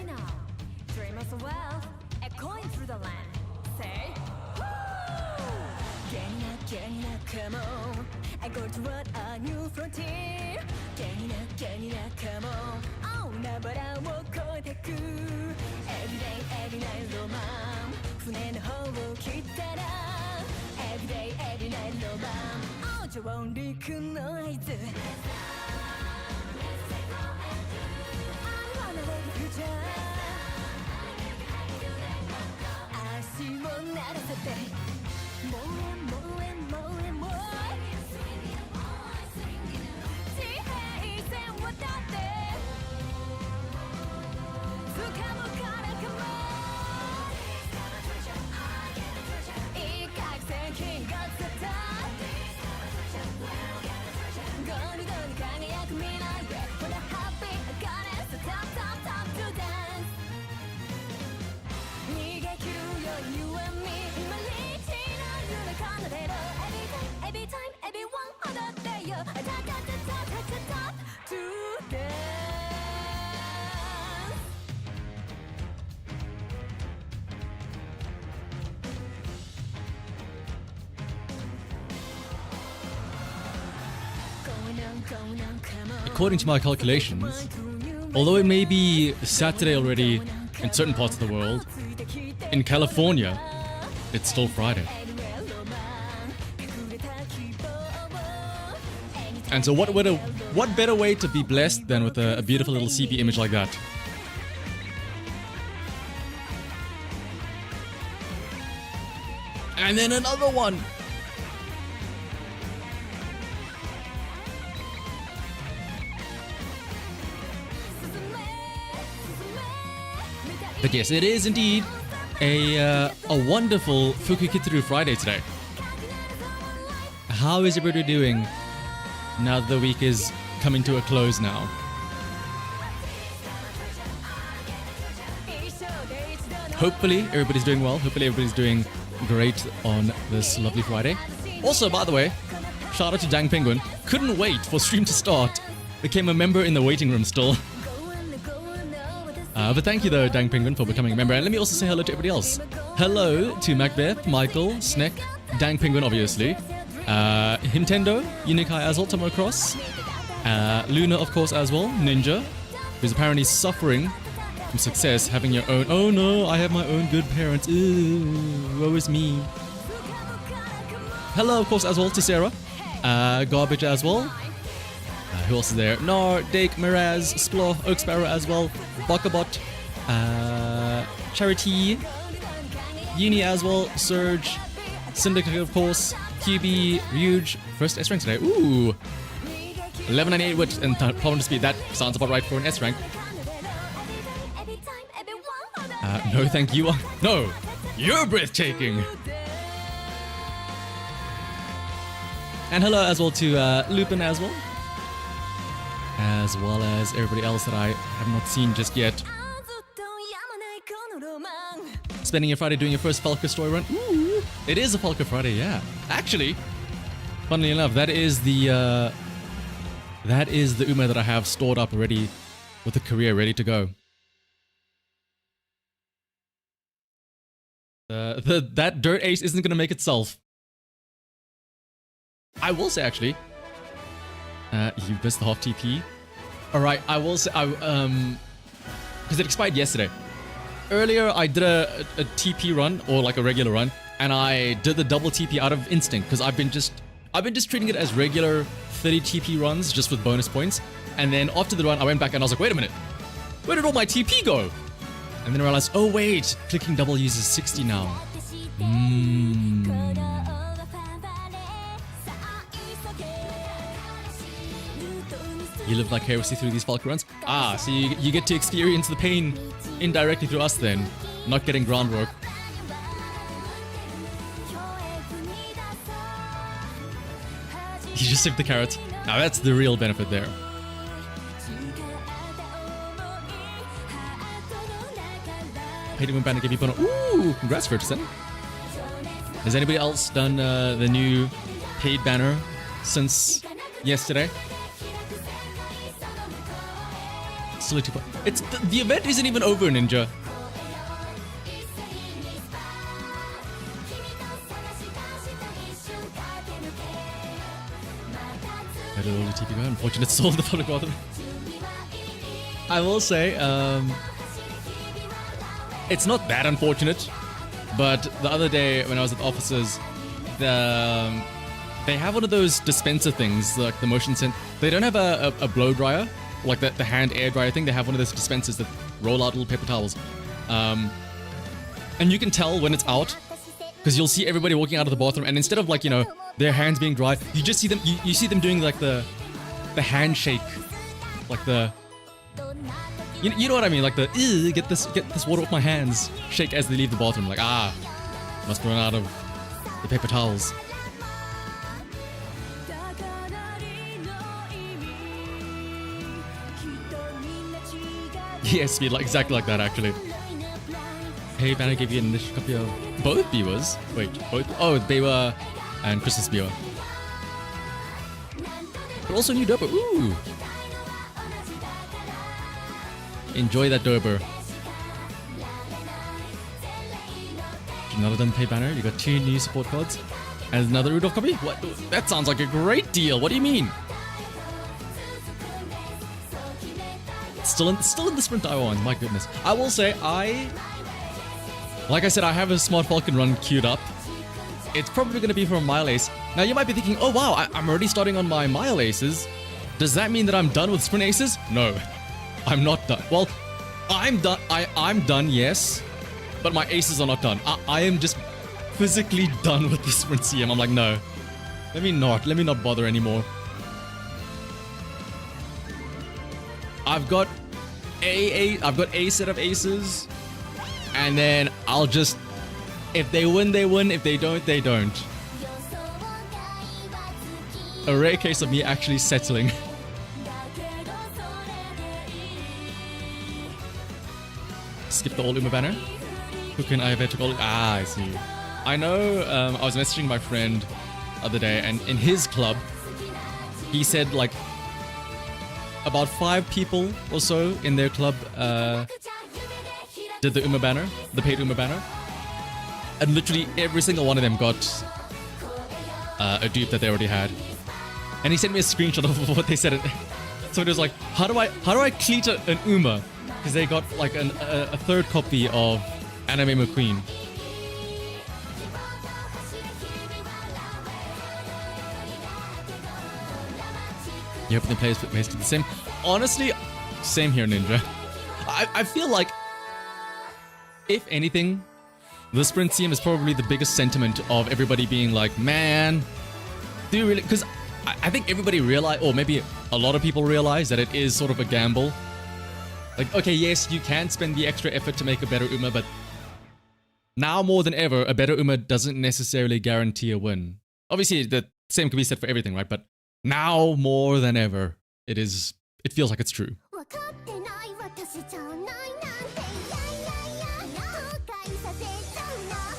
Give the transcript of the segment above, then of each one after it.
Ready now. Dream us wealth, echoing through the land. Say, Get it up, come on. I go toward a new frontier. Get it up, come on. Oh, never I will go toく Every day, every night, roman. 船の方を切ったら Every day, every night, roman. 上陸の合図 I wanna let you future 足を鳴らせて もう地平線渡って掴むからかも一攫千金がつったゴールドに輝く未来へ What a happy goddess Tap tap tap to dance 逃げ切るよ You and me 今リーチの夢奏でろ Every time, everyone 踊ってよ Tap tap tap tap tap to dance According to my calculations, although it may be Saturday already in certain parts of the world, in California, it's still Friday. And so what better way to be blessed than with a beautiful little CP image like that? And then another one! But yes, it is indeed a wonderful Fukukituru Friday today. How is everybody doing now that the week is coming to a close now? Hopefully everybody's doing well. Hopefully everybody's doing great on this lovely Friday. Also, by the way, shout out to Dang Penguin. Couldn't wait for stream to start. Became a member in the waiting room still. But thank you though, Dang Penguin, for becoming a member. And let me also say hello to everybody else. Hello to Macbeth, Michael, Sneck, Dang Penguin obviously, Hintendo, Unikai as well, Tomo Cross, Luna of course as well, Ninja, who's apparently suffering from success, having your own, oh no, I have my own good parents, ooh, woe is me. Hello of course as well to Sarah, Garbage as well. Who else is there? Nar, Dake, Miraz, Splor, Oak Sparrow as well, Bakabot, Charity, Uni as well, Surge, Syndicate of course, QB, Ryuj, first S rank today. Ooh! 1198 wit and problem to speed. That sounds about right for an S rank. No, thank you. No! You're breathtaking! And hello as well to Lupin as well. As well as everybody else that I have not seen just yet. Spending your Friday doing your first Falco story run. Ooh, it is a Falco Friday, yeah. Actually, funnily enough, that is the Uma that I have stored up already with the career ready to go. That dirt ace isn't gonna make itself. I will say actually. You missed the half TP. Alright, I will say, because it expired yesterday. Earlier, I did a TP run, or like a regular run, and I did the double TP out of instinct, because I've been just treating it as regular 30 TP runs, just with bonus points. And then after the run, I went back and I was like, wait a minute, where did all my TP go? And then I realized, oh wait, clicking double uses 60 now. You live vicariously through these Falco runs? Ah, so you get to experience the pain indirectly through us then, not getting groundwork. You just sip the carrots. Now that's the real benefit there. Paid to win banner, give you bonus. Ooh, congrats, Ferguson. Has anybody else done the new paid banner since yesterday? Facility. It's the event isn't even over, Ninja. I don't know the TP guy. Unfortunate soul the public bottom. I will say, it's not that unfortunate, but the other day when I was at the offices, they have one of those dispenser things, like the motion sense. They don't have a blow dryer, like the hand air dryer thing. They have one of those dispensers that roll out little paper towels. And you can tell when it's out, because you'll see everybody walking out of the bathroom, and instead of like, you know, their hands being dry, you just see them, you see them doing like the handshake, like the, you know what I mean, like the get this water off my hands shake as they leave the bathroom, like must run out of the paper towels. Yes, like exactly like that actually. Hey, Banner gave you an initial copy of both Biwas. Wait, both? Oh, Biwa and Christmas Biwa. But also new Dober. Ooh! Enjoy that Dober. Another done pay Banner. You got 2 new support cards. And another Rudolph copy? What? That sounds like a great deal. What do you mean? Still in the Sprint Taiwan. My goodness. I will say, like I said, I have a Smart Falcon run queued up. It's probably going to be for a Mile Ace. Now you might be thinking, oh wow, I'm already starting on my Mile Aces. Does that mean that I'm done with Sprint Aces? No, I'm not done. Well, I'm done. I'm done, yes, but my Aces are not done. I am just physically done with the Sprint CM. I'm like, no, let me not bother anymore. I've got a set of Aces. And then I'll just, if they win, they win. If they don't, they don't. A rare case of me actually settling. Skip the all Uma banner. Who can I have to call? Ah, I see. I know, I was messaging my friend the other day, and in his club, he said like about 5 people or so in their club, did the Uma banner, the paid Uma banner, and literally every single one of them got a dupe that they already had. And he sent me a screenshot of what they said. So it was like, how do I cleat an Uma? Because they got like a 3rd copy of Anime McQueen. You hope the players basically the same. Honestly, same here, Ninja. I feel like, if anything, the Sprint CM is probably the biggest sentiment of everybody being like, man, do you really? Because I think everybody realize, or maybe a lot of people realize, that it is sort of a gamble. Like, okay, yes, you can spend the extra effort to make a better Uma, but now more than ever, a better Uma doesn't necessarily guarantee a win. Obviously, the same can be said for everything, right? But now more than ever, it feels like it's true.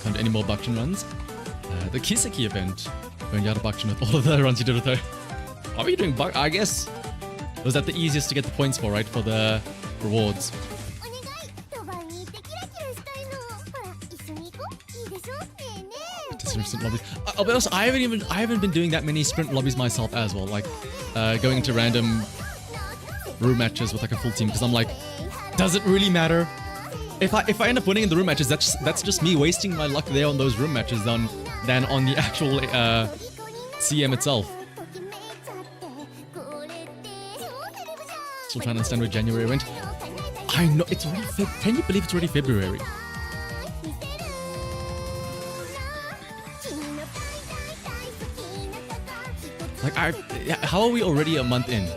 And any more Bakshin runs? The Kiseki event, when you had a Bakshin with all of the runs you did with her. Are we doing I guess, was that the easiest to get the points for, right? For the rewards. Sprint lobbies. I'll be honest, I haven't been doing that many sprint lobbies myself as well. Like, going into random room matches with like a full team, because I'm like, does it really matter? If I end up winning in the room matches, that's just me wasting my luck there on those room matches than on the actual CM itself. Still trying to understand where January went. I know it's already can you believe it's already February? Like, how are we already a month in?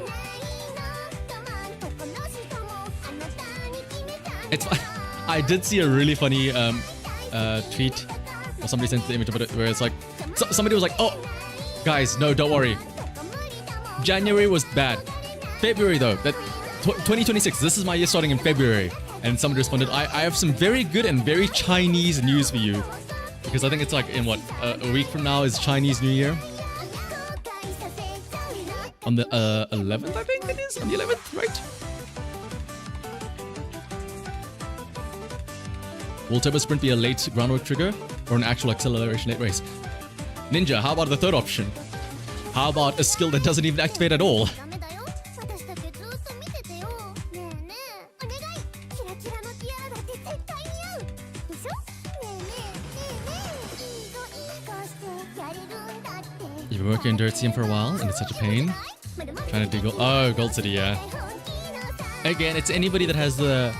It's I did see a really funny tweet, or somebody sent the image of it, where it's like, somebody was like, oh, guys, no, don't worry. January was bad. February though, 2026, this is my year starting in February. And somebody responded, I have some very good and very Chinese news for you. Because I think it's like in what, a week from now is Chinese New Year. On the 11th, I think it is? On the 11th, right? Will turbo sprint be a late groundwork trigger or an actual acceleration late race? Ninja, how about the third option? How about a skill that doesn't even activate at all? ダメだよ私だけずっと見ててよねえねえお願いキラキラのティアラだって絶対似合うでしょねえねえねえねえいい子いい子してやれるんだって You've been working in Dirt CM for a while and it's such a pain. Trying to do gold. Oh, Gold City, yeah. Again, it's anybody that has the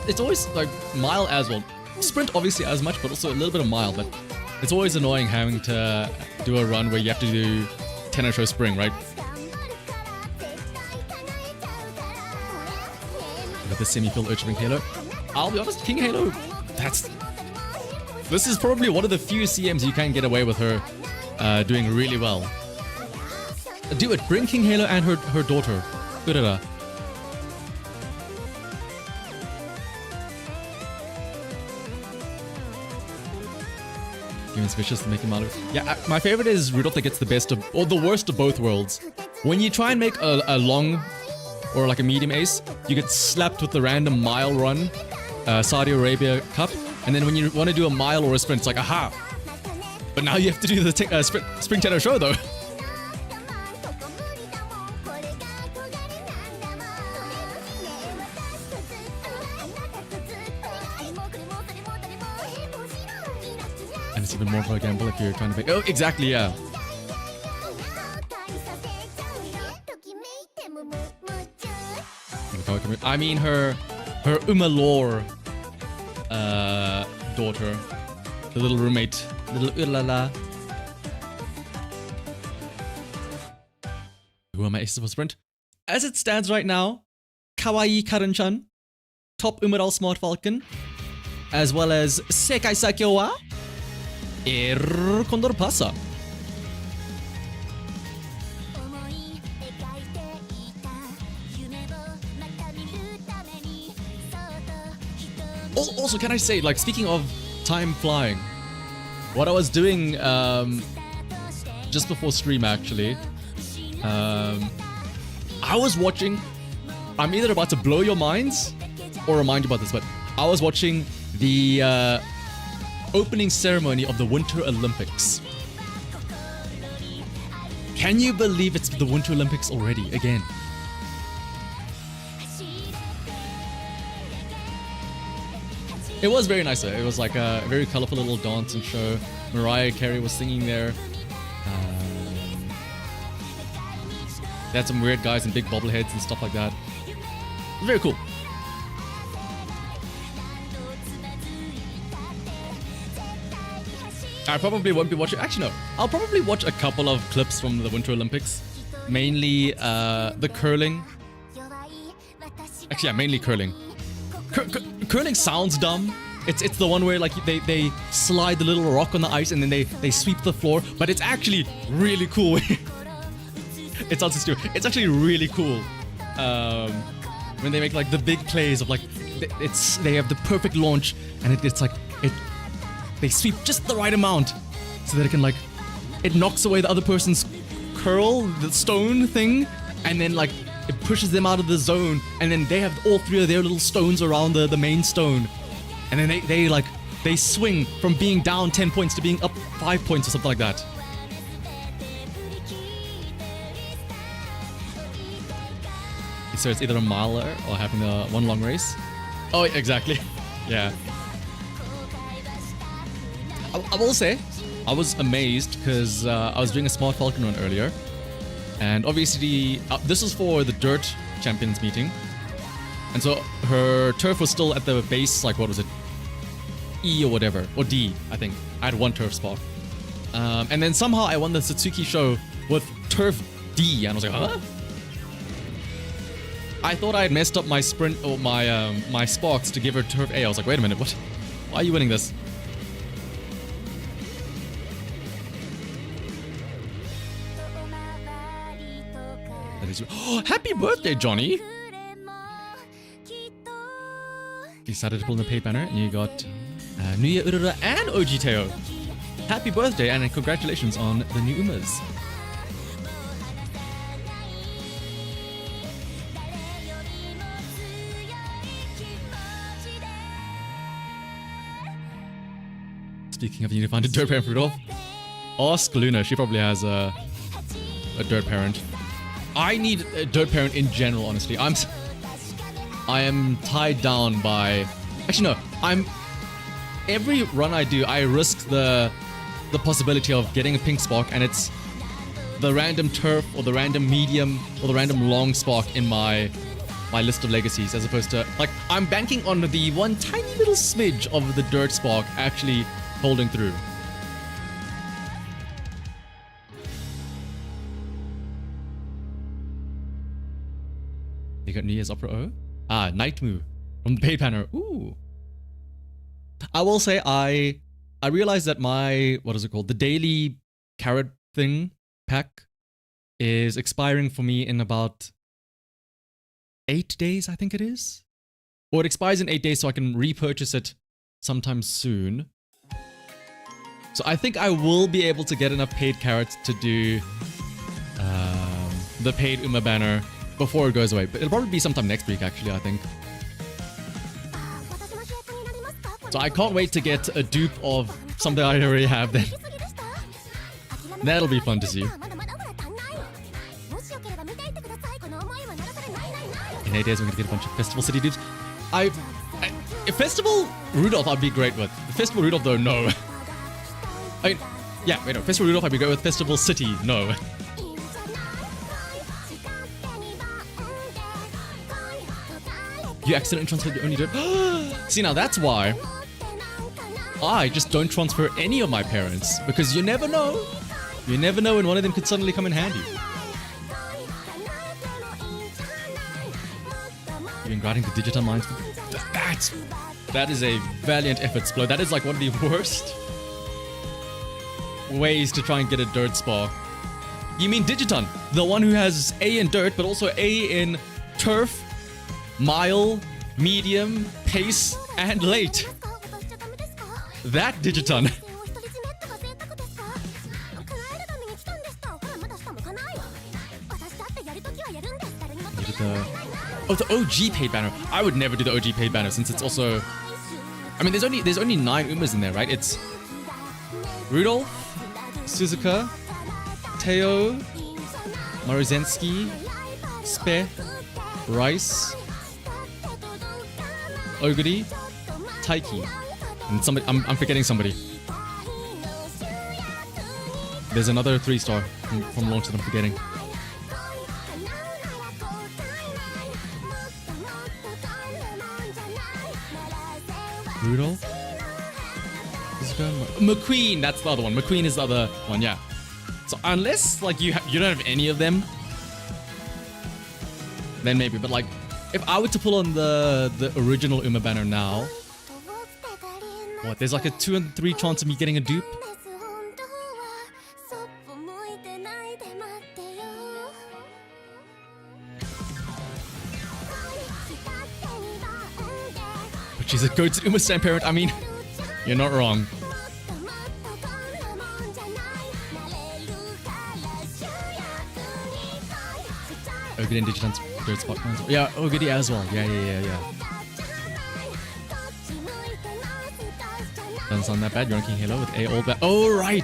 it's always like mile as well. Sprint obviously as much, but also a little bit of mile. But it's always annoying having to do a run where you have to do 10 or so spring, right? With the semi-filled Urchin Halo. I'll be honest, King Halo, this is probably one of the few CMs you can get away with her doing really well. Do it, bring King Halo and her daughter, Urara. Game's vicious to make him out of. Yeah, my favorite is Rudolph that gets the best of, or the worst of both worlds. When you try and make a long or like a medium ace, you get slapped with the random mile run, Saudi Arabia Cup, and then when you want to do a mile or a sprint, it's like, aha! But now you have to do the Spring Tenor Show though. And it's even more of a gamble if you're trying to make... Oh, exactly, yeah. I mean her Umalore daughter. The little roommate. Little Ulala. Who are my aces for sprint? As it stands right now, Kawaii Karan-chan, Top Umaral Smart Falcon, as well as Sekai Sakyo wa Condor Pasa. Also, can I say, like, speaking of time flying, what I was doing just before stream, actually, I was watching, I'm either about to blow your minds or remind you about this, but I was watching the opening ceremony of the Winter Olympics. Can you believe it's the Winter Olympics already, again? It was very nice though. It was like a very colorful little dance and show. Mariah Carey was singing there. They had some weird guys and big bobbleheads and stuff like that. It was very cool. I probably won't be watching... Actually, no. I'll probably watch a couple of clips from the Winter Olympics. Mainly the curling. Actually, yeah, mainly curling. Curling sounds dumb. It's the one where like they slide the little rock on the ice and then they sweep the floor, but it's actually really cool. It sounds so stupid. It's actually really cool when they make like the big plays of like they have the perfect launch and it's like they sweep just the right amount so that it can like it knocks away the other person's curl, the stone thing, and then like it pushes them out of the zone, and then they have all three of their little stones around the main stone, and then they swing from being down 10 points to being up 5 points or something like that. So it's either a miler or having one long race. Oh, exactly. Yeah. I will say, I was amazed because I was doing a Smart Falcon run earlier. And obviously, this was for the Dirt Champions meeting. And so her turf was still at the base, like, what was it? E or whatever. Or D, I think. I had one turf spot. And then somehow I won the Satsuki show with turf D. And I was like, huh? I thought I had messed up my sprint or my sparks to give her turf A. I was like, wait a minute, what? Why are you winning this? Oh, happy birthday, Johnny! You decided to pull in the pay banner and you got Nuya Urura and OG Teo. Happy birthday and congratulations on the new Umas. Speaking of, you need to find a dirt parent for Rudolph. Ask Luna. She probably has a dirt parent. I need a dirt parent in general, honestly. I am tied down by... Actually, no. Every run I do, I risk the possibility of getting a pink spark, and it's the random turf or the random medium or the random long spark in my list of legacies, as opposed to, like, I'm banking on the one tiny little smidge of the dirt spark actually holding through. You got New Year's Opera O? Ah, Night Moo from the paid banner. Ooh. I will say I realized that my, what is it called? The daily carrot thing pack is expiring for me in about 8 days, I think it is. Or it expires in 8 days, so I can repurchase it sometime soon. So I think I will be able to get enough paid carrots to do the paid Uma banner before it goes away. But it'll probably be sometime next week, actually, I think. So I can't wait to get a dupe of something I already have then. That'll be fun to see. In 8 days, we're gonna get a bunch of Festival City dupes. Festival Rudolph I'd be great with. Festival Rudolph though, no. I mean, yeah, wait, no. Festival Rudolph I'd be great with. Festival City, no. You accidentally transferred your only dirt. See, now that's why I just don't transfer any of my parents, because you never know. You never know when one of them could suddenly come in handy. You've been grinding the digital mines. That is a valiant effort, Splo. That is like one of the worst ways to try and get a dirt spa. You mean Digiton, the one who has A in dirt, but also A in turf, mile, medium, pace, and late. That Digiton. Oh, the OG paid banner. I would never do the OG paid banner since it's also... I mean, there's only 9 Umas in there, right? It's Rudolph, Suzuka, Teo, Maruzensky, Spe, Rice, Oguri, Taiki, and somebody. I'm forgetting somebody. There's another 3-star from launch that I'm forgetting. Rudolph? McQueen, that's the other one. McQueen is the other one, yeah. So unless like you don't have any of them, then maybe. But like, if I were to pull on the original Uma banner now, what? There's like a 2 in 3 chance of me getting a dupe. But she's a go-to Uma Stan parent. I mean, you're not wrong. Oguri and Digiton's third spot. Yeah, Oguri as well. Yeah. Doesn't sound that bad. You're on King Halo with A all bad. Oh, right.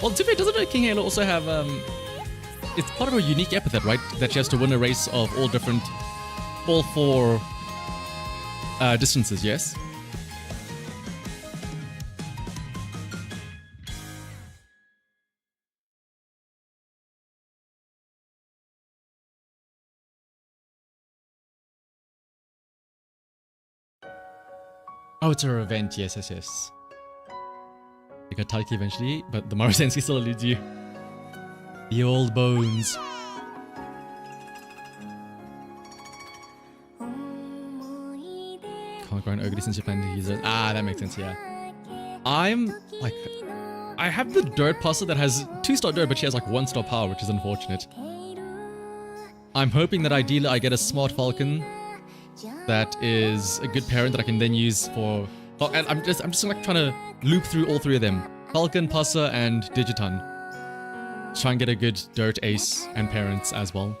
Well, to be fair, doesn't King Halo also have, it's part of a unique epithet, right? That she has to win a race of all 4 distances, yes? Oh, it's her event. Yes. You got Taiki eventually, but the Maruzensky still eludes you. The old bones. Can't grind Oguri since you're planning to use it. Ah, that makes sense, yeah. I'm, like... I have the dirt pasta that has 2-star dirt, but she has like 1-star power, which is unfortunate. I'm hoping that ideally I get a smart falcon that is a good parent that I can then use for... Oh, and I'm just like trying to loop through all 3 of them. Falcon, Pasa, and Digiton. Try and get a good dirt ace and parents as well.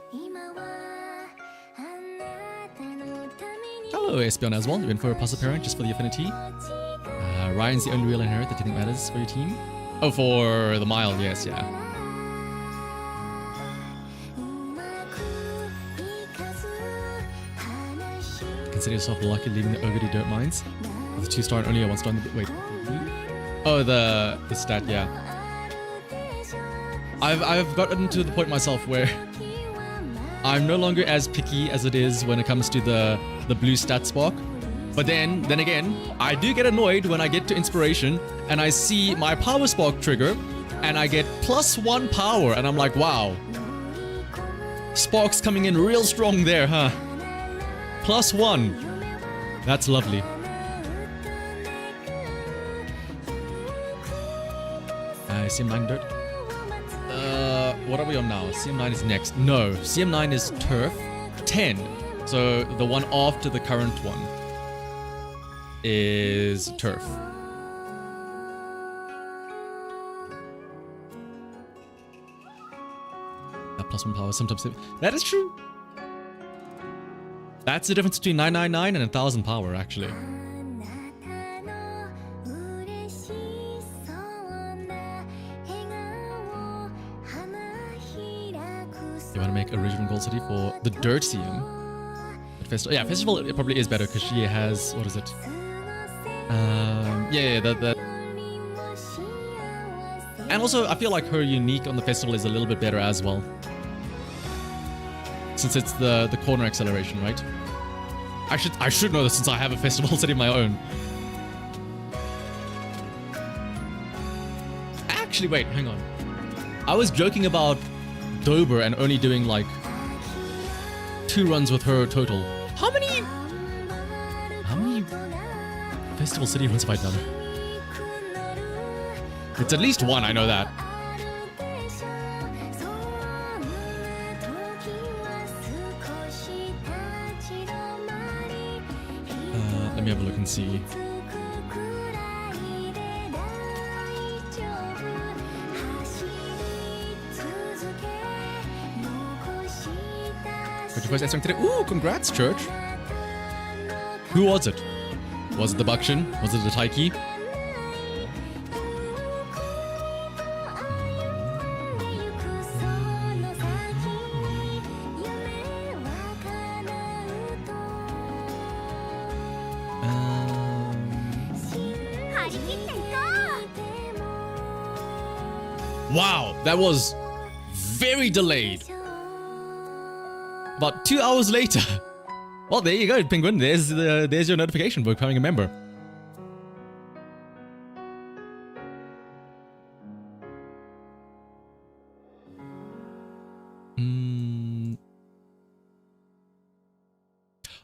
Hello, Espion as well. You're in for a Pasa parent just for the affinity. Ryan's the only real inherit that you think matters for your team? Oh, for the mile, yes, yeah. Consider yourself lucky leaving the Ogre dirt mines. With a 2-star and only a 1-star in the... Wait. Oh, the stat, yeah. I've gotten to the point myself where I'm no longer as picky as it is when it comes to the blue stat spark. But then again, I do get annoyed when I get to inspiration and I see my power spark trigger and I get +1 power and I'm like, wow. Sparks coming in real strong there, huh? +1. That's lovely. CM9 dirt. What are we on now? CM9 is next. No, CM9 is turf 10. So the one after the current one is turf. That +1 power sometimes. That is true. That's the difference between 999 and 1000 power, actually. You want to make original Gold City for the Dirt CM? Festival, yeah, Festival it probably is better because she has, what is it? Yeah, that. And also, I feel like her unique on the Festival is a little bit better as well. Since it's the corner acceleration, right? I should know this since I have a Festival City of my own. Actually, wait, hang on. I was joking about Dober and only doing like 2 runs with her total. How many Festival City runs have I done? It's at least 1, I know that. Let me have a look and see. First answering today. Ooh, congrats, Church. Who was it? Was it the Buckshin? Was it the Taiki? Wow, that was very delayed. About 2 hours later. Well, there you go, Penguin. There's your notification for becoming a member.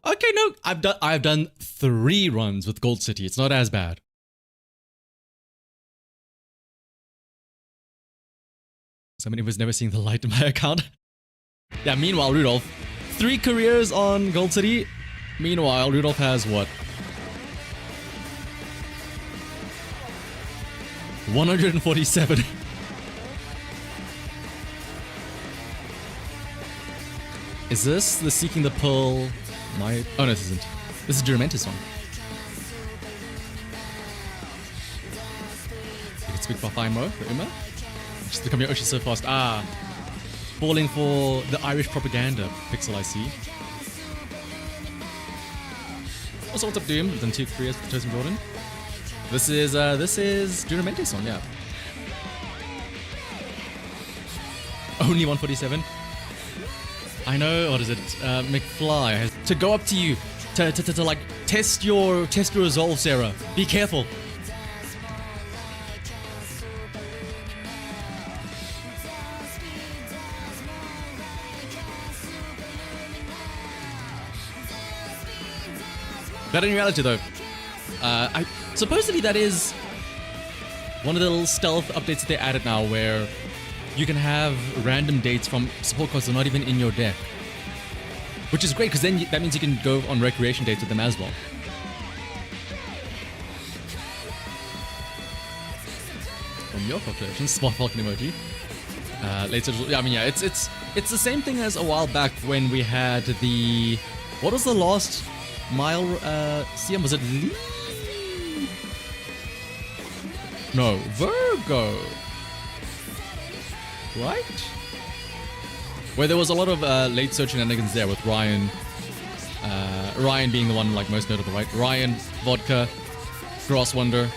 Okay, no, I've done 3 runs with Gold City. It's not as bad. Somebody was never seeing the light in my account. Yeah, meanwhile, Rudolph, 3 careers on Gold City. Meanwhile, Rudolph has what? 147. Is this the Seeking the Pearl? Oh no, this isn't. This is Duramentis one. You can speak for Mo, for Uma. She's becoming Oshi so fast. Ah. Falling for the Irish propaganda, Pixel I see. Also, what's up, Doom? You've done 2 careers for Toast and Jordan. This is Duramentis one, yeah. Only 147. I know, what is it? McFly has to go up to you to like test your resolve, Sarah. Be careful. But in reality, though, supposedly that is one of the little stealth updates that they added now, where you can have random dates from support cards that are not even in your deck, which is great because then that means you can go on recreation dates with them as well. From your calculations, smart Falcon emoji. Later, yeah, I mean, yeah, it's the same thing as a while back when we had the, what was the last mile CM? Was it Lee? No, Virgo. Right? Where there was a lot of late search shenanigans there with Ryan. Ryan being the one like most notable, right? Ryan, Vodka, Cross Wonder.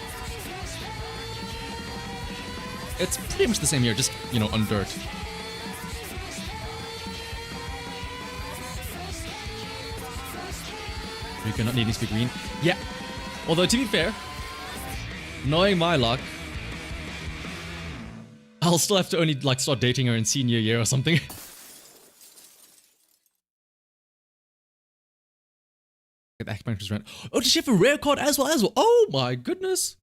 It's pretty much the same here, just, you know, on dirt. You cannot need to speak green. Yeah. Although, to be fair, knowing my luck, I'll still have to only, like, start dating her in senior year or something. Get the acupuncturist rent. Oh, does she have a rare card as well? Oh my goodness.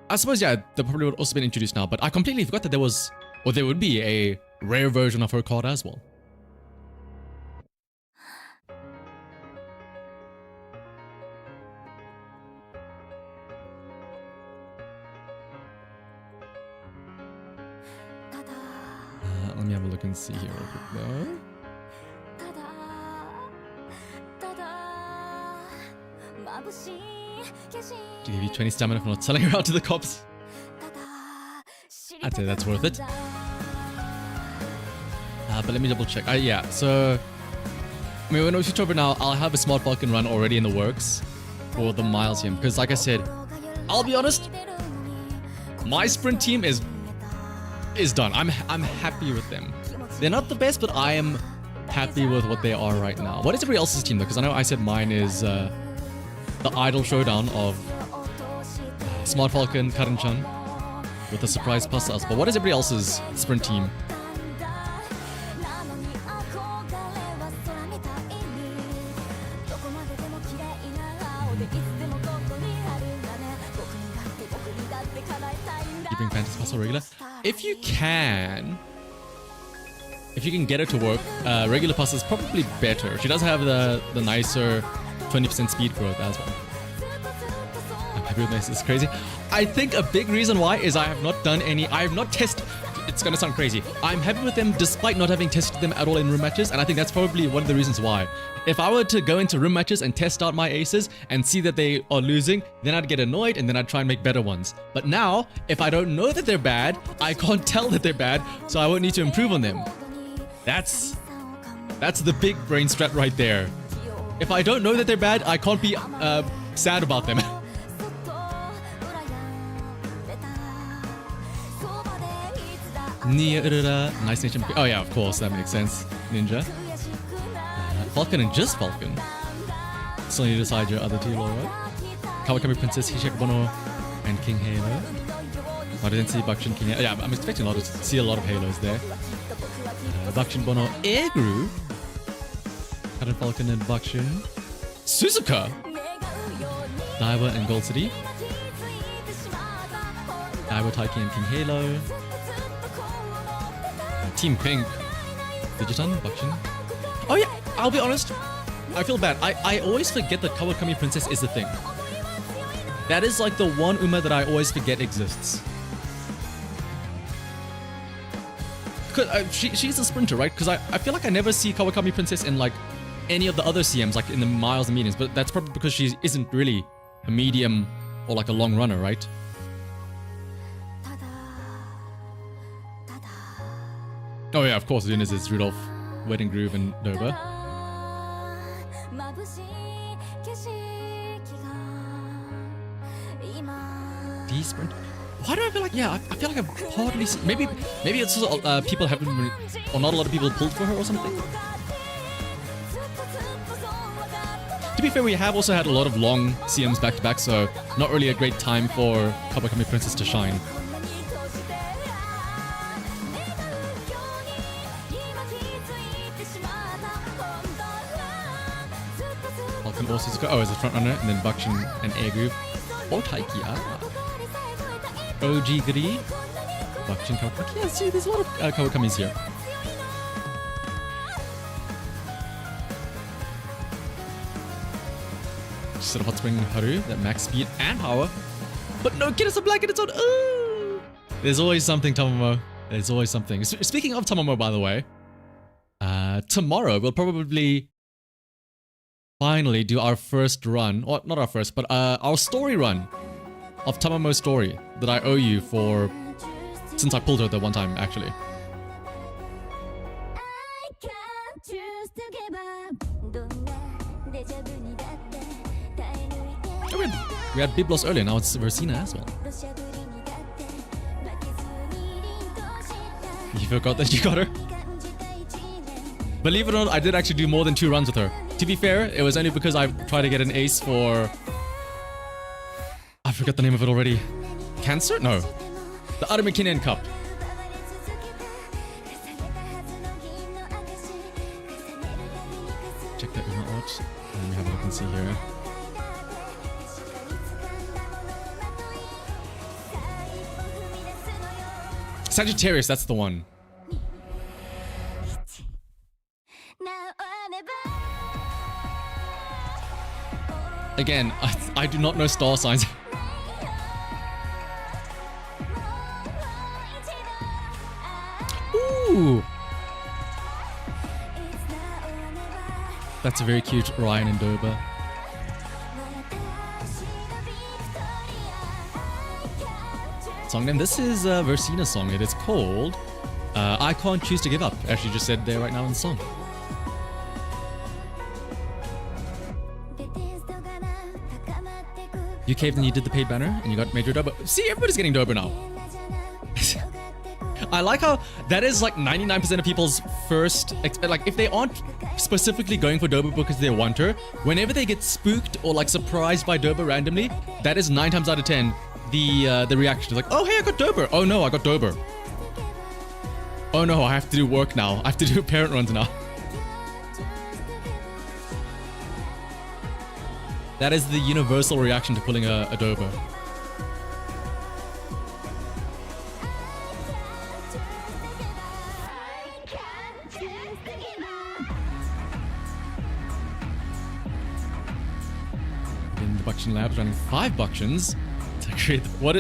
I suppose, yeah, that probably would also been introduced now, but I completely forgot that there was, or there would be a rare version of her card as well. Let me have a look and see here real quick though. To give you 20 stamina for not selling her out to the cops. I'd say that's worth it. But let me double check. Yeah, so I mean, when we switch over now, I'll have a Smart Falcon run already in the works for the miles here. Because like I said, I'll be honest, my sprint team is done. I'm happy with them. They're not the best, but I am happy with what they are right now. What is everybody else's team though? Because I know I said mine is the idol showdown of Smart Falcon, Karan-chan with a surprise plus us. But what is everybody else's sprint team? Keeping Fantasy Pass regular. If you can get her to work, regular pass is probably better. She does have the nicer 20% speed growth as well. I'm happy with this. It's crazy. I think a big reason why is I have not tested. It's gonna sound crazy. I'm happy with them despite not having tested them at all in room matches, and I think that's probably one of the reasons why. If I were to go into room matches and test out my aces and see that they are losing, then I'd get annoyed and then I'd try and make better ones. But now, if I don't know that they're bad, I can't tell that they're bad, so I won't need to improve on them. That's the big brain strat right there. If I don't know that they're bad, I can't be sad about them. Nia Urura, nice nation. Oh yeah, of course, that makes sense. Ninja. Falcon and just Falcon. Still need to decide your other two, alright? Kawakami Princess, Hishek Bono, and King Halo. Marudensi, Bakshin, King Halo. Yeah, I'm expecting to see a lot of Halos there. Bakshin, Bono, Air Group. Karan Falcon and Bakshin. Suzuka! Daiwa and Gold City. Daiwa, Taiki, and King Halo. Team Pink. Digitan, Bakshin. Oh yeah, I'll be honest. I feel bad. I always forget that Kawakami Princess is the thing. That is like the one Uma that I always forget exists. She's a sprinter, right? Because I feel like I never see Kawakami Princess in like any of the other CMs, like in the miles and mediums. But that's probably because she isn't really a medium or like a long runner, right? Oh yeah, of course, Lunas is Rudolph, Wedding Groove, and Nova. D-Sprint? Why do I feel like, yeah, I feel like I've hardly seen, maybe it's also, people haven't been, or not a lot of people pulled for her or something? To be fair, we have also had a lot of long CMs back to back, so not really a great time for Kawakami Princess to shine. Oh, as a front runner, and then Bakshin and Air Group. Or Taiki, OG Gri, Bakshin, Kawakami. Yeah, see, there's a lot of Kawakamis here. Instead of Hot Spring Haru, that max speed and power. But no, get us a black in its own. Ooh! There's always something, Tomomo. There's always something. Speaking of Tomomo, by the way, tomorrow we'll probably finally do our first run, or not our first, but our story run of Tamamo's story that I owe you for since I pulled her the one time, actually. I can't choose to give up. Oh, we had Biblos earlier, now it's Versina as well. You forgot that you got her? Believe it or not, I did actually do more than 2 runs with her. To be fair, it was only because I tried to get an ace for... I forgot the name of it already. Cancer? No. The Arumikinen Cup. Check that Uma out. Let me have a look and see here. Sagittarius, that's the one. Again, I do not know star signs. Ooh! That's a very cute Ryan and Doba. Song name. This is Versina's song. It is called I Can't Choose to Give Up. Actually just said there right now in the song. You caved and you did the paid banner and you got major Doba. See, everybody's getting Doba now. I like how that is like 99% of people's first, like if they aren't specifically going for Doba because they want her, whenever they get spooked or like surprised by Doba randomly, that is 9 times out of 10 the reaction. Like, oh hey, I got Doba. Oh no, I got Doba. Oh no, I have to do work now. I have to do parent runs now. That is the universal reaction to pulling a Doba. In the Buction Labs running 5 Buctions to create what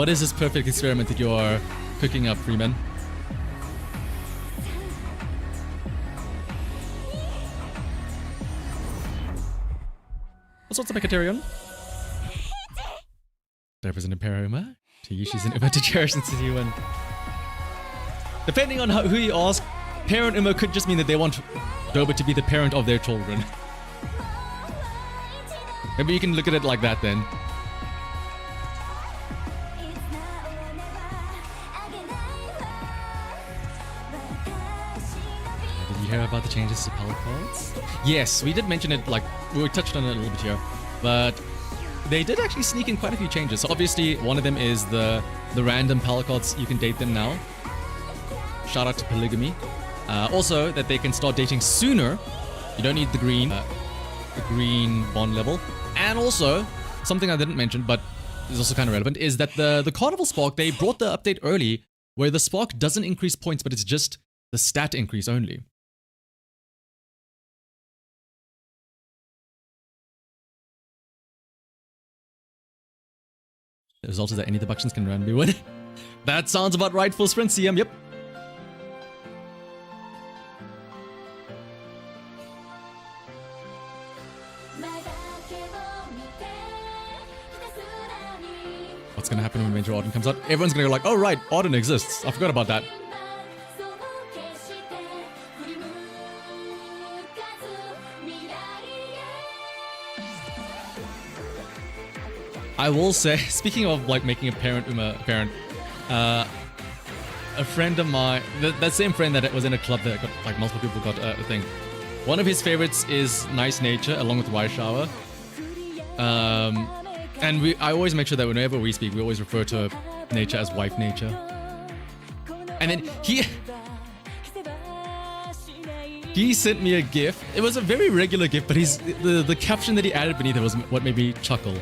is this perfect experiment that you are cooking up, Freeman? What's up, Mechatarion? Representative Paroma. To you, she's an Uma to cherish and see you win. Depending on who you ask, parent Uma could just mean that they want Doba to be the parent of their children. Maybe you can look at it like that then. Did you hear about the changes to palette cards? Yes, we did mention it, like, we touched on it a little bit here, but they did actually sneak in quite a few changes. So obviously, one of them is the random palette cards, you can date them now. Shout out to polygamy. Also, that they can start dating sooner. You don't need the green bond level. And also, something I didn't mention, but is also kind of relevant, is that the Carnival Spark, they brought the update early, where the Spark doesn't increase points, but it's just the stat increase only. The result is that any of the Buctions can randomly win. That sounds about right for Sprint CM, yep. What's gonna happen when Major Auden comes out? Everyone's gonna go like, oh right, Auden exists. I forgot about that. I will say, speaking of like making a parent Uma a parent, a friend of mine, that same friend that was in a club that got like multiple people got a thing. One of his favorites is Nice Nature, along with Waishawa. And I always make sure that whenever we speak, we always refer to Nature as Wife Nature. And then he sent me a GIF. It was a very regular GIF, but the caption that he added beneath it was what made me chuckle.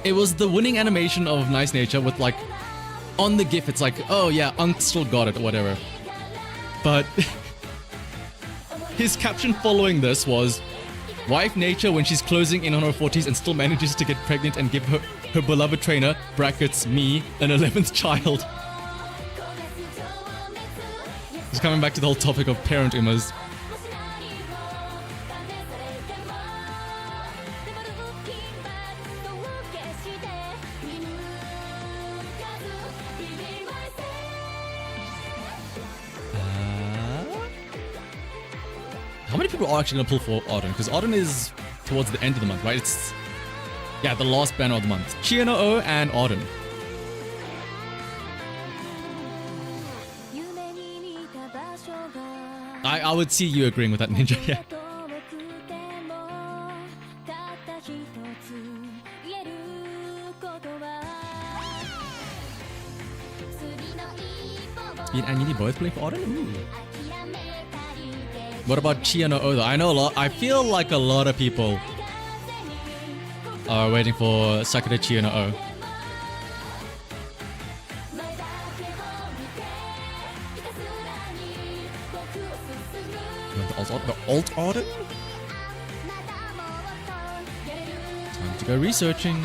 It was the winning animation of Nice Nature with like, on the GIF, it's like, oh yeah, Unk still got it or whatever. But his caption following this was, Wife Nature when she's closing in on her 40s and still manages to get pregnant and give her beloved trainer, brackets me, an 11th child. Just coming back to the whole topic of parent Umas. How many people are actually gonna pull for autumn? Because autumn is towards the end of the month, right? It's yeah, the last banner of the month. Chio-no-o and autumn. I would see you agreeing with that, Ninja. Yeah. Speed and Yuni both play for autumn? Ooh. What about Chio-no-o though? I know a lot. I feel like a lot of people are waiting for Sakura Chio-no-o. The alt autumn? Time to go researching.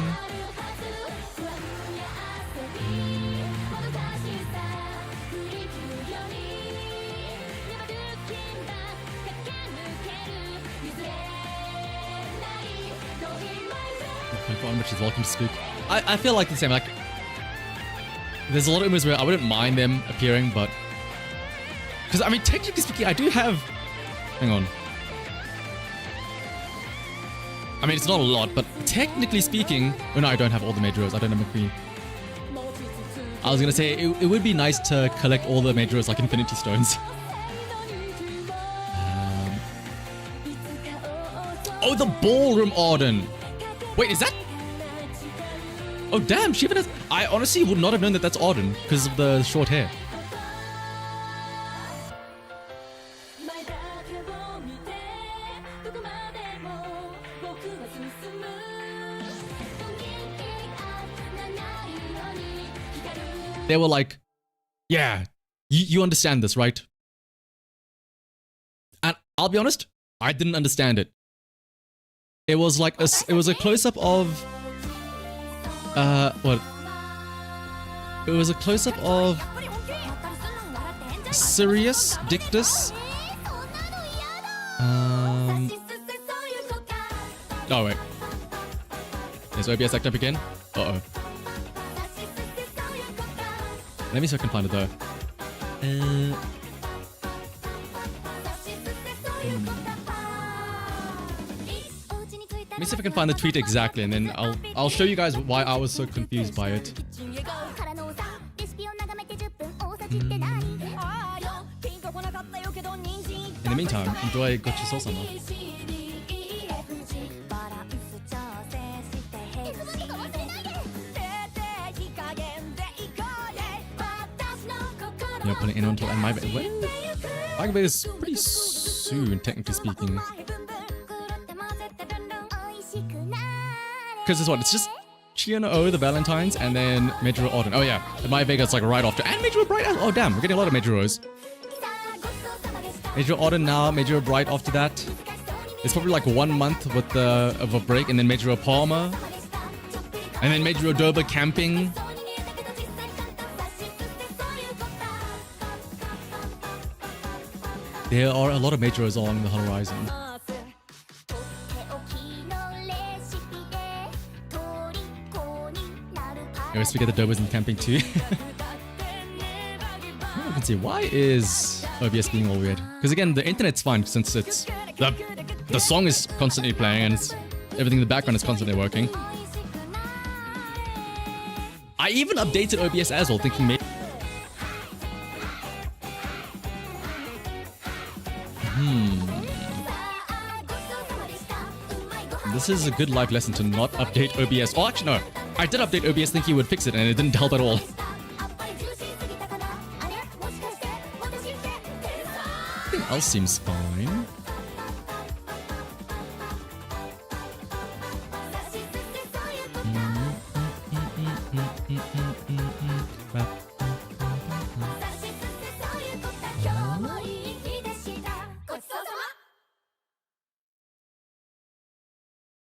Which is welcome to Spook. I feel like the same. Like, there's a lot of umas where I wouldn't mind them appearing, but because I mean, technically speaking, I do have. Hang on. I mean, it's not a lot, but technically speaking, oh no, I don't have all the major rows. I don't have McQueen. I was gonna say it would be nice to collect all the major rows like Infinity Stones. Oh, the Ballroom Orden. Wait, is that? Oh damn, she even has. I honestly would not have known that that's Auden because of the short hair. They were like, yeah, you understand this, right? And I'll be honest, I didn't understand it. It was like it was a close-up of what? It was a close-up of Sirius Dictus. Oh wait. Is OBS acting up again? Uh-oh. Let me see if I can find it though. Let me see if I can find the tweet exactly, and then I'll show you guys why I was so confused by it. In the meantime, enjoy Gochi-so-sama. You're putting in until my bed. My bed is pretty soon, technically speaking. Because it's what? It's just Chio-no-o, the Valentines, and then Major Auden. Oh yeah, My Vega's like right after. And Major Bright. Oh damn, we're getting a lot of Major O's. Major Auden now, Major Bright after that. It's probably like 1 month with of a break, and then Major Palmer. And then Major Doba camping. There are a lot of Major O's along the horizon. I always forget the Dobas in camping too. You can see why is OBS being all weird? Because again, the internet's fine since it's the song is constantly playing and it's everything in the background is constantly working. I even updated OBS as well, thinking maybe. This is a good life lesson to not update OBS. Oh, actually, no. I did update OBS thinking it would fix it, and it didn't help at all. Everything else seems fine.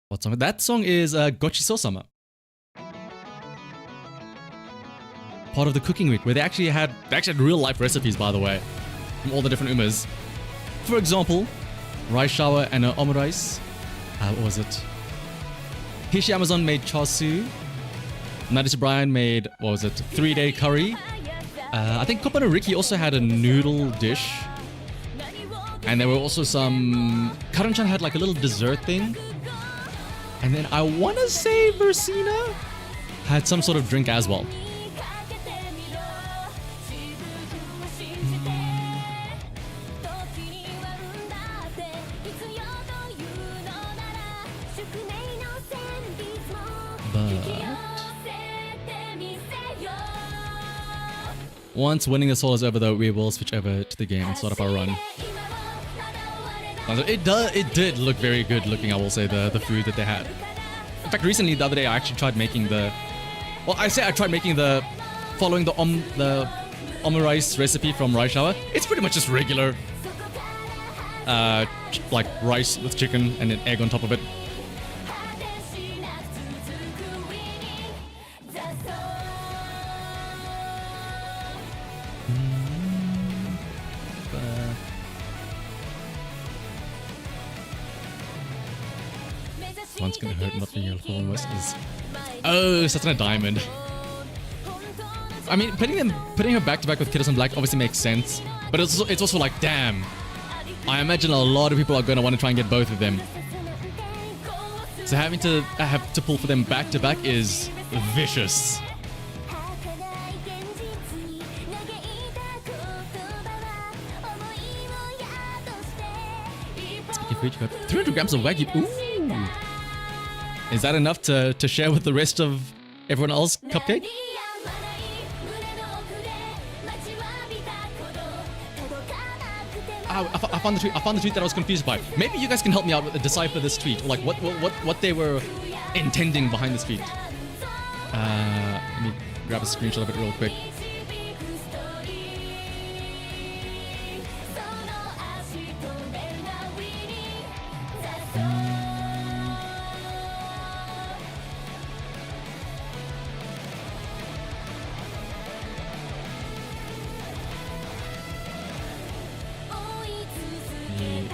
What song? That song is Gochi-so-sama. Part of the cooking week, where they actually had real life recipes, by the way, from all the different umas. For example, rice shower and omurice. What was it? Hishi Amazon made chasu. Nadisa Brian made, what was it? 3-day curry. I think Kopano Ricky also had a noodle dish. And there were also some... Karan-chan had like a little dessert thing. And then I want to say Versina had some sort of drink as well. Once winning the soul is over though, we will switch over to the game and start up our run. It did look very good looking, I will say, the food that they had. In fact, recently, the other day, I actually tried making the... Well, I tried making the... Following the omurice recipe from Rice Shower. It's pretty much just regular... like rice with chicken and an egg on top of it. One's gonna hurt not being able to follow is... Oh, such a diamond. I mean, putting her back to back with Kiddos in Black obviously makes sense, but it's also like, damn. I imagine a lot of people are gonna want to try and get both of them. So having to have to pull for them back to back is vicious. Okay, 300 grams of Wagyu. Ooh. Is that enough to share with the rest of everyone else, Cupcake? I found the tweet that I was confused by. Maybe you guys can help me out with decipher this tweet, or like what they were intending behind this tweet. Let me grab a screenshot of it real quick.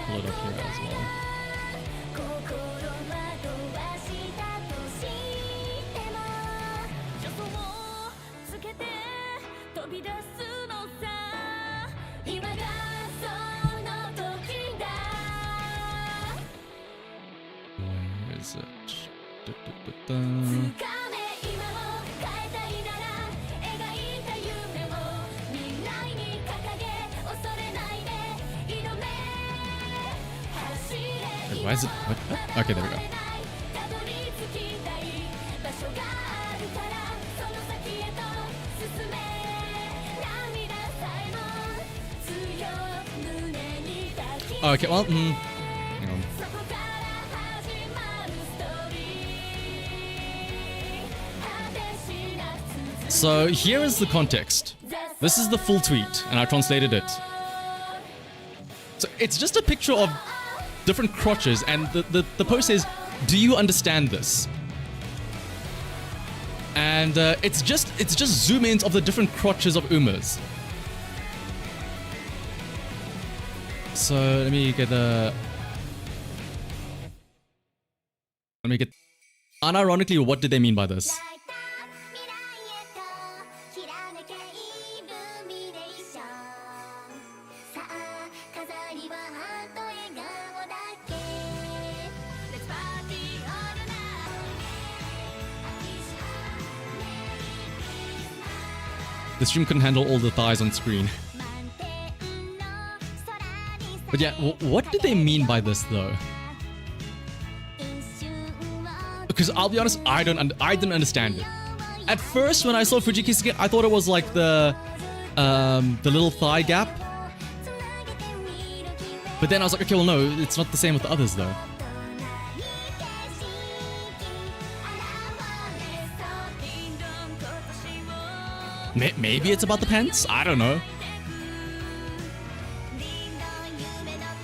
Pull it up here as well. Where is it? Why is it? What? Okay, there we go. Okay, well, hang on. So here is the context. This is the full tweet, and I translated it. So it's just a picture of different crotches, and the post says, "Do you understand this?" And it's just zoom-ins of the different crotches of Umas. So let me get unironically, what did they mean by this? The stream couldn't handle all the thighs on screen. But yeah, what did they mean by this though? Because I'll be honest, I didn't understand it. At first, when I saw Fujikisuke, I thought it was like the little thigh gap. But then I was like, okay, well no, it's not the same with the others though. Maybe it's about the pants? I don't know.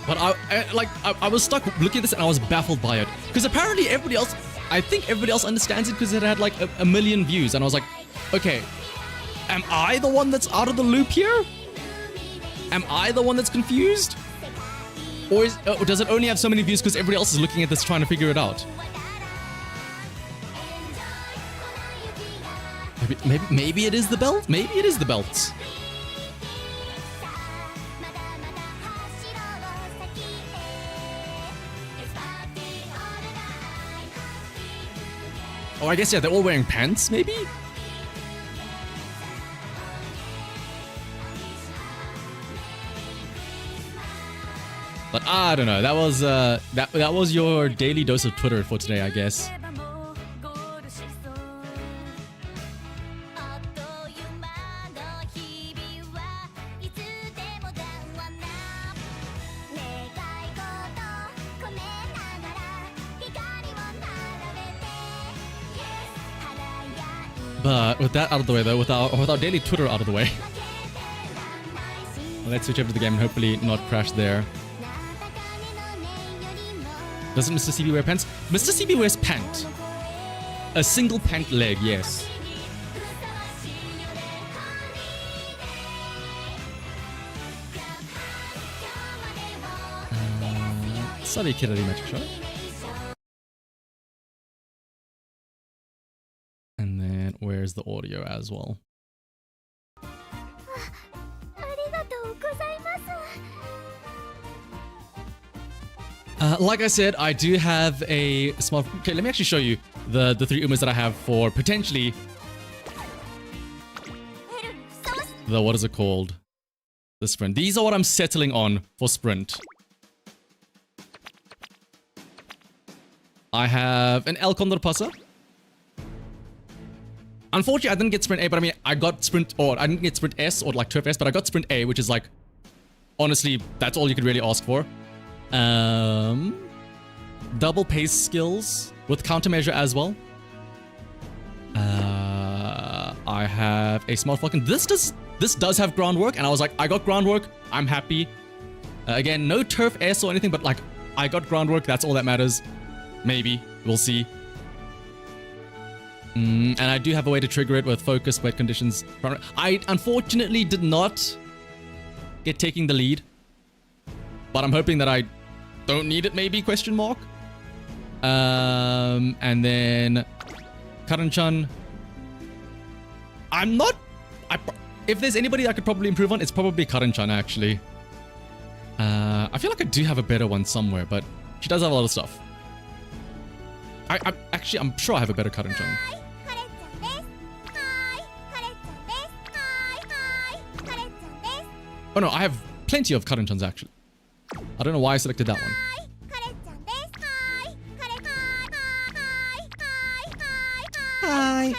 But I was stuck looking at this and I was baffled by it. Because apparently everybody else, I think everybody else understands it because it had like a million views. And I was like, okay, am I the one that's out of the loop here? Am I the one that's confused? Or does it only have so many views because everybody else is looking at this trying to figure it out? Maybe it is the belt? Maybe it is the belts. Oh, I guess, yeah, they're all wearing pants, maybe? But I don't know. That was that was your daily dose of Twitter for today, I guess. But with that out of the way, though, with our daily Twitter out of the way, let's switch over to the game and hopefully not crash there. Doesn't Mr. CB wear pants? Mr. CB wears pant. A single pant leg, yes. Sorry, Kirari Magic Shot. And then where's the audio as well? Like I said, I do have a smart... Okay, let me actually show you the 3 Umas that I have for potentially... the... what is it called? The sprint. These are what I'm settling on for sprint. I have an El Condor Pasa. Unfortunately, I didn't get sprint A, but I mean, I got sprint... or I didn't get sprint S or like Turf S, but I got sprint A, which is like... honestly, that's all you could really ask for. Double pace skills with countermeasure as well. I have a Smart Falcon. This does have groundwork, and I was like, I got groundwork. I'm happy. Again, no Turf S or anything, but like, I got groundwork. That's all that matters. Maybe. We'll see. And I do have a way to trigger it with focus, wet conditions. I unfortunately did not get taking the lead, but I'm hoping that I don't need it, maybe, question mark. And then Karan-chan. I'm not... if there's anybody I could probably improve on, it's probably Karan-chan, actually. I feel like I do have a better one somewhere, but she does have a lot of stuff. I'm sure I have a better Karan-chan. Oh no, I have plenty of Karan-chans, actually. I don't know why I selected that one. Hi.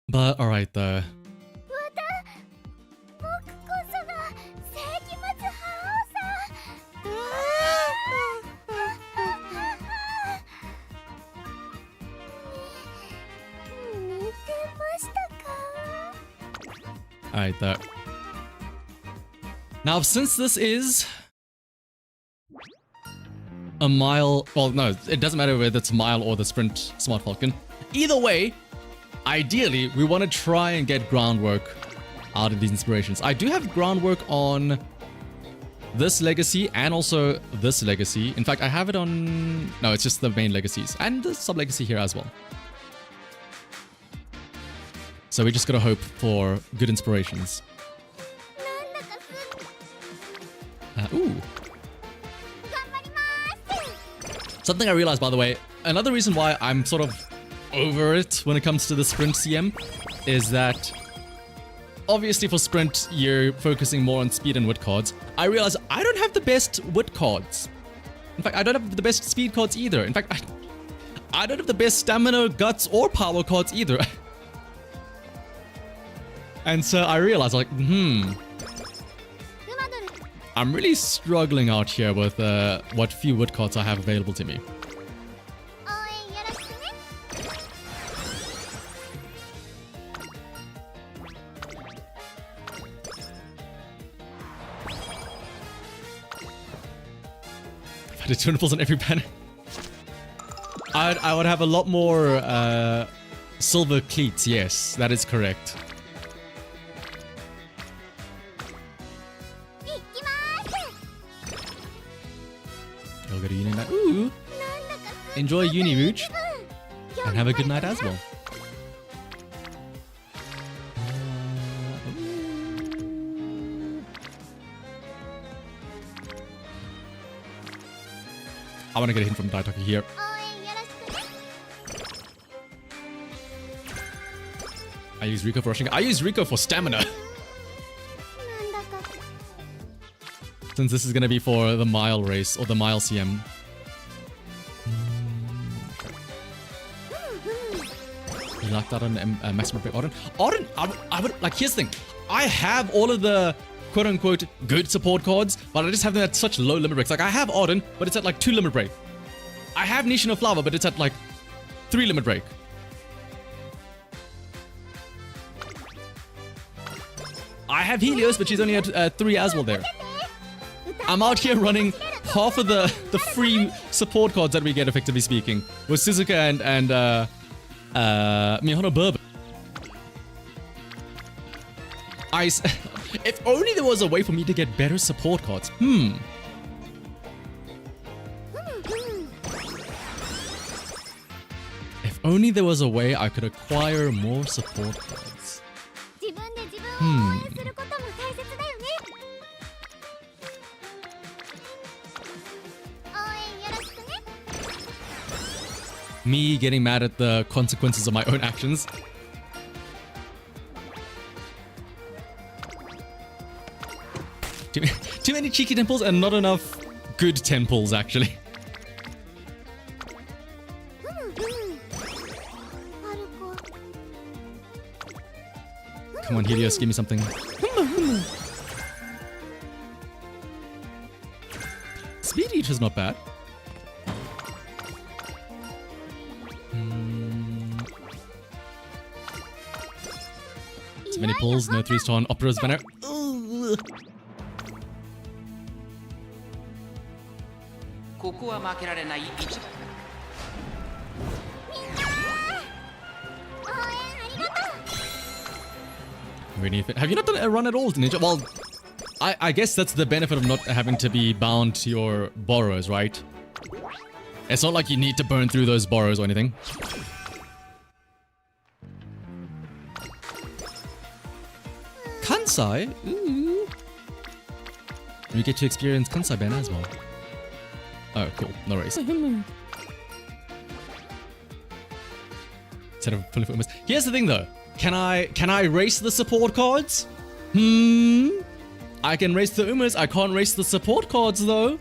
But alright, though. Alright, though. Now, since this is a mile... well, no, it doesn't matter whether it's mile or the sprint Smart Falcon. Either way, ideally, we want to try and get groundwork out of these inspirations. I do have groundwork on this legacy and also this legacy. In fact, I have it on... no, it's just the main legacies. And the sub-legacy here as well. So we just gotta hope for good inspirations. Ooh. Something I realized, by the way, another reason why I'm sort of over it when it comes to the sprint CM is that obviously for sprint you're focusing more on speed and wit cards. I realize I don't have the best wit cards. In fact, I don't have the best speed cards either. In fact, I don't have the best stamina, guts, or power cards either. And so I realized, like, I'm really struggling out here with what few wood cards I have available to me. If I did twin on every banner, I would have a lot more silver cleats. Yes, that is correct. I'll go to uni night. Ooh! Enjoy uni, Mooch. And have a good night as well. I want to get a hint from Daitaka here. 応援よろしくね I use Rico for rushing. I use Rico for stamina. なんだか Since this is going to be for the mile race or the mile CM. You locked out on maximum break. Auden? Auden, I would like, here's the thing. I have all of the quote unquote good support cards, but I just have them at such low limit breaks. Like I have Auden, but it's at like 2 limit break. I have Nation of Flower, but it's at like 3 limit break. I have Helios, but she's only at 3 as well there. I'm out here running half of the free support cards that we get, effectively speaking, with Suzuka and Mihono Bourbon. If only there was a way for me to get better support cards. If only there was a way I could acquire more support cards. 自分で自分を応援することも大切だよね応援よろしくね Me getting mad at the consequences of my own actions. Too many cheeky temples and not enough good temples, actually. Come on, Helios, give me something. Speed Eater's not bad. So many pulls, no 3-star on Opera's banner. Ugh. ここは負けられない一番 Really, have you not done a run at all, Ninja? Well, I guess that's the benefit of not having to be bound to your borrows, right? It's not like you need to burn through those borrows or anything. Kansai? Ooh. You get to experience Kansai banner as well. Oh, cool. No worries. Instead of pulling for almost. Here's the thing though. Can I race the support cards? I can race the Umas. I can't race the support cards though.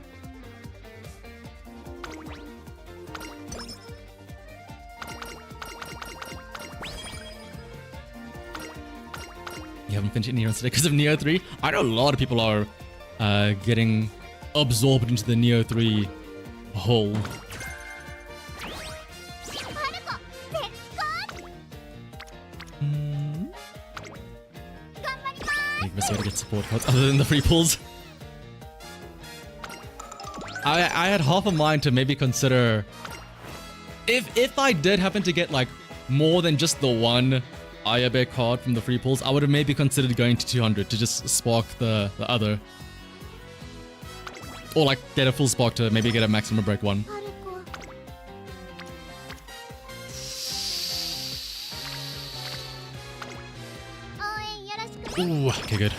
You haven't finished Neo today because of Neo 3? I know a lot of people are getting absorbed into the Neo 3 hole. Best way to get support cards other than the free pulls. I had half a mind to maybe consider if I did happen to get like more than just the one Ayabe card from the free pulls, I would have maybe considered going to 200 to just spark the other. Or like get a full spark to maybe get a maximum break one. Ooh, okay, good.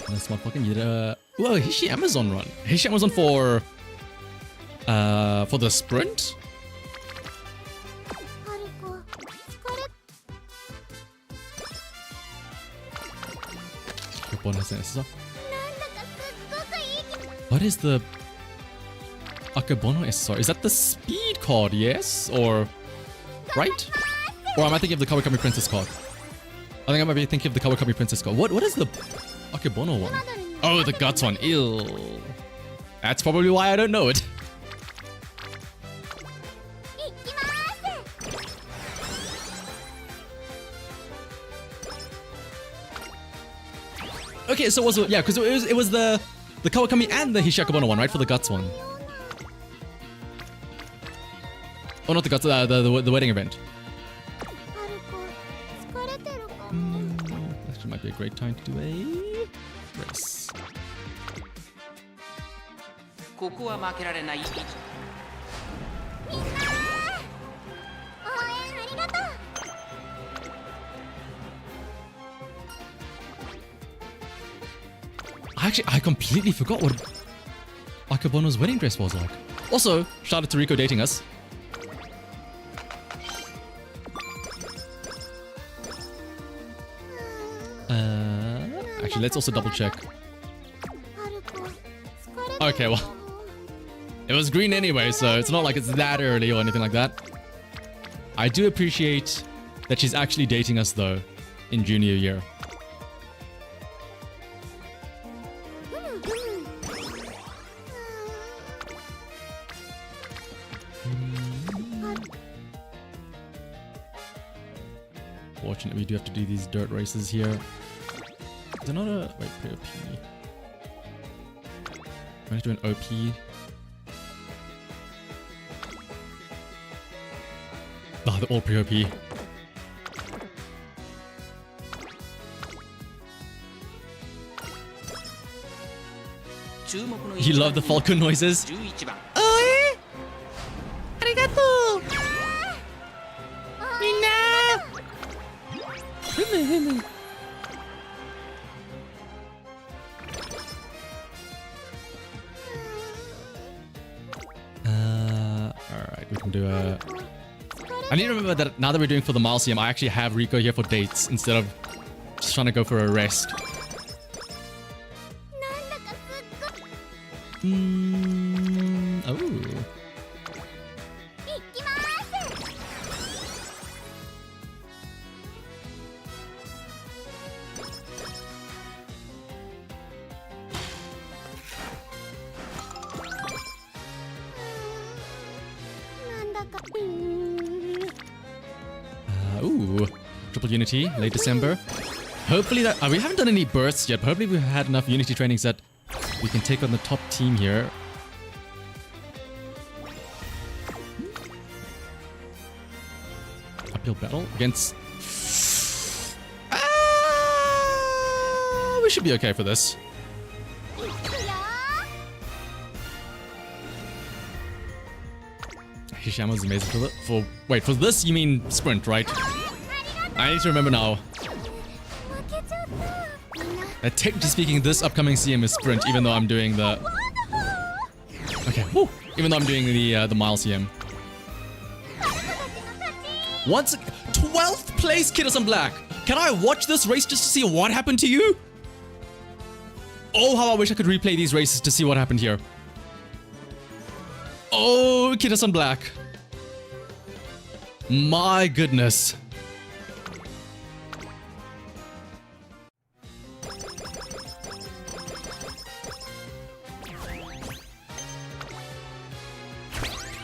Nice motherfucking you did a whoa, Hishi Amazon run. Hishi Amazon for the sprint? What is the Akebono SSR? Is that the speed card, yes? Or right? Or am I thinking of the Kawakami Princess card? I think I might be thinking of the Kawakami Princess card. What is the Akebono one? Oh, the guts one. Ew. That's probably why I don't know it. Okay, so was it, yeah, because it was the Kawakami and the Hishakubono one, right? For the guts one. Oh, not the guts, the wedding event. Actually, might be a great time to do a race. ここは負けられない。Actually, I completely forgot what Akabono's wedding dress was like. Also, shout out to Rico dating us. Actually, let's also double check. Okay, well, it was green anyway, so it's not like it's that early or anything like that. I do appreciate that she's actually dating us though in junior year. Fortunately, we do have to do these dirt races here. Is there not a... Wait, pre-OP. I'm going to do an OP. Oh, they're all pre-OP. You love the Falcon noises? 11番 Oh, arigato! Minna! Alright, we can do a... I need to remember that now that we're doing for the Malseum, I actually have Rico here for dates instead of just trying to go for a rest. Oh. Ooh, triple Unity, late December. Hopefully that... we haven't done any bursts yet, but hopefully we've had enough Unity trainings that we can take on the top team here. Uphill battle against... we should be okay for this. Hishama's amazing for... Wait, for this you mean sprint, right? I need to remember now. That technically speaking, this upcoming CM is sprint, even though I'm doing the... Okay, woo! Even though I'm doing the mile CM. Once... 12th place, Kidderson Black! Can I watch this race just to see what happened to you? Oh, how I wish I could replay these races to see what happened here. Oh, Kidderson Black. My goodness.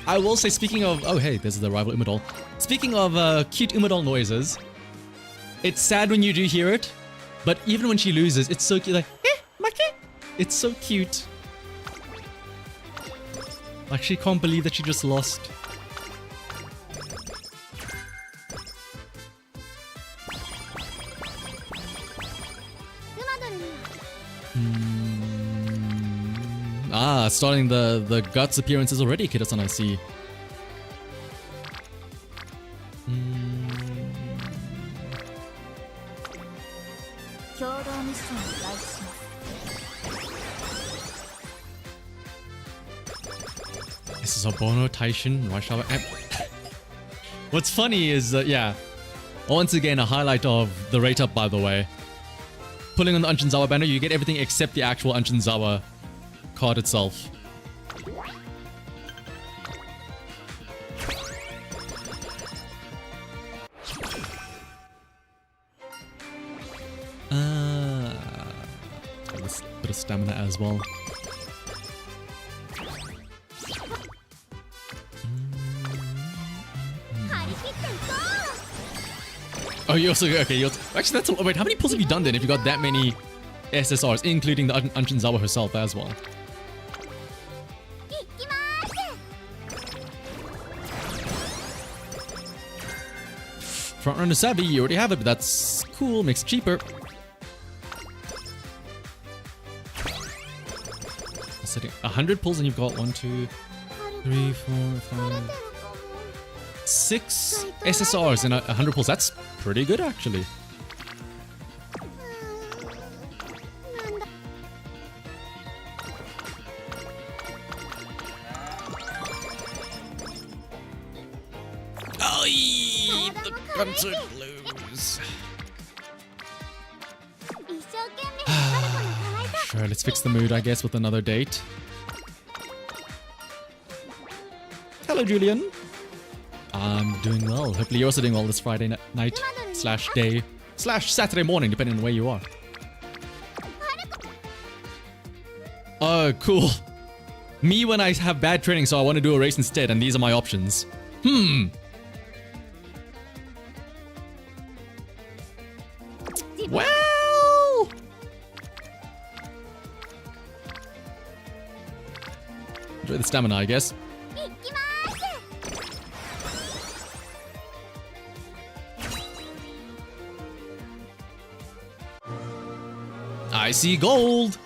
I will say, speaking of... Oh, hey, there's the rival Umidol. Speaking of cute Umidol noises, it's sad when you do hear it, but even when she loses, it's so cute. Like, Maki! It's so cute. Like, she can't believe that she just lost. Starting the guts appearances already, Kidderson, I see. This is Obono, Taishin, Waishawa. What's funny is, yeah, once again, a highlight of the rate up, by the way. Pulling on the Unshinzawa banner, you get everything except the actual Unshinzawa card itself. Got a bit of stamina as well. Oh, you also... Okay, you also... Actually, that's... Wait, how many pulls have you done then if you got that many SSRs, including the Unshinzawa herself as well? Frontrunner Savvy, you already have it, but that's cool, makes it cheaper. Setting 100 pulls and you've got 1, 2, 3, 4, 5, 6 SSRs and 100 pulls. That's pretty good, actually. concert blues. Sure, let's fix the mood, I guess, with another date. Hello, Julian. I'm doing well. Hopefully you're also doing well this Friday night slash day slash Saturday morning, depending on where you are. Oh, cool. Me when I have bad training, so I want to do a race instead, and these are my options. Well... enjoy the stamina, I guess. I see gold!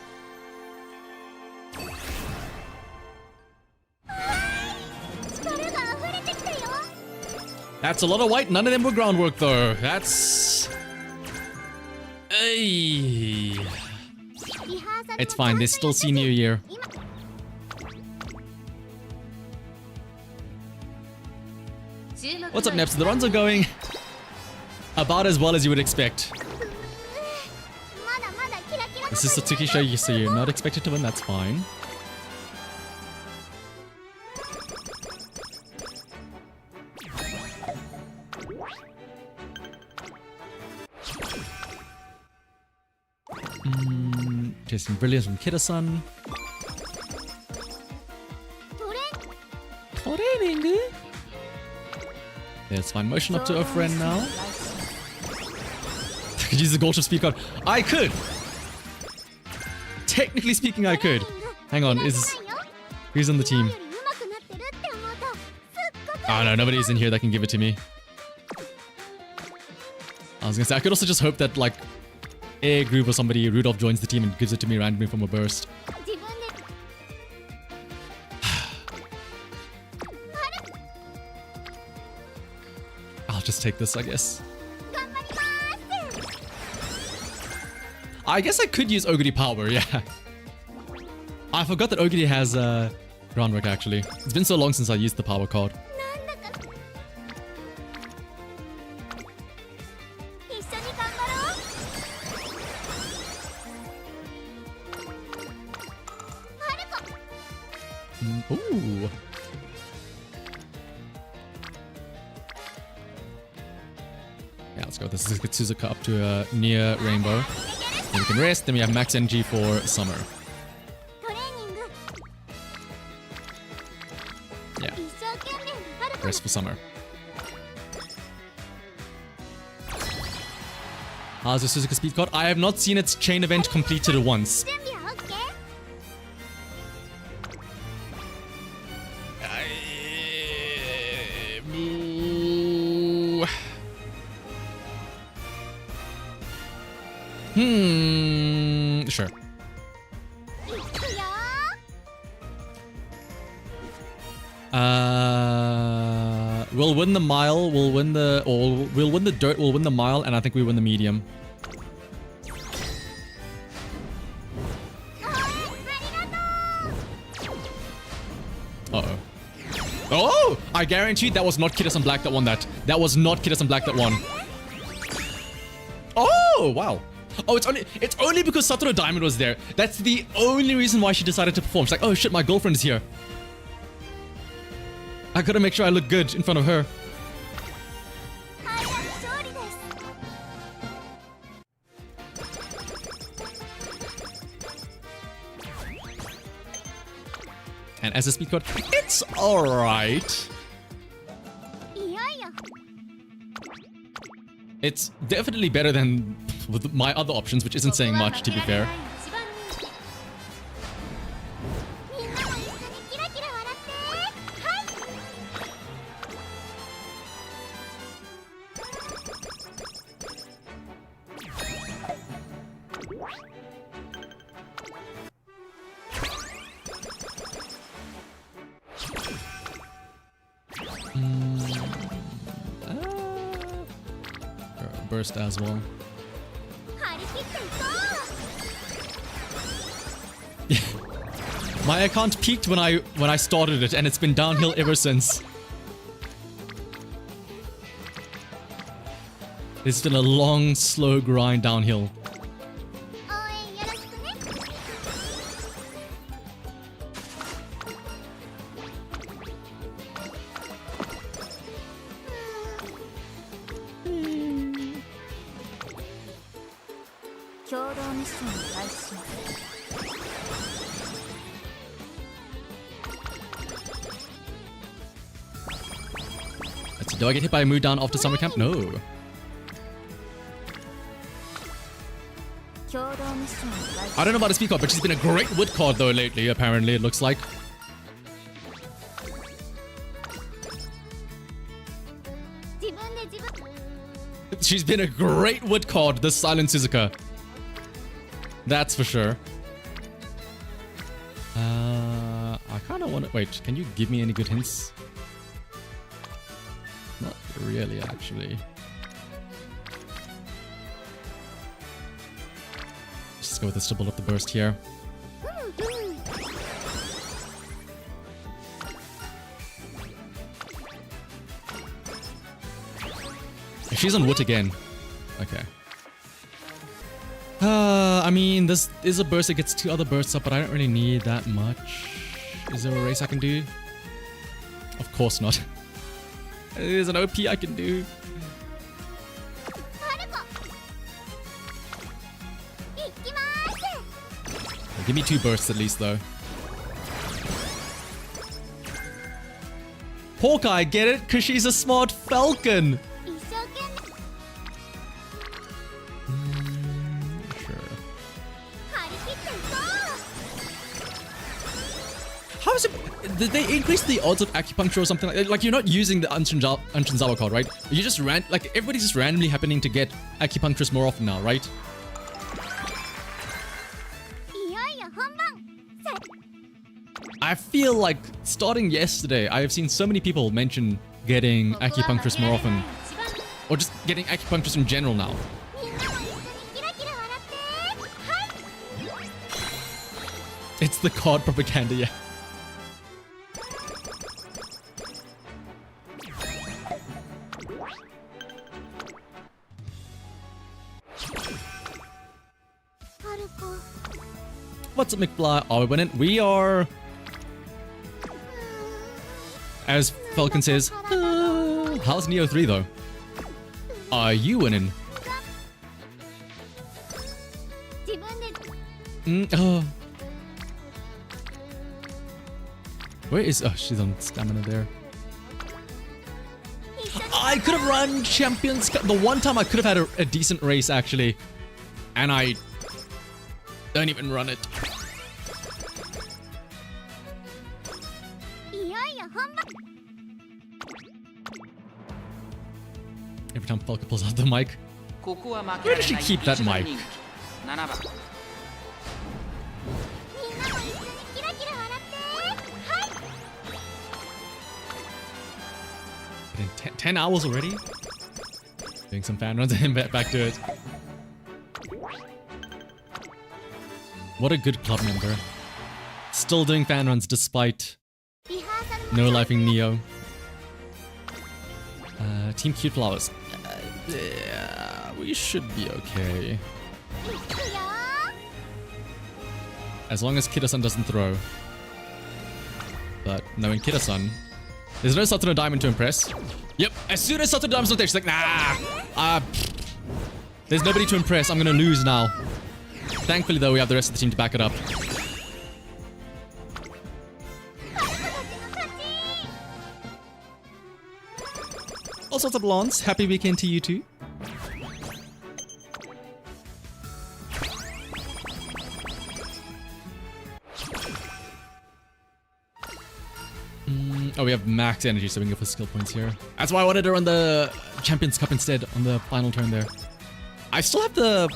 That's a lot of white. None of them were groundwork, though. That's... Ay. It's fine. They still see New Year. What's up, Neps? The runs are going about as well as you would expect. This is Satsuki show, so you're not expected to win. That's fine. Tasting brilliance from Kida-san. Training. There's fine motion up to a friend now. I could use the gold ship speed card. I could! Technically speaking, I could. Hang on, who's on the team? Oh no, nobody's in here that can give it to me. I was gonna say, I could also just hope that, like, a group or somebody, Rudolph joins the team and gives it to me randomly from a burst. I'll just take this, I guess. I guess I could use Oguri Power, yeah. I forgot that Oguri has groundwork, actually. It's been so long since I used the power card. Ooh. Yeah, let's go. This is Suzuka up to a near rainbow. Then we can rest, then we have max energy for summer. Yeah. Rest for summer. How's the Suzuka speed card? I have not seen its chain event completed once. Sure. We'll win the mile, we'll win the dirt, we'll win the mile, and I think we win the medium. Uh-oh. Oh! I guarantee that was not Kida-san Black that won that. That was not Kida-san Black that won. Oh, wow. Oh, it's only because Satoru Diamond was there. That's the only reason why she decided to perform. She's like, oh shit, my girlfriend is here. I gotta make sure I look good in front of her. And as a speed card, it's alright. It's definitely better than with my other options, which isn't saying much, to be fair. Burst as well. My account peaked when I started it, and it's been downhill ever since. It's been a long, slow grind downhill. 応援よろしくね。共同ミッションを開始します。 Let's see, do I get hit by a mood down after summer camp? No. 共同ミッションを開始。 I don't know about a speed card, but she's been a great wood card though lately, apparently, it looks like. 自分で自分。 She's been a great wood card, this Silent Suzuka. That's for sure. I kind of want to... Wait, can you give me any good hints? Not really, actually. Just go with the stubble of the burst here. She's on wood again. Okay. I mean, this is a burst that gets 2 other bursts up, but I don't really need that much. Is there a race I can do? Of course not. There's an OP I can do. Give me 2 bursts at least, though. Hawkeye, get it? Because she's a smart falcon. How is it? Did they increase the odds of acupuncture or something like that? Like, you're not using the Anshinzawa card, right? You just like, everybody's just randomly happening to get acupuncturists more often now, right? I feel like starting yesterday, I have seen so many people mention getting acupuncturists more often. Or just getting acupuncturists in general now. It's the card propaganda, yeah. What's up, McFly? Oh, we went in. We are... As Falcon says, how's Neo 3 though? Are you winning? Oh. Where is... Oh, she's on stamina there. I could have run Champions Cup. The one time I could have had a decent race, actually. And I don't even run it. Every time Falcon pulls out the mic. Where does she keep that mic? In 10 hours already? Doing some fan runs and back to it. What a good club member. Still doing fan runs despite no lifing Neo. Team Cute Flowers. Yeah, we should be okay. As long as Kida-san doesn't throw. But knowing Kida-san, there's no Satono Diamond to impress. Yep, as soon as Satono Diamond's not there, she's like, nah. There's nobody to impress. I'm gonna lose now. Thankfully, though, we have the rest of the team to back it up. All sorts of blondes. Happy weekend to you too. Oh, we have max energy, so we can go for skill points here. That's why I wanted to run the Champions Cup instead on the final turn there. I still have the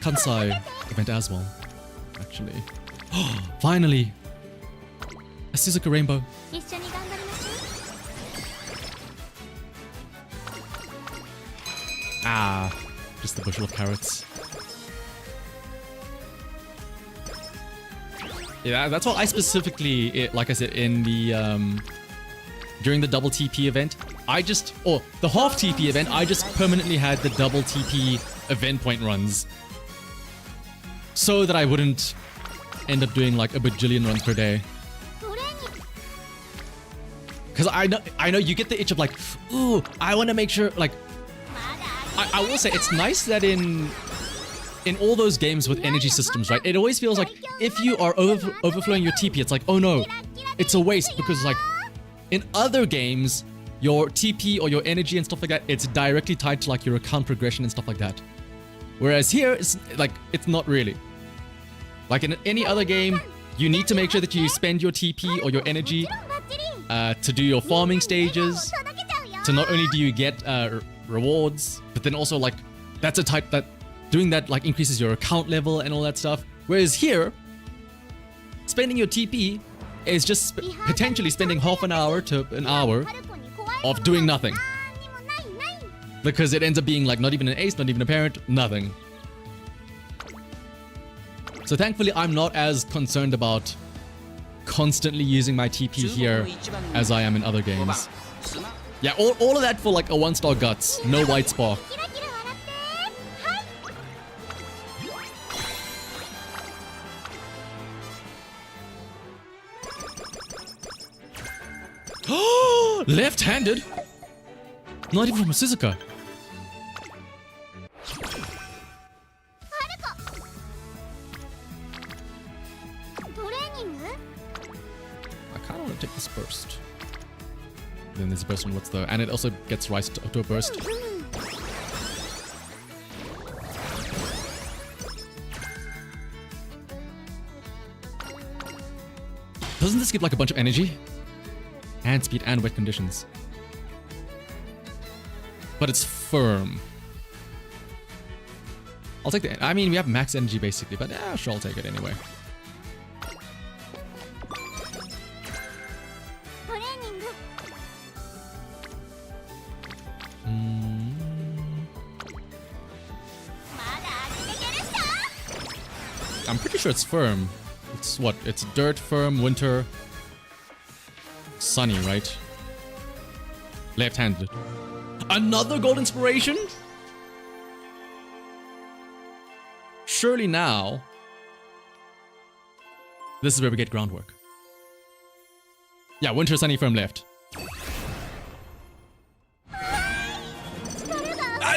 Kansai event as well, actually. Finally! A Suzuka Rainbow. Ah, just the bushel of carrots. Yeah, that's what I specifically, like I said, in the during the double TP event, or the half TP event, I just permanently had the double TP event point runs. So that I wouldn't end up doing like a bajillion runs per day. Because I know you get the itch of like, ooh, I want to make sure, like, I will say it's nice that in all those games with energy systems, right, it always feels like if you are overflowing your TP, it's like, oh no, it's a waste, because like in other games, your TP or your energy and stuff like that, it's directly tied to like your account progression and stuff like that. Whereas here, it's like, it's not really. Like in any other game, you need to make sure that you spend your TP or your energy to do your farming stages. So not only do you get rewards, but then also like that's a type that doing that like increases your account level and all that stuff. Whereas here, spending your TP is just potentially spending half an hour to an hour of doing nothing. Because it ends up being like not even an ace, not even a parent, nothing. So thankfully, I'm not as concerned about constantly using my TP here as I am in other games. Yeah, all of that for like a 1-star guts, no white spark. Left-handed? Not even from a Suzuka. Take this burst. Then there's a burst on what's the... And it also gets rise to a burst. Doesn't this give like a bunch of energy? And speed and wet conditions. But it's firm. I'll take the... I mean, we have max energy basically, but yeah, sure, I'll take it anyway. I'm pretty sure it's firm. It's what? It's dirt, firm, winter, sunny, right? Left-handed. Another gold inspiration? Surely now, this is where we get groundwork. Yeah, winter, sunny, firm, left. And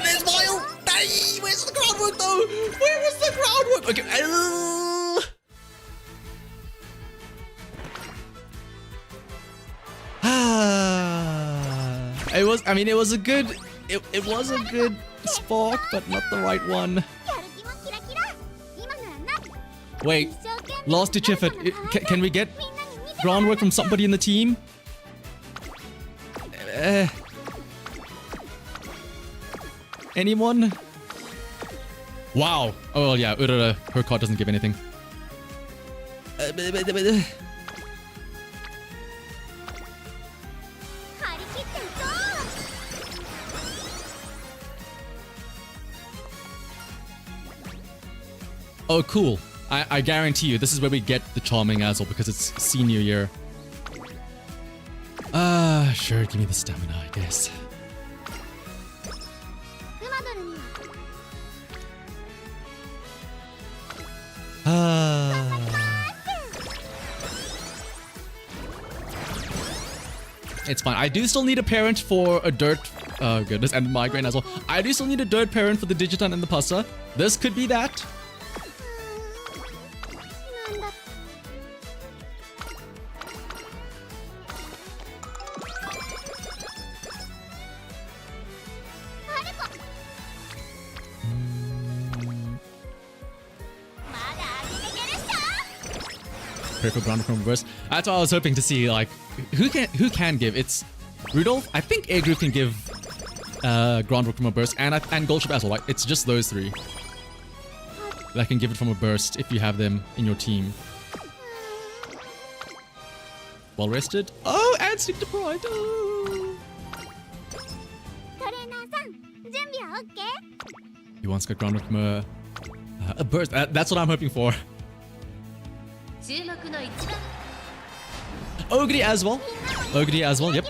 there's Vile! Hey, where's the groundwork though? Where is the groundwork? Okay. It was, I mean, it was a good, it was a good spark, but not the right one. Wait, last ditch effort. Can we get groundwork from somebody in the team? Anyone? Wow. Oh, well, yeah, Urara, her card doesn't give anything. Oh, cool. I guarantee you, this is where we get the Charming as well, because it's senior year. Sure, give me the stamina, I guess. It's fine. I do still need a parent for a dirt... Oh, goodness. And migraine as well. I do still need a dirt parent for the Digiton and the Pasta. This could be that. Pray for groundwork from reverse. That's what I was hoping to see. Like, who can give? It's Rudolph. I think A group can give groundwork from a burst, and Goldship as well. Like, it's just those three that can give it from a burst if you have them in your team. Well rested. Oh, and sleep deprived. Oh. He wants to get groundwork from a burst. That's what I'm hoping for. Ogre as well. Ogre as well, yep.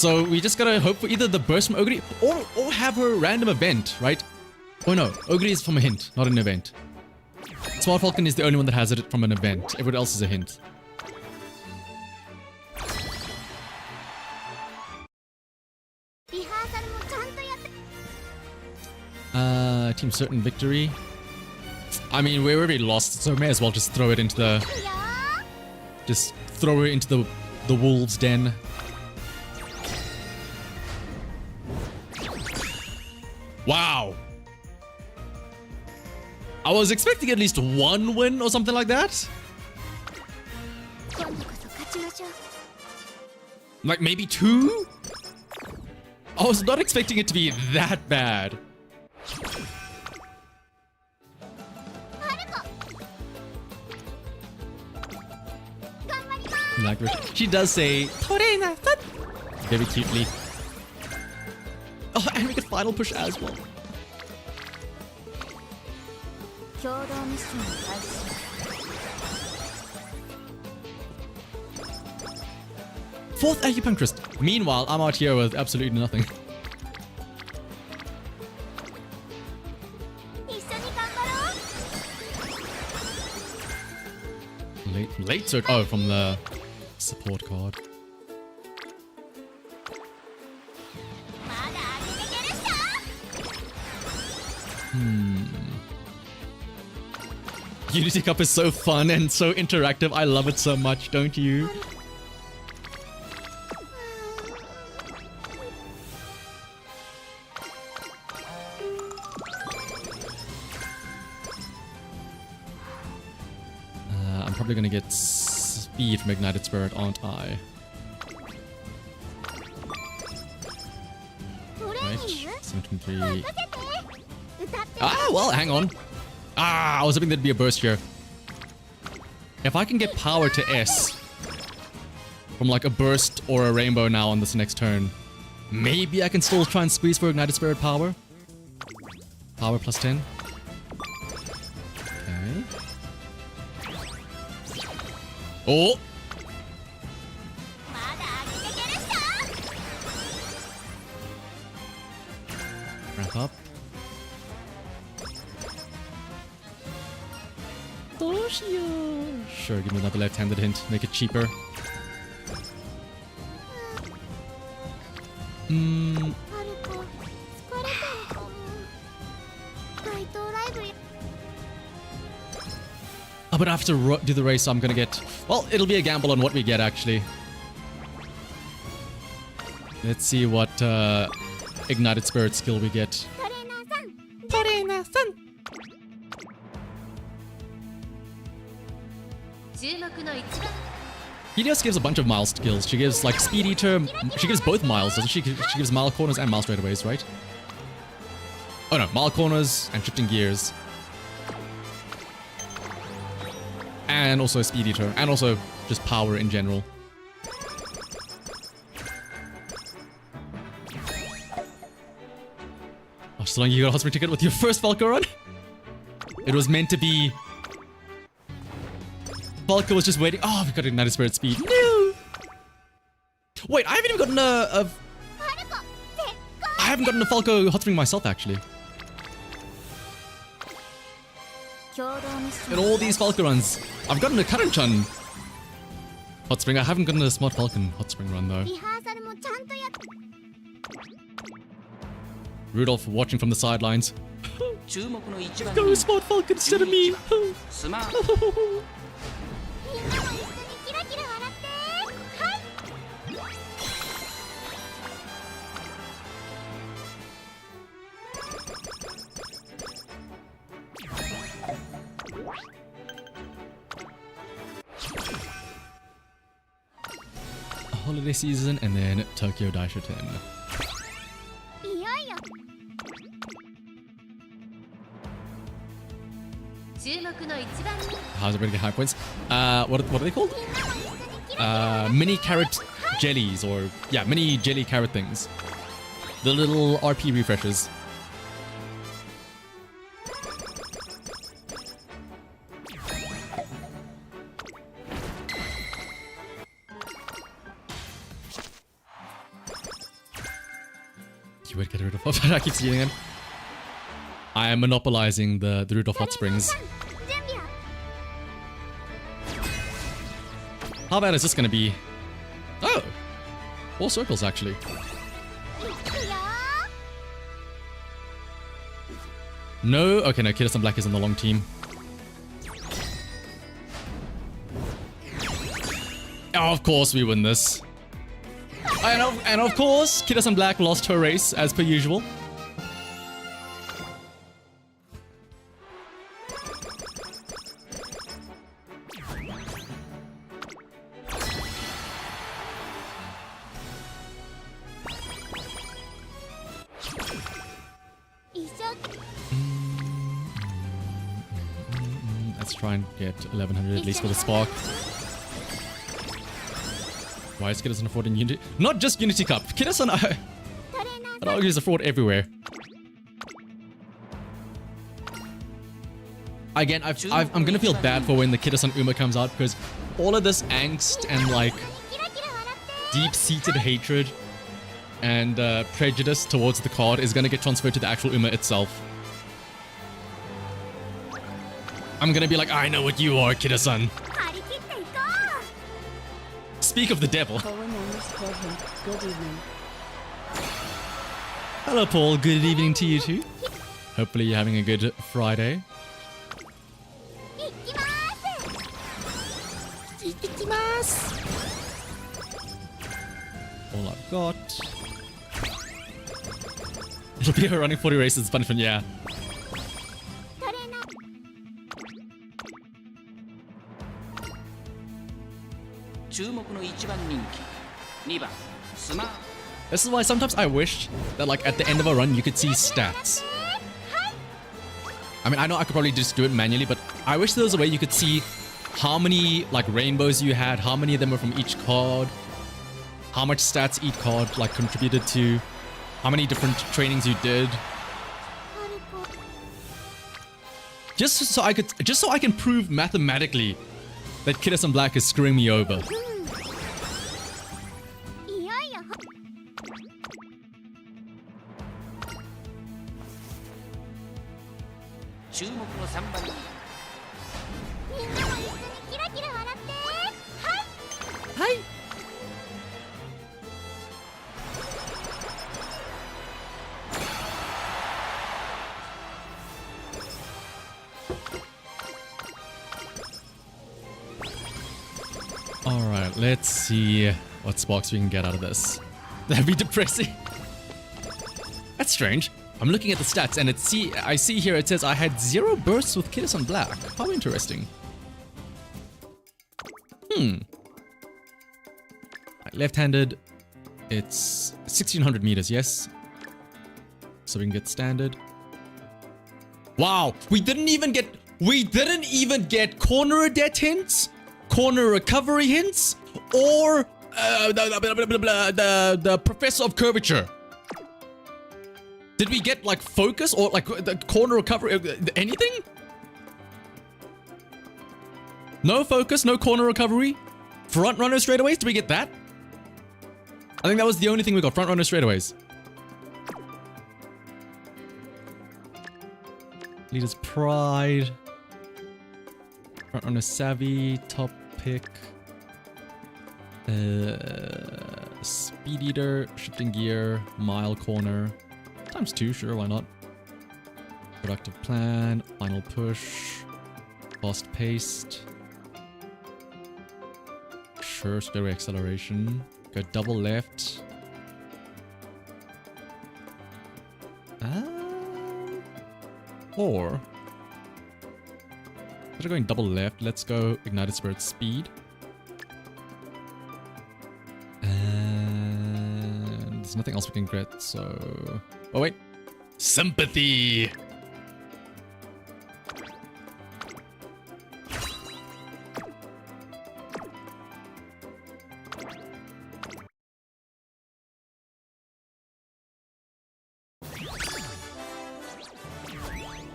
So we just gotta hope for either the burst from Ogre or have her random event, right? Oh no, Ogre is from a hint, not an event. Smart Falcon is the only one that has it from an event. Everyone else is a hint. Team certain victory. I mean, we're already lost, so may as well just throw it into the... Just throw it into the wolves' den. Wow. I was expecting at least one win or something like that. Like maybe two? I was not expecting it to be that bad. Like she does say very cutely. Oh, and we get final push as well. Fourth acupuncturist. Meanwhile, I'm out here with absolutely nothing. Late search. Oh, from the support card. Unity Cup is so fun and so interactive. I love it so much, don't you? I'm probably gonna get speed from Ignited Spirit, aren't I? Right, 723. Ah, well, hang on. Ah, I was hoping there'd be a burst here. If I can get power to S from like a burst or a rainbow now on this next turn, maybe I can still try and squeeze for Ignited Spirit power. Power plus 10. Okay. Oh! Wrap up. Sure, give me another left-handed hint. Make it cheaper. Oh, but I have to do the race, so I'm gonna get... Well, it'll be a gamble on what we get, actually. Let's see what Ignited Spirit skill we get. Helios gives a bunch of Mile skills. She gives like Speed Eater. She gives both Miles, doesn't she? She gives Mile Corners and Mile Straightaways, right? Oh no, Mile Corners and Shifting Gears. And also Speed Eater. And also just power in general. Oh, so long you got a hot spring ticket with your first Falco run? It was meant to be... Falco was just waiting. Oh, we got Ignited Spirit speed. No! Wait, I haven't even gotten a... I haven't gotten a Falco hot spring myself, actually. In all these Falco runs, I've gotten a Karan-chan hot spring. I haven't gotten a Smart Falcon hot spring run, though. Rudolph watching from the sidelines. Go, Smart Falcon, instead of me! Holiday season and then Tokyo Daisho 10. How's everybody get high points? What are they called? Mini carrot jellies, or yeah, mini jelly carrot things. The little RP refreshers. way to get rid of hot. I keep seeing him. I am monopolizing the route of hot springs. How bad is this gonna be? Oh! 4 circles, actually. No? Okay, no, Kiddos and Black is on the long team. Oh, of course we win this. And of course, Kiddos and Black lost her race, as per usual. Let's try and get 1100 at least for the spark. Why is Kiddos a fraud in Unity? Not just Unity Cup. Kiddos I'd argue is a fraud everywhere. Again, I'm gonna feel bad for when the Kiddos Uma comes out because all of this angst and like deep-seated hatred and prejudice towards the card is gonna get transferred to the actual Uma itself. I'm gonna be like, I know what you are, Kiddo-san. Speak of the devil. Good evening. Hello, Paul. Good evening to you too. Hopefully you're having a good Friday. All I've got. It'll be her running 40 races punishment, yeah. This is why sometimes I wish that like at the end of a run you could see stats. I mean, I know I could probably just do it manually, but I wish there was a way you could see how many like rainbows you had, how many of them were from each card, how much stats each card like contributed to, how many different trainings you did. Just so I can prove mathematically that Kiddos and Black is screwing me over. Hi. Alright, let's see what sparks we can get out of this. That'd be depressing. That's strange. I'm looking at the stats and I see here it says I had 0 bursts with Kiddos on Black. How interesting. Right, left-handed, it's 1600 meters, yes? So we can get standard. Wow, we didn't even get corner debt hints, corner recovery hints, or the professor of curvature. Did we get like focus or like the corner recovery, anything? No focus, no corner recovery. Front runner straightaways, did we get that? I think that was the only thing we got, front runner straightaways. Leader's Pride. Front runner Savvy, top pick. Speed Eater, shifting gear, mile corner. ×2, sure, why not? Productive plan, final push, fast paced. Sure, stairway acceleration. Go double left. Or instead of going double left, let's go Ignited Spirit speed. And there's nothing else we can get, so... Oh wait. Sympathy!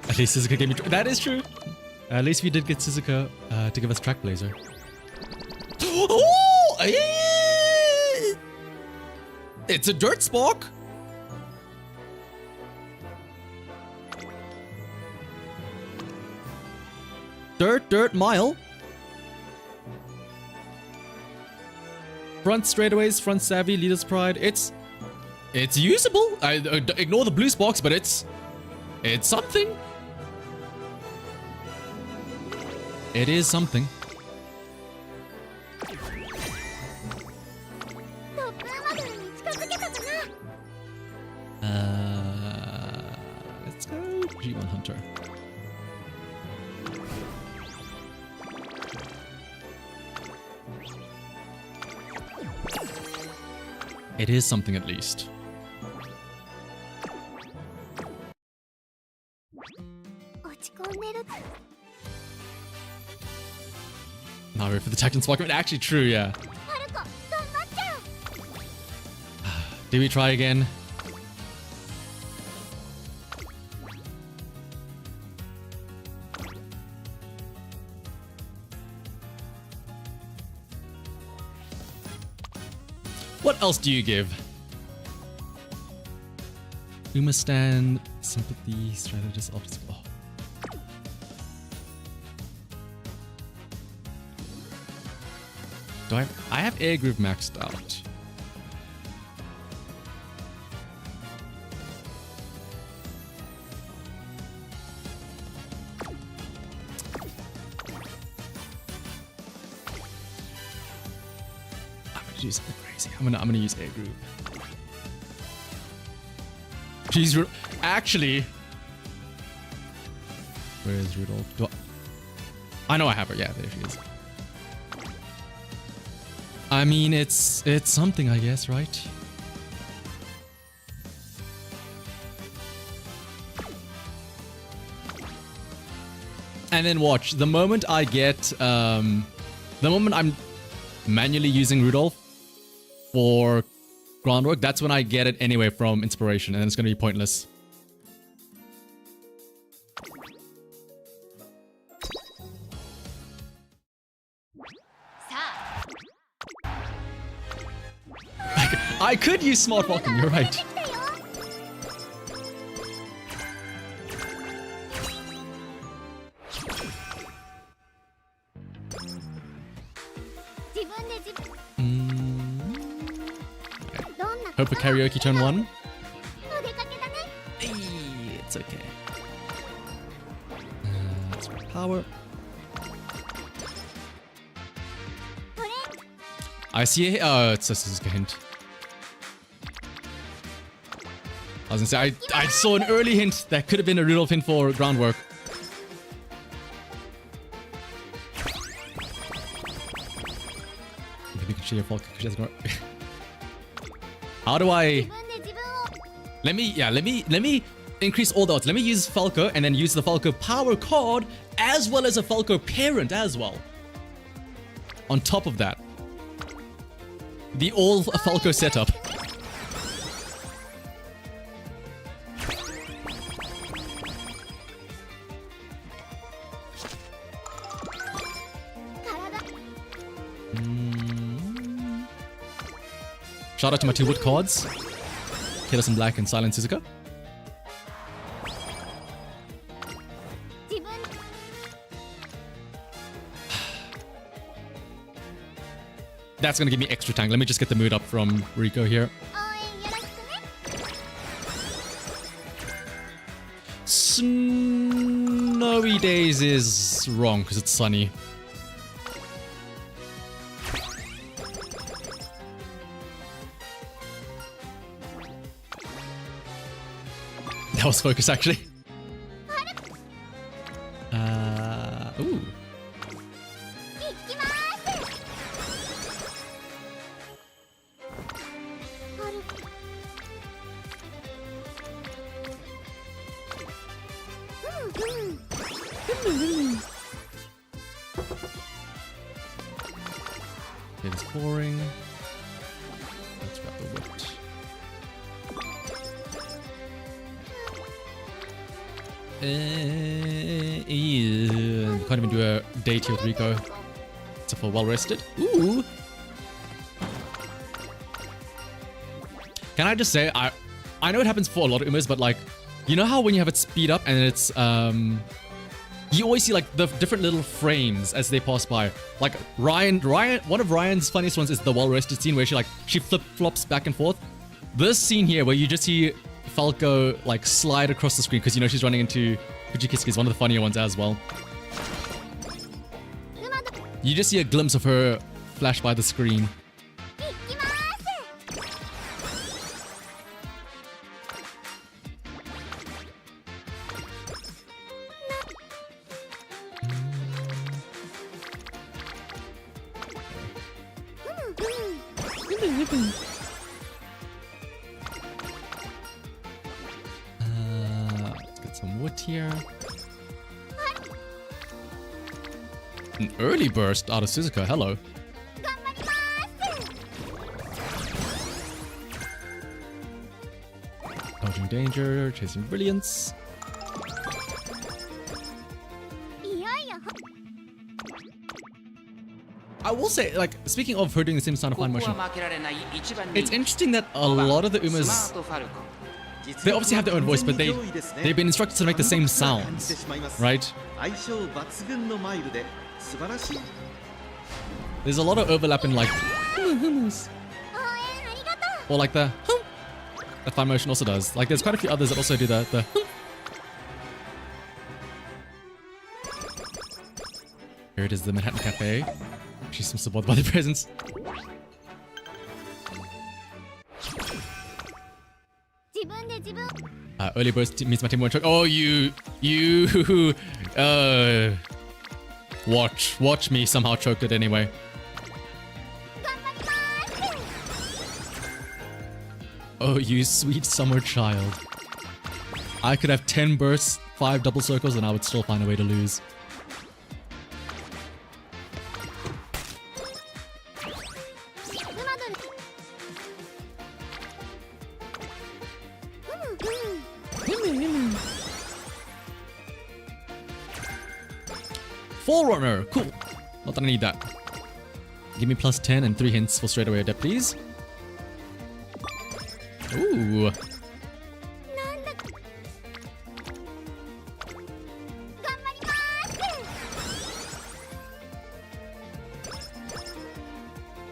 At least Suzuka gave me... That is true! At least we did get Suzuka to give us Track Blazer. Oh! It's a Dirt Spark! Dirt mile. Front straightaways, front savvy, leader's pride. It's usable. I ignore the blue sparks, but it's something. It is something. Let's go G1 Hunter. It is something at least. Now we're for the Titan Sparkman. Actually true, yeah. Did we try again? What else do you give? Uma stand, sympathy, strategist, optics. Oh. Do I have air groove maxed out? Use crazy. I'm gonna use air group. She's actually. Where is Rudolph? I know I have her. Yeah, there she is. I mean, it's something, I guess, right? And then watch the moment I get the moment I'm manually using Rudolph for groundwork, that's when I get it anyway from inspiration, and then it's going to be pointless. I could use Smart Walking, you're right. Hope for karaoke turn 1. It's okay. Let's power. I see. It's a hint. I was gonna say I saw an early hint that could have been a Rudolph hint for groundwork. Maybe we can share your fault. How do I? Let me increase all the odds. Let me use Falco and then use the Falco power card as well as a Falco parent as well. On top of that, the all Falco setup. Shout out to my 2 wood cards. Chaos in Black and Silent Suzuka. That's gonna give me extra tank. Let me just get the mood up from Rico here. Snowy Days is wrong because it's sunny. That was focus actually. Ooh. It is pouring. Let's grab the whipped. Can't even do a day 2 with Rico. Except for well rested. Ooh. Can I just say, I know it happens for a lot of Umas, but like, you know how when you have it speed up and it's you always see like the different little frames as they pass by. Like Ryan, one of Ryan's funniest ones is the well-rested scene where she flip-flops back and forth. This scene here where you just see Falco like slide across the screen because you know she's running into Fujikisuke is one of the funnier ones as well. You just see a glimpse of her flash by the screen. Let's get some wood here. An early burst out of Suzuka. Hello. Dodging danger, chasing brilliance. I will say, like, speaking of her doing the same sound of fine motion, it's interesting that a lot of the Umas, they obviously have their own voice, but they've been instructed to make the same sounds, right? There's a lot of overlap in like, or like the that fine motion also does. Like, there's quite a few others that also do the. Here it is, the Manhattan Cafe. She seems to bother by the presence. Early burst means my team won't choke. Oh, you, watch me somehow choke it anyway. Oh, you sweet summer child. I could have 10 bursts, 5 double circles, and I would still find a way to lose. Forerunner! Cool. Not that I need that. Give me plus 10 and 3 hints for straight away adept, please. Ooh.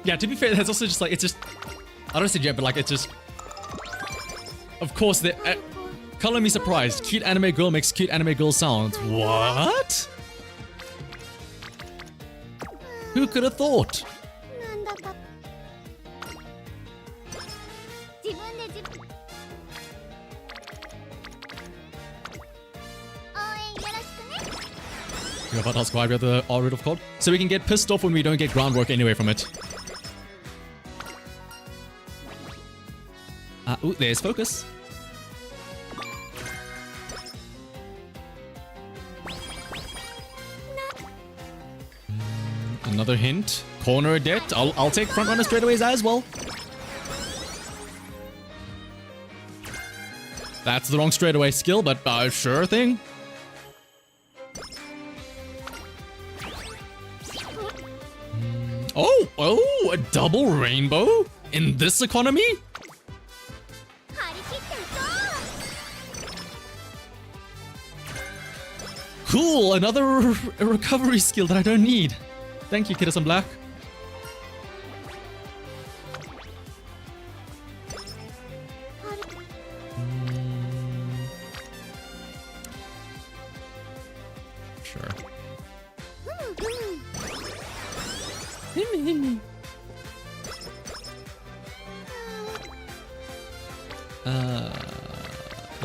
Yeah, to be fair, that's also just like, it's just, I don't say yet, but like, it's just, of course, the color me surprised. Cute anime girl makes cute anime girl sounds. What? Who could have thought? You're about to ask why we have the R-Rid of Code? So we can get pissed off when we don't get groundwork anyway from it. Ooh, there's focus. Another hint. Corner adept. I'll take front runner straightaways as well. That's the wrong straightaway skill, but sure thing. Oh, a double rainbow in this economy? Cool, another recovery skill that I don't need. Thank you, Kiddos in Black. Sure.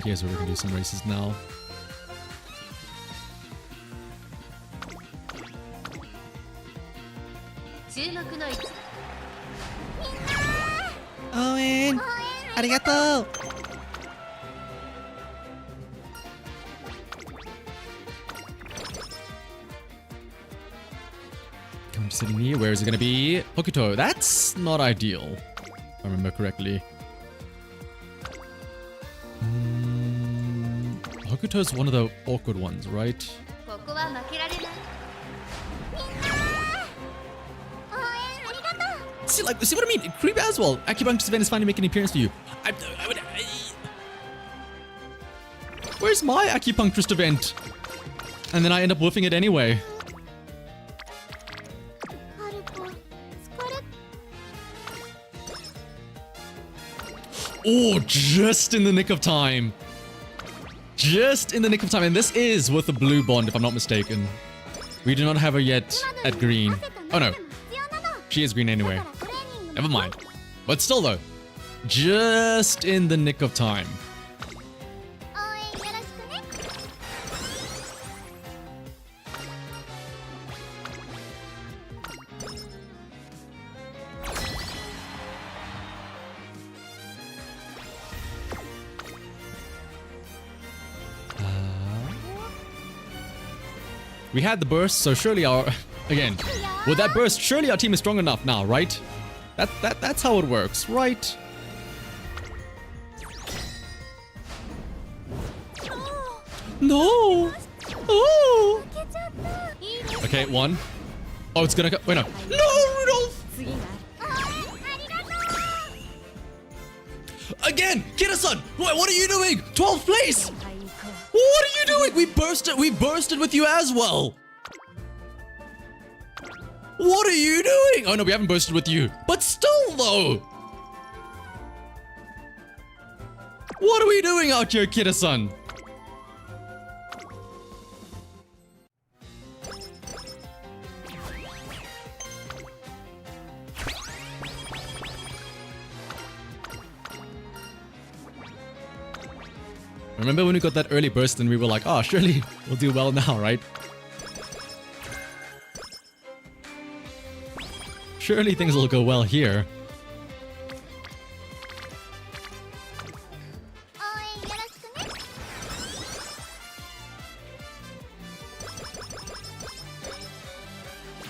Here's where we can do some races now. Owen! Arigato! Come sitting here. Where is it gonna be? Hokuto. That's not ideal, if I remember correctly. Hokuto's one of the awkward ones, right? See what I mean? Creep as well. Acupuncturist event is finally making an appearance for you. Where's my acupuncturist event? And then I end up woofing it anyway. Oh, just in the nick of time. Just in the nick of time. And this is with the blue bond, if I'm not mistaken. We do not have her yet at green. Oh, no. She is green anyway. Never mind. But still, though. Just in the nick of time. We had the burst, so surely our... Again, with that burst, surely our team is strong enough now, right? That's how it works, right? No! Oh! Okay, one. Oh, it's gonna go... Wait, no. No, Rudolph! Again! Kira-san! What are you doing? 12th place! What are you doing? We bursted with you as well. What are you doing? Oh no, we haven't bursted with you. But still though. What are we doing out here, Kira-san? Remember when we got that early burst and we were like, oh, surely we'll do well now, right? Surely things will go well here.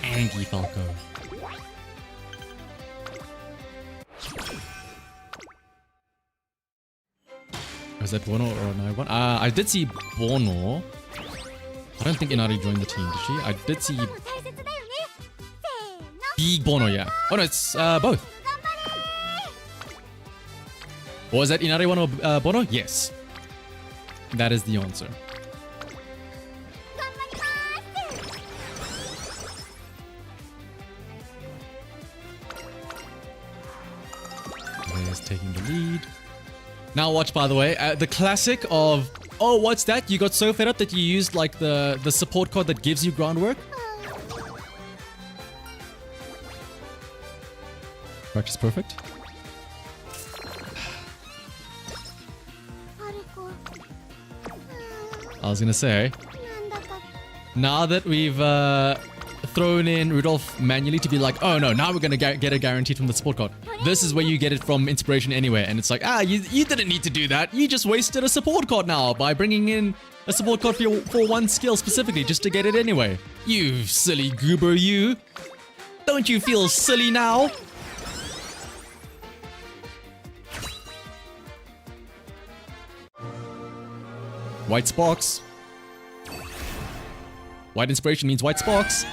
Angie Falco. Was that Bono or no one? I did see Bono. I don't think Inari joined the team, did she? I did see Big Bono, yeah. Oh no, it's both. Was that Inari one or Bono? Yes. That is the answer. There's taking the lead. Now watch, by the way, the classic of, oh, what's that? You got so fed up that you used like the support card that gives you groundwork? Practice perfect. I was gonna say, now that we've thrown in Rudolph manually to be like, oh no, now we're gonna get it guaranteed from the support card. This is where you get it from inspiration anyway, and it's like, you didn't need to do that. You just wasted a support card now by bringing in a support card for one skill specifically just to get it anyway. You silly goober, you. Don't you feel silly now? White sparks. White inspiration means white sparks.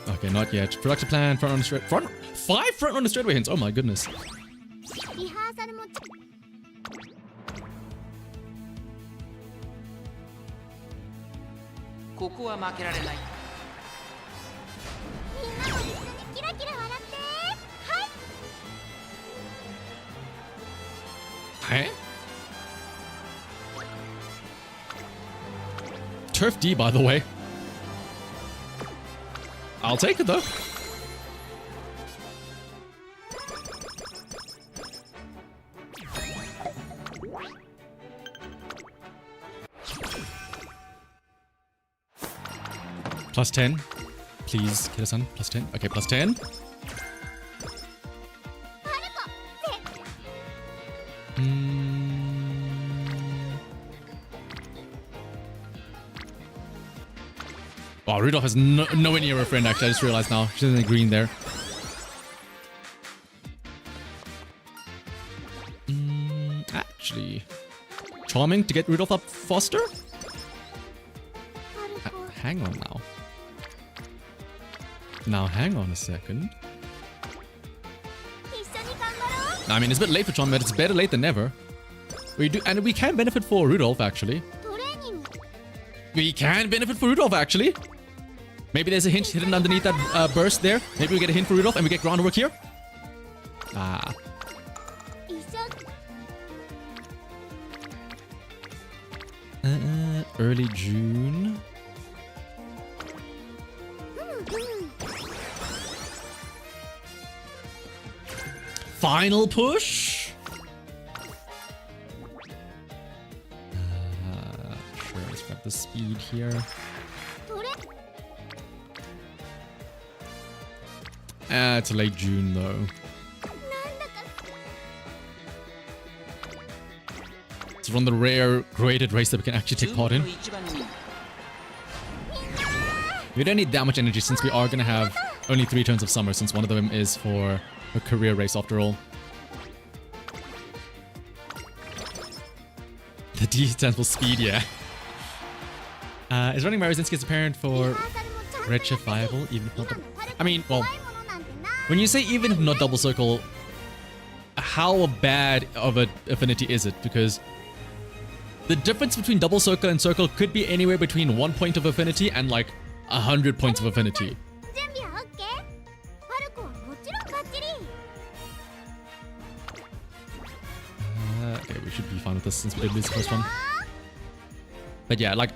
Okay, not yet. Production plan, front on the straight. Five front on the straightaway hints. Oh my goodness. Hey? Turf D, by the way. I'll take it though. Plus 10. Please, Kira-san. Plus 10. Okay, plus 10. Oh, Rudolph has nowhere near her friend, actually. I just realized now. She's in the green there. Actually, charming to get Rudolph up faster? Hang on now. Now, hang on a second. I mean, it's a bit late for Charm, but it's better late than never. We can benefit for Rudolph, actually. We can benefit for Rudolph, actually. Maybe there's a hint hidden underneath that burst there. Maybe we get a hint for Rudolph and we get groundwork here. Ah. Early June. Final push. Sure, let's grab the speed here. It's late June though. It's from the rare graded race that we can actually take part in. We don't need that much energy since we are going to have only 3 turns of summer, since one of them is for a career race after all. The D stands for speed, yeah. Is running Maruzinski as a parent for Redshift viable, even if not... I mean, well, when you say even if not double circle, how bad of an affinity is it? Because the difference between double circle and circle could be anywhere between 1 point of affinity and like 100 points of affinity. Okay, we should be fine with this since we did lose the first one. But yeah, like,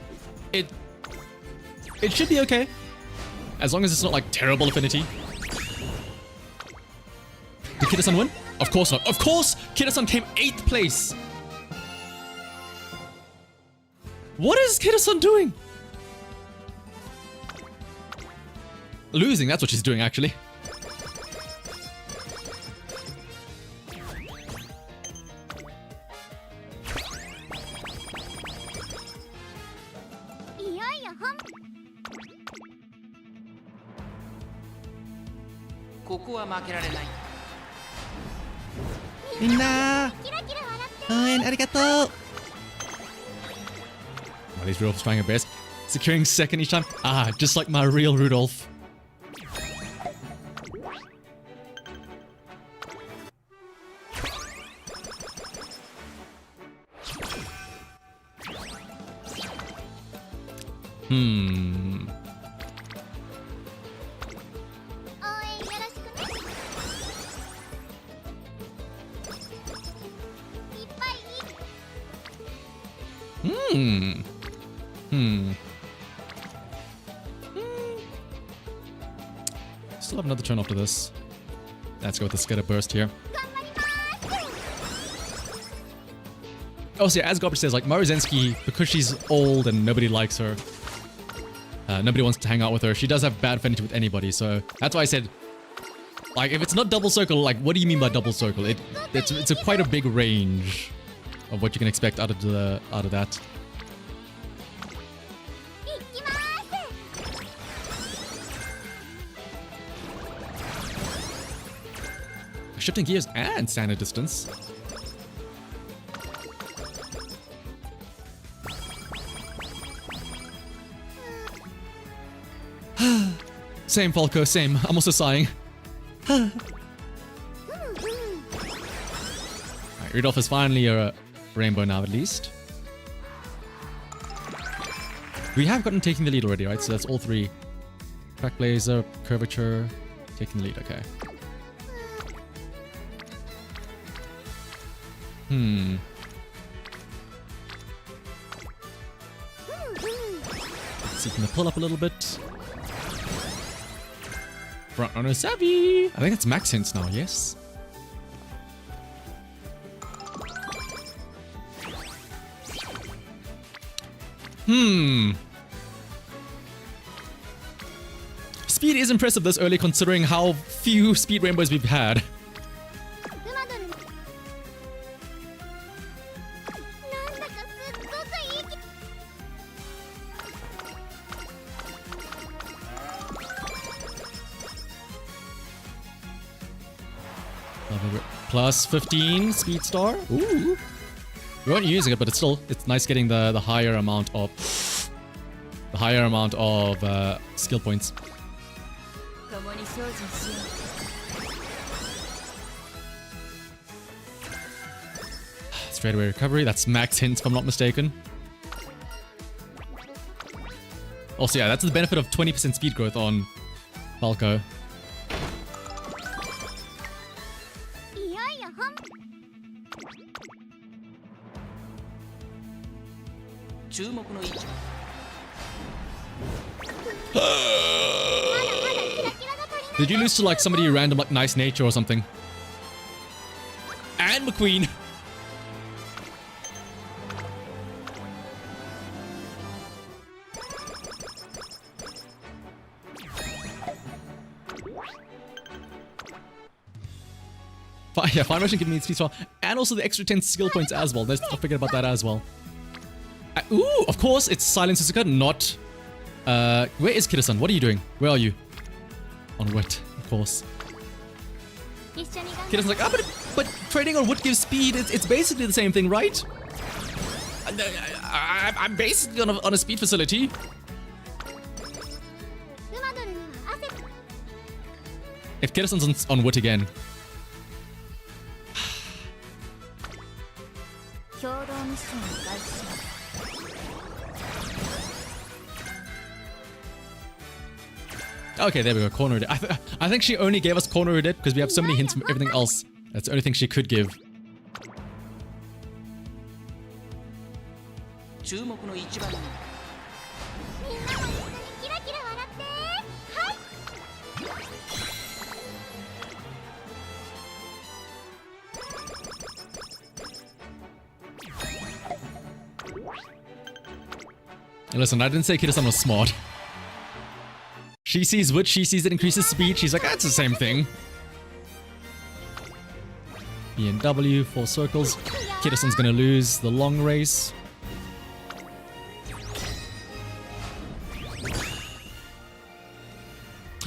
it should be okay. As long as it's not like terrible affinity. Did Kida-san win? Of course not. Of course! Kida-san came 8th place! What is Kida-san doing? Losing, that's what she's doing actually. Minna! Arigato! At least Rudolph's trying her best. Securing second each time. Ah, just like my real Rudolph. Still have another turn after this. Let's go with the Skitter Burst here. Oh, so yeah, as Garbage says, like, Maruzenski, because she's old and nobody likes her, nobody wants to hang out with her, she does have bad affinity with anybody, so that's why I said, like, if it's not double circle, like, what do you mean by double circle? It's a quite a big range of what you can expect out of that. Shifting gears and standard distance. Same, Falco, same. I'm also sighing. Alright, Rudolph is finally a rainbow now, at least. We have gotten taking the lead already, right? So that's all 3. Track Blazer, Curvature, taking the lead, okay. Seeking to pull up a little bit. Front runner savvy. I think it's max hints now, yes. Speed is impressive this early considering how few speed rainbows we've had. Plus 15 speed star. Ooh. We weren't using it, but it's nice getting the higher amount of skill points. Straightaway recovery. That's max hints if I'm not mistaken. Also, yeah, that's the benefit of 20% speed growth on Falco. いよいよ本注目の位置 Did you lose to like somebody random, like Nice Nature or something? And McQueen. Yeah, Fine Motion giving me speed as well. And also the extra 10 skill points as well. Let's not forget about that as well. Ooh, of course, it's Silent Suzuka, not... where is Kida-san? What are you doing? Where are you? On Wit, of course. 一緒に頑張 Kida-san's like, but trading on Wood gives speed. It's basically the same thing, right? I'm basically on a speed facility. 馬ドルには汗 If Kida-san's on Wood again. 共同ミッションを開始します Okay, there we go. Corner it. I think she only gave us corner it because we have so many hints from everything else. That's the only thing she could give. 注目の一番人みんなも一緒にキラキラ笑ってはい And listen, I didn't say Kida-san was smart. She sees wood, she sees it increases speed. She's like, that's the same thing. B and W, 4 circles. Kida-san's gonna lose the long race.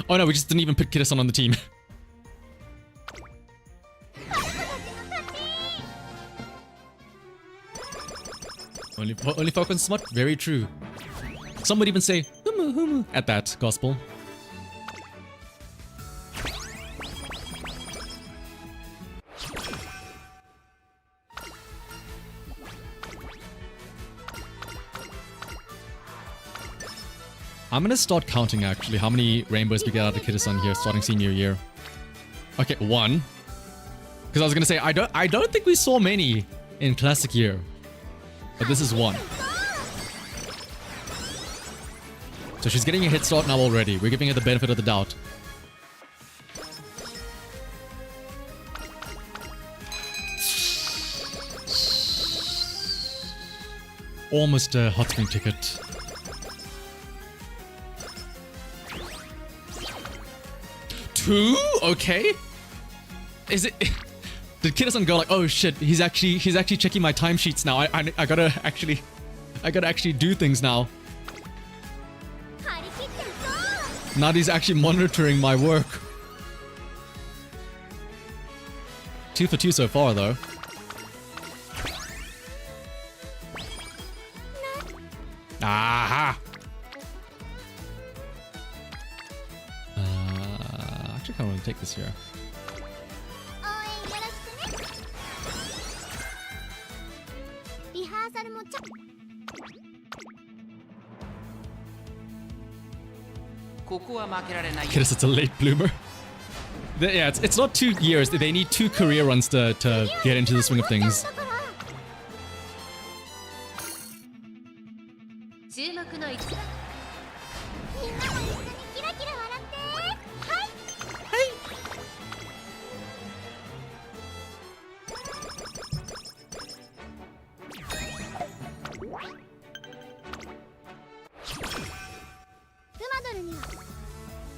Oh no, we just didn't even put Kida-san on the team. Only Falcon smart? Very true. Some would even say, humu, humu, at that gospel. I'm gonna start counting actually how many rainbows we get out of Kida-san here starting senior year. Okay, 1. Because I was gonna say I don't think we saw many in classic year. But this is 1. So she's getting a head start now already. We're giving her the benefit of the doubt. Almost a hot spring ticket. Two? Okay. Is it? Did Kida-san go like, oh shit, he's actually checking my timesheets now. I gotta actually do things now. 張り切ってるぞ Now he's actually monitoring my work. 2 for 2 so far though. Aha! Actually kind of want to take this here. 応援よろしくねリハーサルもちゃここは負けられない Kida-san's a late bloomer. Yeah, it's not 2 years. They need 2 career runs to get into the swing of things. だから注目の一番みんなも一緒にキラキラ笑ってはい 馬ドルには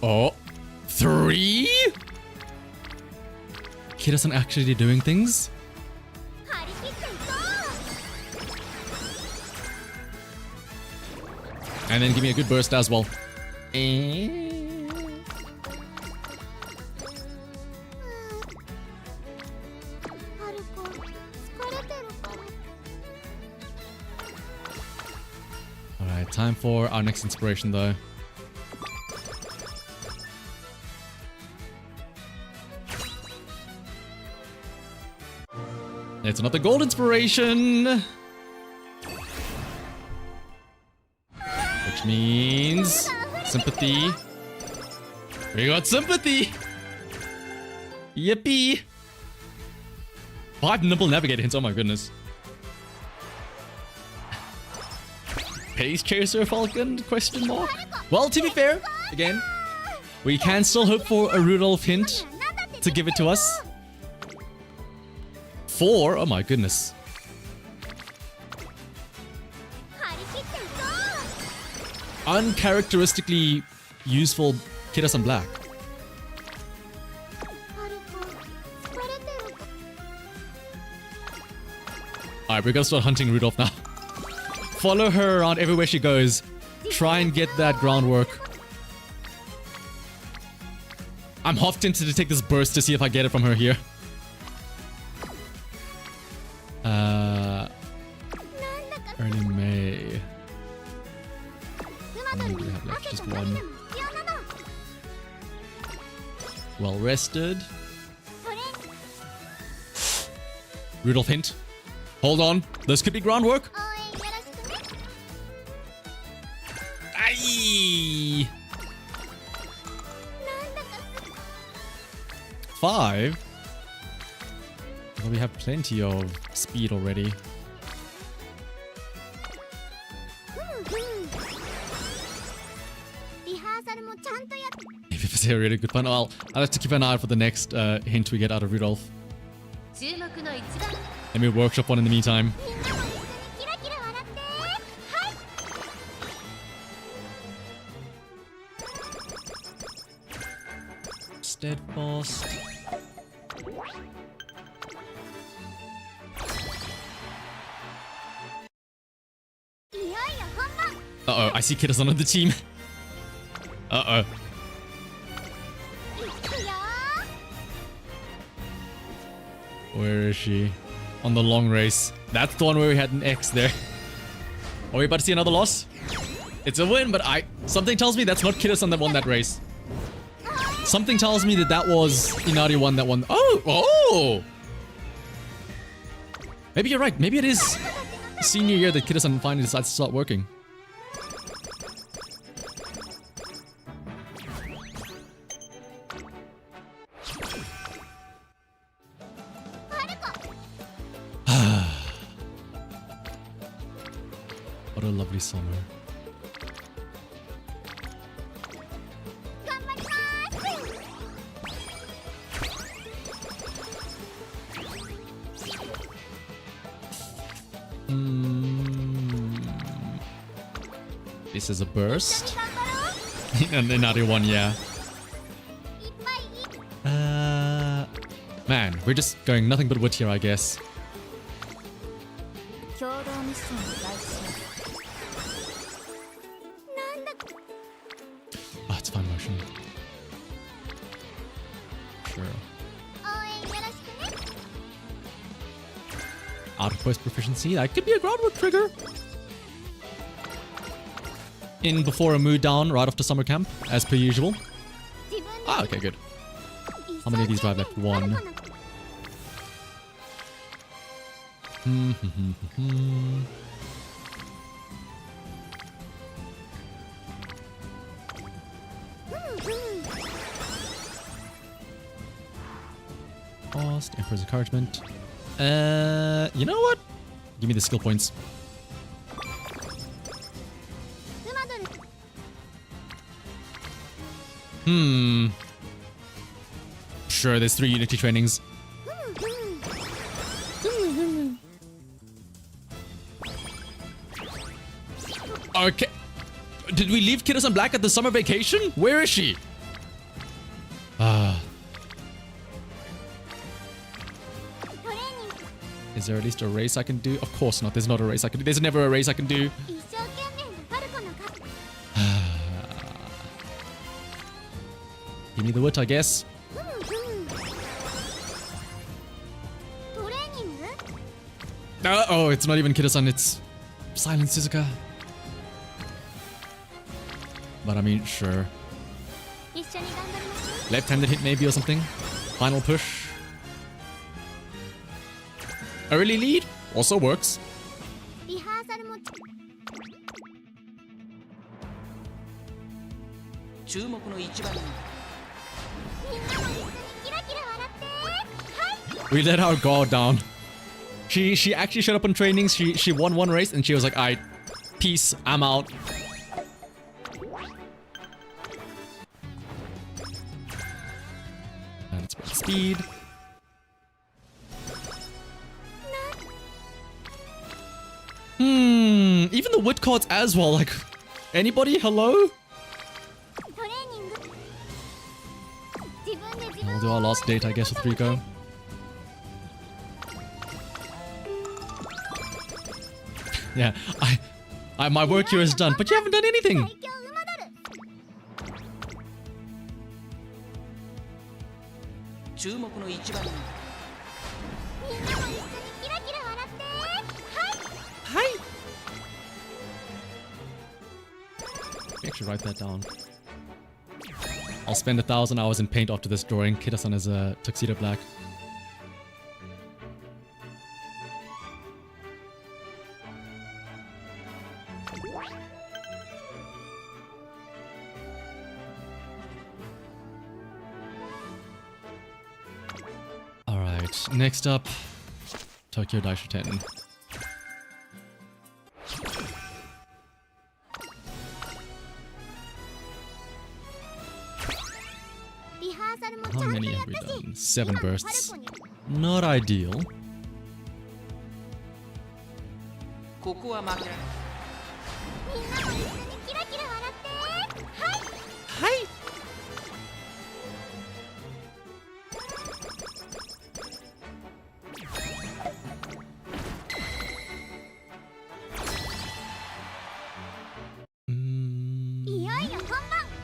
Oh, 3? Kida-san actually doing things? 張り切ってるぞ And then give me a good burst as well. Alright, time for our next inspiration though. It's another gold inspiration! Which Which means sympathy. We got sympathy. Yippee. 5 nimble navigator hints. Oh my goodness. Pace Chaser Falcon? Question mark? Well, to be fair, again, we can still hope for a Rudolph hint to give it to us. 4? Oh my goodness. Uncharacteristically useful Kirasan Black. Alright, we're gonna start hunting Rudolph now. Follow her around everywhere she goes. Try and get that groundwork. I'm half tempted to take this burst to see if I get it from her here. Early May. How many do we have left? Just one. Well rested. Rudolph hint. Hold on. This could be groundwork. Aye. 5. Well, we have plenty of speed already. Maybe if it's a really good one. Well, I'll have to keep an eye out for the next hint we get out of Rudolph. Let me workshop one in the meantime. Steadfast. Uh-oh, I see Kitasan on the team. Uh-oh. Where is she? On the long race. That's the one where we had an X there. Are we about to see another loss? It's a win, but something tells me that's not Kitasan that won that race. Something tells me that was Inari one that won. Oh! Maybe you're right. Maybe it is senior year that Kitasan finally decides to start working. What a lovely summer. This is a burst. And another one, yeah. Man, we're just going nothing but wood here, I guess. Oh, it's fine motion. Sure. Out of post proficiency. That could be a groundwork trigger. In before a mood down right after summer camp, as per usual. Ah, okay, good. How many of these do I have left? 1. Lost, Emperor's Encouragement. You know what? Give me the skill points. Sure, there's 3 Unity trainings. Okay. Did we leave Kitasan Black at the summer vacation? Where is she? Is there at least a race I can do? Of course not. There's not a race I can do. There's never a race I can do. Give me the wit, I guess. Oh, it's not even Kitasan. It's Silent Suzuka. But I mean, sure. Left-handed hit maybe or something. Final push. Early lead also works. 注目の一番人 We let our guard down. She actually showed up on trainings. She won one race and she was like, "Alright, peace, I'm out." And it's speed. Even the wood cards as well. Like, anybody? Hello? We'll do our last date, I guess, with Rico. Yeah, my work here is done, but you haven't done anything. 注目の一番人 Hi. Maybe I should write that down. I'll spend 1,000 hours in paint after this drawing Kida-san as a tuxedo black. Alright, next up, Tokyo Daishoten. How many have we done? 7 bursts. Not ideal. ここは負けられない Hi.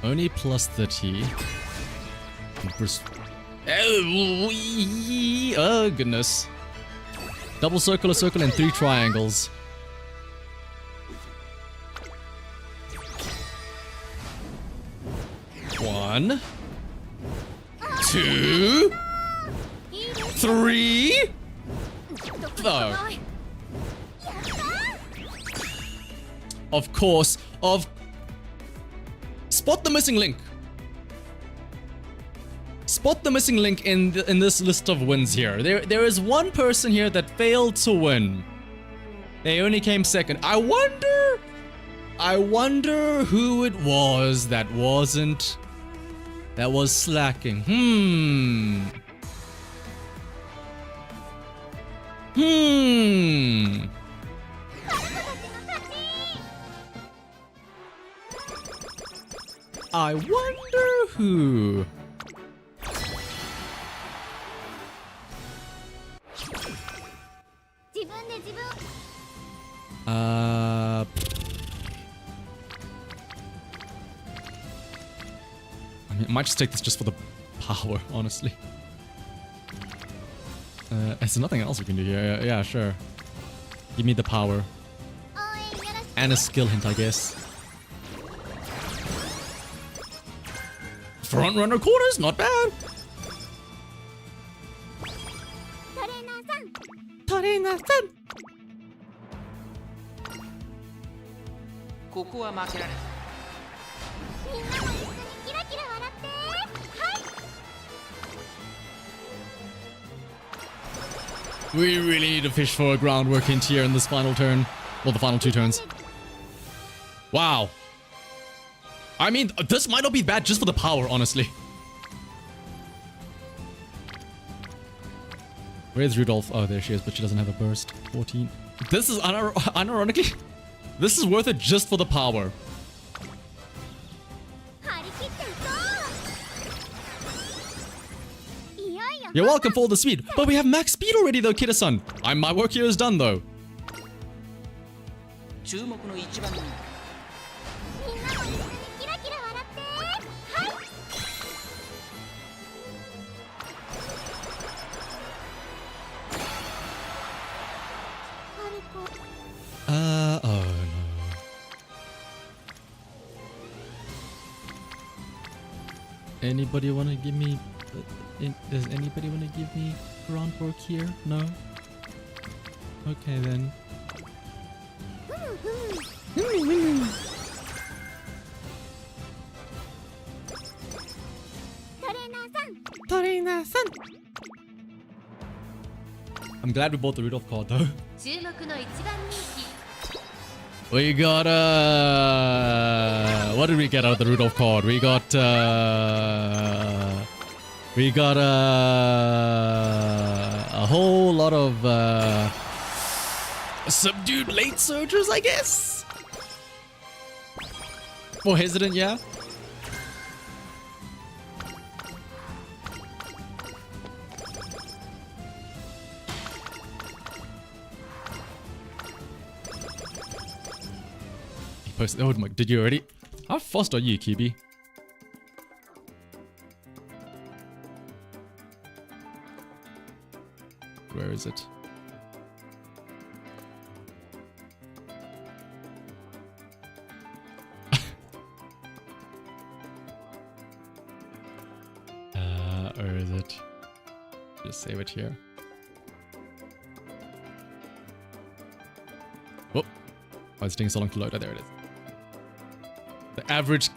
Only plus 30. Oh, goodness. Double circle, a circle, and 3 triangles. One, 2, 3. Oh. Of course. Spot the missing link. Spot the missing link in this list of wins here. There is one person here that failed to win. They only came second. I wonder who it was that was slacking. I wonder who. I mean, I might just take this just for the power, honestly. There's nothing else we can do here. Yeah, sure. Give me the power. And a skill hint, I guess. Front runner corners, not bad. Torena-san. ここは負けられない We really need to fish for a groundwork hint here in this final turn. Well, the final 2 turns. Wow. I mean, this might not be bad just for the power, honestly. Where's Rudolph? Oh, there she is, but she doesn't have a burst. 14. This is, unironically, this is worth it just for the power. You're welcome for all the speed. But we have max speed already though, Kida-san. My work here is done though. 注目の一番人 Oh no. Anybody want to give me... Does anybody want to give me groundwork here? No? Okay then. I'm glad we bought the Rudolph card though. 注目の一番人気 We got what did we get out of the Rudolph card? We got a whole lot of subdued late surgers, I guess. More hesitant, yeah. Oh my, did you already? How fast are you, QB? Where is it? Where is it? Just save it here. Oh, it's taking so long to load. Oh, there it is. The average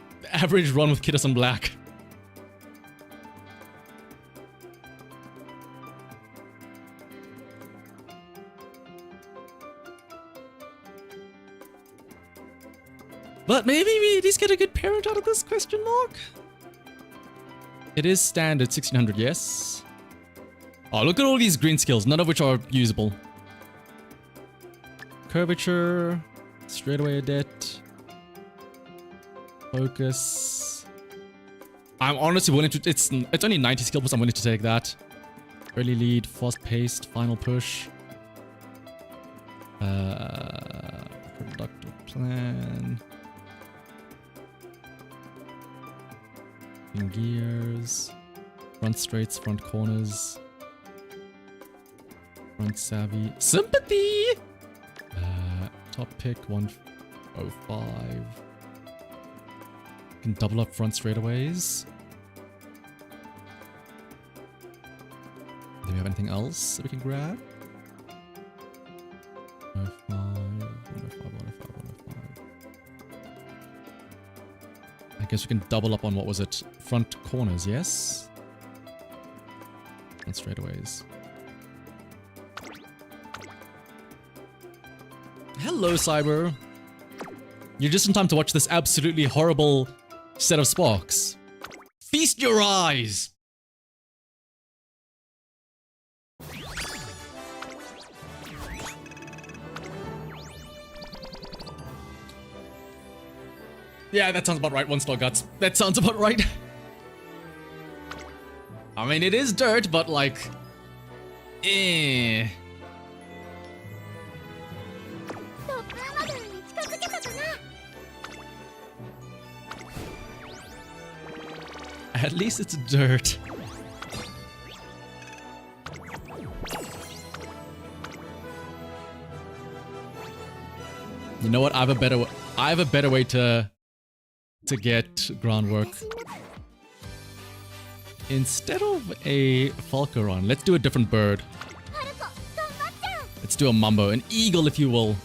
run with Kiddos on Black. But maybe we at least get a good parent out of this, question mark? It is standard 1600, yes. Oh, look at all these green skills, none of which are usable. Curvature, straightaway adept, focus. I'm honestly willing to, it's only 90 skill points, I'm willing to take that. Early lead, fast paced, final push. Productive plan. Gears. Front straights, front corners. Front savvy. Sympathy! Top pick 105. Can double up front straightaways. Do we have anything else that we can grab? 105, 105, 105, 105. I guess we can double up on, what was it? Front corners, yes? Front straightaways. Hello, Cyber. You're just in time to watch this absolutely horrible set of sparks. Feast your eyes! Yeah, that sounds about right. 1 star guts. That sounds about right. I mean, it is dirt, but like... eh... At least it's dirt. You know what? I have a better way to get groundwork. Instead of a Falcaron, let's do a different bird. Let's do a Mumbo, an eagle if you will.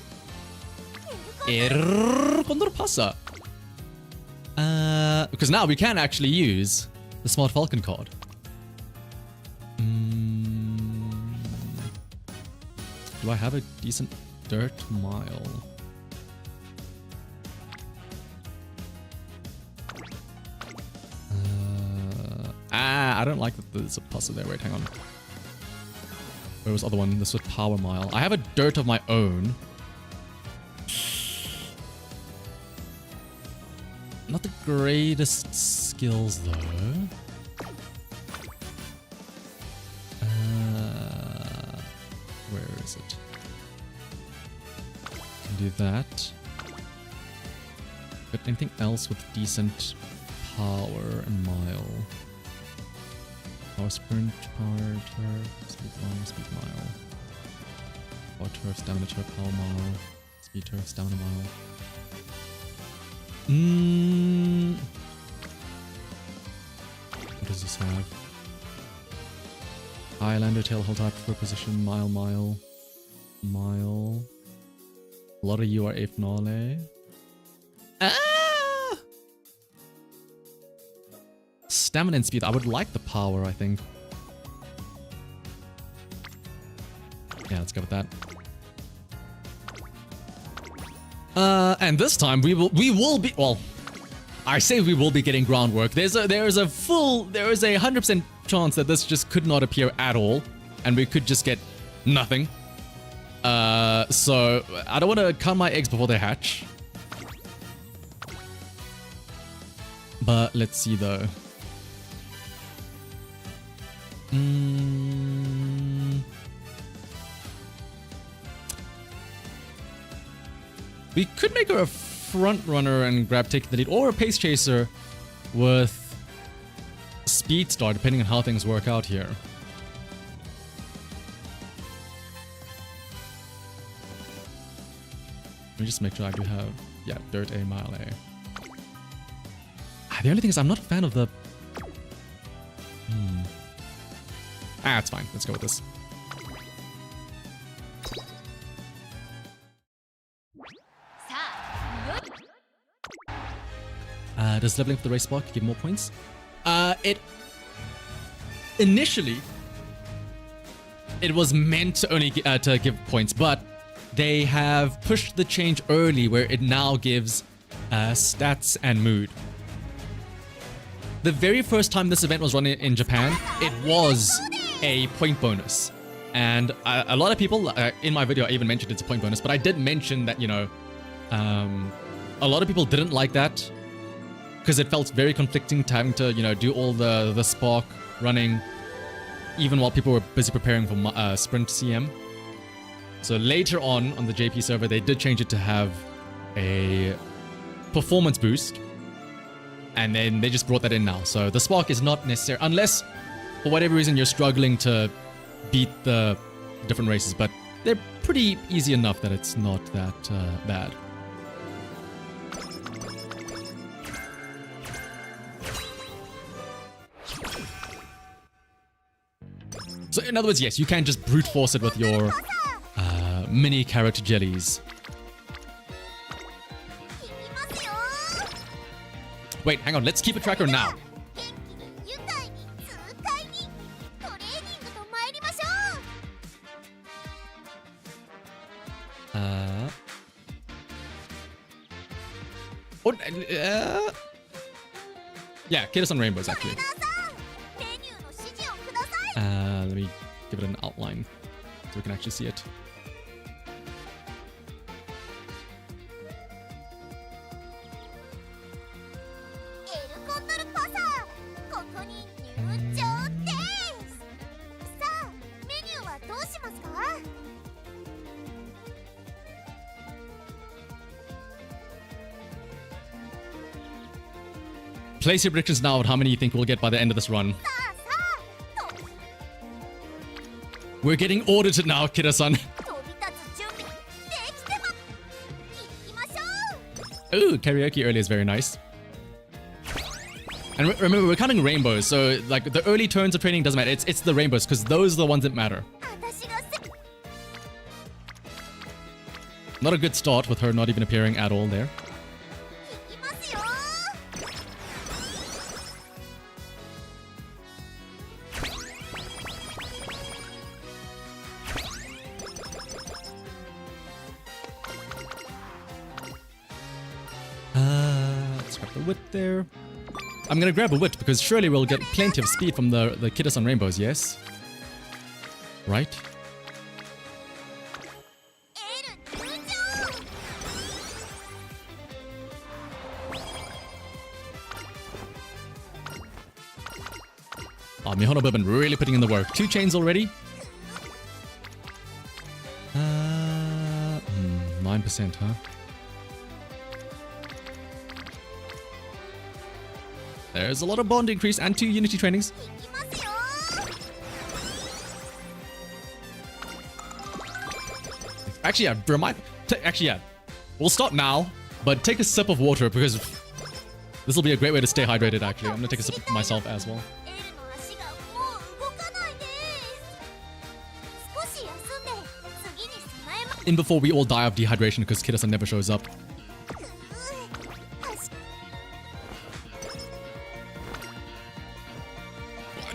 Condor pasa. Because now we can actually use the Smart Falcon card. Do I have a decent dirt mile? I don't like that there's a puzzle there. Wait, hang on. Where was the other one? This was Power Mile. I have a dirt of my own. Not the greatest skills, though. Where is it? Can do that. But anything else with decent power and mile? Power sprint, power turf, speed mile. Power turf, stamina turf, power mile. Speed turf, stamina mile. What does this have? Highlander, tail hold type, prefer position, mile. A lot of you are finale. Stamina and speed. I would like the power, I think. Yeah, let's go with that. And this time we will be, well, I say we will be getting groundwork. There is a 100% chance that this just could not appear at all, and we could just get nothing. So I don't want to count my eggs before they hatch. But let's see though. We could make her a front runner and grab taking the lead, or a pace chaser with speed star, depending on how things work out here. Let me just make sure I do have, yeah, dirt A, mile A. The only thing is I'm not a fan of the... it's fine. Let's go with this. Does leveling for the race spark give more points? Initially, it was meant to only to give points, but they have pushed the change early where it now gives stats and mood. The very first time this event was run in Japan, it was a point bonus. And a lot of people, in my video, I even mentioned it's a point bonus, but I did mention that, you know, a lot of people didn't like that because it felt very conflicting to having to, you know, do all the spark running even while people were busy preparing for Sprint CM. So later on the JP server, they did change it to have a performance boost. And then they just brought that in now. So the spark is not necessary, unless for whatever reason you're struggling to beat the different races, but they're pretty easy enough that it's not that bad. So in other words, yes, you can just brute force it with your mini carrot jellies. Wait, hang on, let's keep a tracker now. Yeah, Kid on Rainbows, actually. Let me give it an outline so we can actually see it. Place your predictions now on how many you think we'll get by the end of this run. We're getting audited now, Kida-san. Ooh, karaoke early is very nice. And remember, we're counting rainbows, so like the early turns of training doesn't matter. It's the rainbows, because those are the ones that matter. Not a good start with her not even appearing at all there. Let's grab the wit there. I'm gonna grab a wit because surely we'll get plenty of speed from the Kiddas Rainbows, yes? Right? Oh, Mihono Bourbon really putting in the work. 2 chains already. 9%, huh? There's a lot of bond increase and 2 unity trainings. Actually, yeah, we'll stop now, but take a sip of water because this will be a great way to stay hydrated, actually. I'm gonna take a sip myself as well. In before we all die of dehydration because Kidasa never shows up.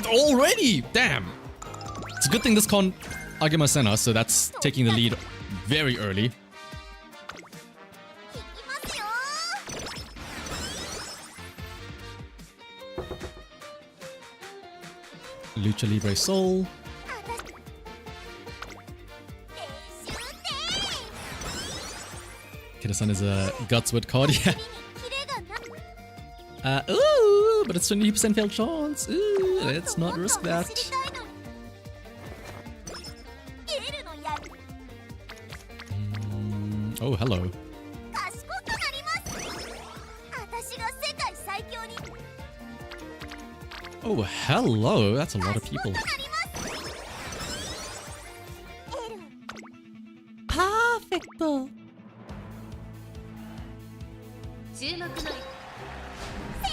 Already? Damn. It's a good thing this con Agema Senna, so that's taking the lead very early. いきますよ Lucha Libre Soul. 練習で Kida-san is a Gutswood card, yeah. キレがな Ooh, but it's 20% failed chance. Ooh, let's not risk that. 走りたいのにゲルのやる Oh, hello. 賢くなります私が世界最強に Oh, hello. That's a lot of 賢 people. くなりますエル Perfecto. 注目の世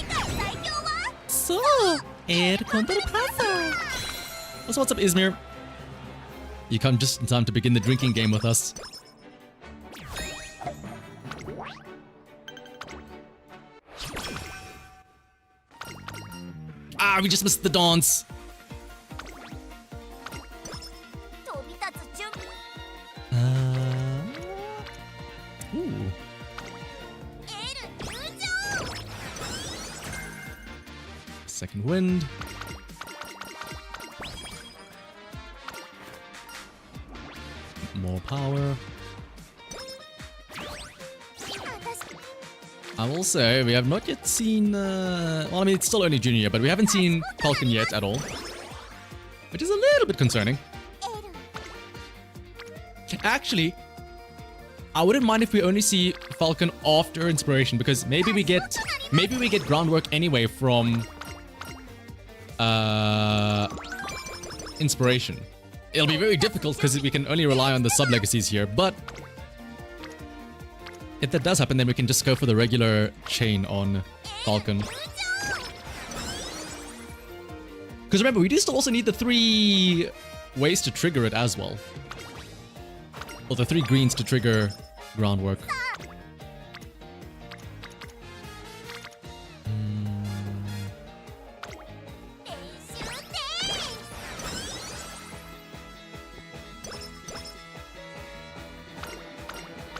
界最強は So, el control pasa. So what's up, Izmir? You come just in time to begin the drinking game with us. Ah, we just missed the dance. 飛び立つ準 Ooh. エル入場 Second wind. More power. 私 I will say, we have not yet seen... well, I mean, it's still only junior year, but we haven't seen Falcon yet at all. Which is a little bit concerning. エル Actually, I wouldn't mind if we only see Falcon after Inspiration, because maybe we get groundwork anyway from Inspiration. It'll be very difficult because we can only rely on the sub-legacies here, but if that does happen, then we can just go for the regular chain on Falcon. Because remember, we do still also need the 3 ways to trigger it as well. Or the 3 greens to trigger groundwork. Hmm. 練習で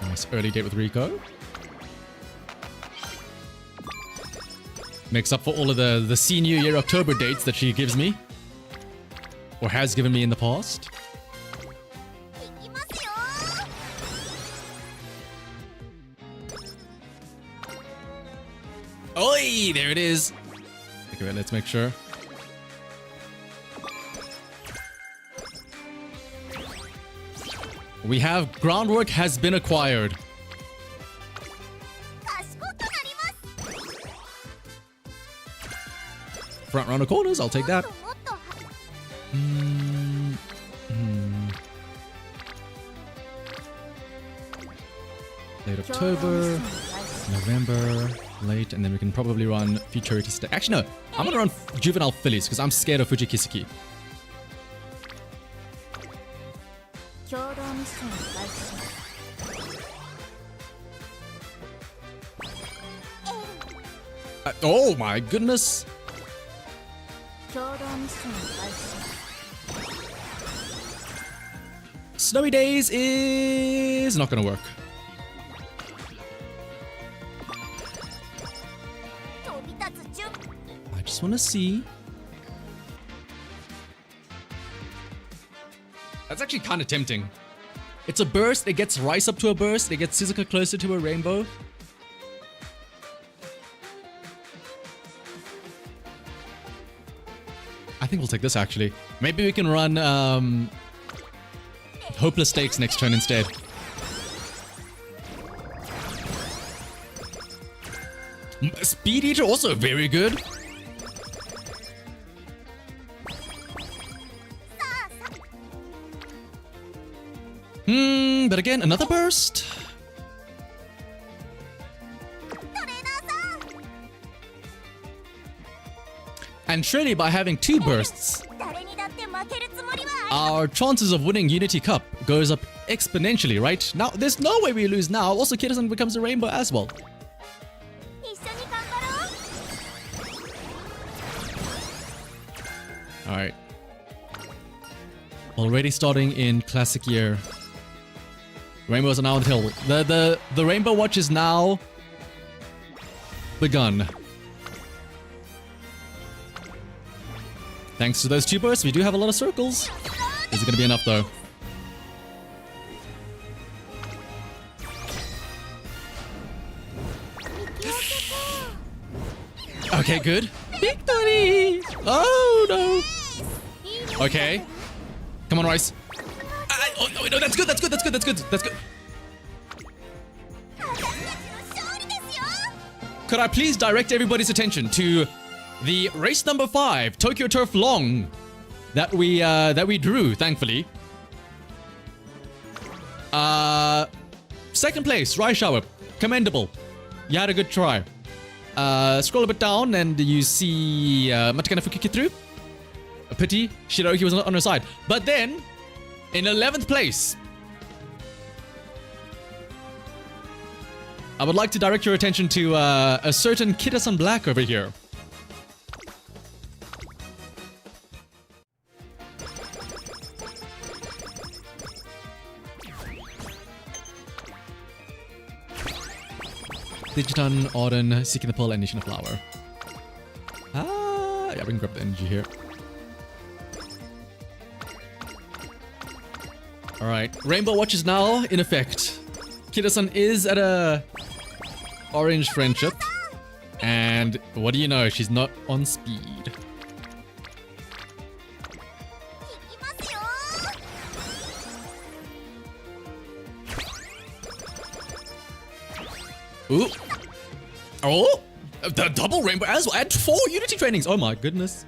Nice early date with Rico. Makes up for all of the senior year October dates that she gives me. Or has given me in the past. いきますよ Oi! There it is. Okay, wait, let's make sure. We have groundwork has been acquired. 賢くなります Front runner corners, I'll take that. もっと Late October, November, late, and then we can probably run Futurity Stay. Actually, no. I'm gonna run Juvenile Phillies because I'm scared of Fujikiseki. 共同ミッションを開始します Oh my goodness. 共同ミッションを開始します Snowy Days is not gonna work. 飛び立つ準 I just wanna see. That's actually kind of tempting. It's a burst, it gets Rice up to a burst, it gets Suzuka closer to a rainbow. I think we'll take this actually. Maybe we can run Hopeless Stakes next turn instead. Speed Eater also very good. But again, another burst. トレーナーさん And surely by having 2 bursts, 誰にだって負けるつもりは our chances of winning Unity Cup goes up exponentially, right? Now, there's no way we lose now. Also, Kitasan becomes a rainbow as well. 一緒に頑張ろう All right. Already starting in classic year. Rainbows are now on the hill. The rainbow watch is now begun. Thanks to those 2 bursts, we do have a lot of circles. Is it gonna be enough though? Okay, good. Victory! Oh no! Okay. Come on, Rice. Oh no, that's good, that's good, that's good, that's good, that's good. Could I please direct everybody's attention to the race number 5, Tokyo Turf Long, that we drew, thankfully. Second place, Raishawa. Commendable. You had a good try. Scroll a bit down and you see Matakana Fukuki through. A pity Shiroki was not on her side. But then, in 11th place, I would like to direct your attention to a certain Kida-san Black over here. Digiton, Auden, Seeking the Pearl, and Nation of Flower. Ah, yeah, we can grab the energy here. Alright, Rainbow Watch is now in effect. Kida-san is at a orange friendship. And what do you know, she's not on speed. Ooh. Oh, the double rainbow as well. Add 4 unity trainings. Oh my goodness.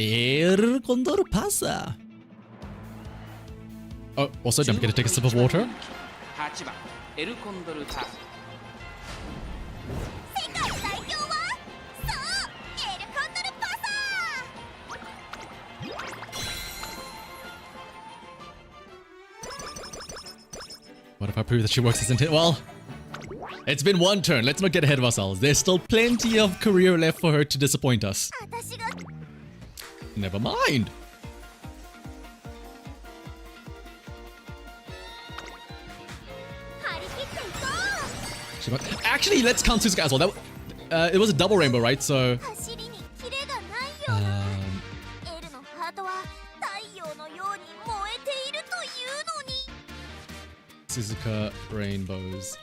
El Condor pasa. Oh, also don't forget to take a sip of water. 8番エルコンドルパス What if I prove that she works as intended? Well, it's been 1 turn. Let's not get ahead of ourselves. There's still plenty of career left for her to disappoint us. Never mind. Actually, let's count Suzuka as well. That, it was a double rainbow, right? So... Suzuka rainbows.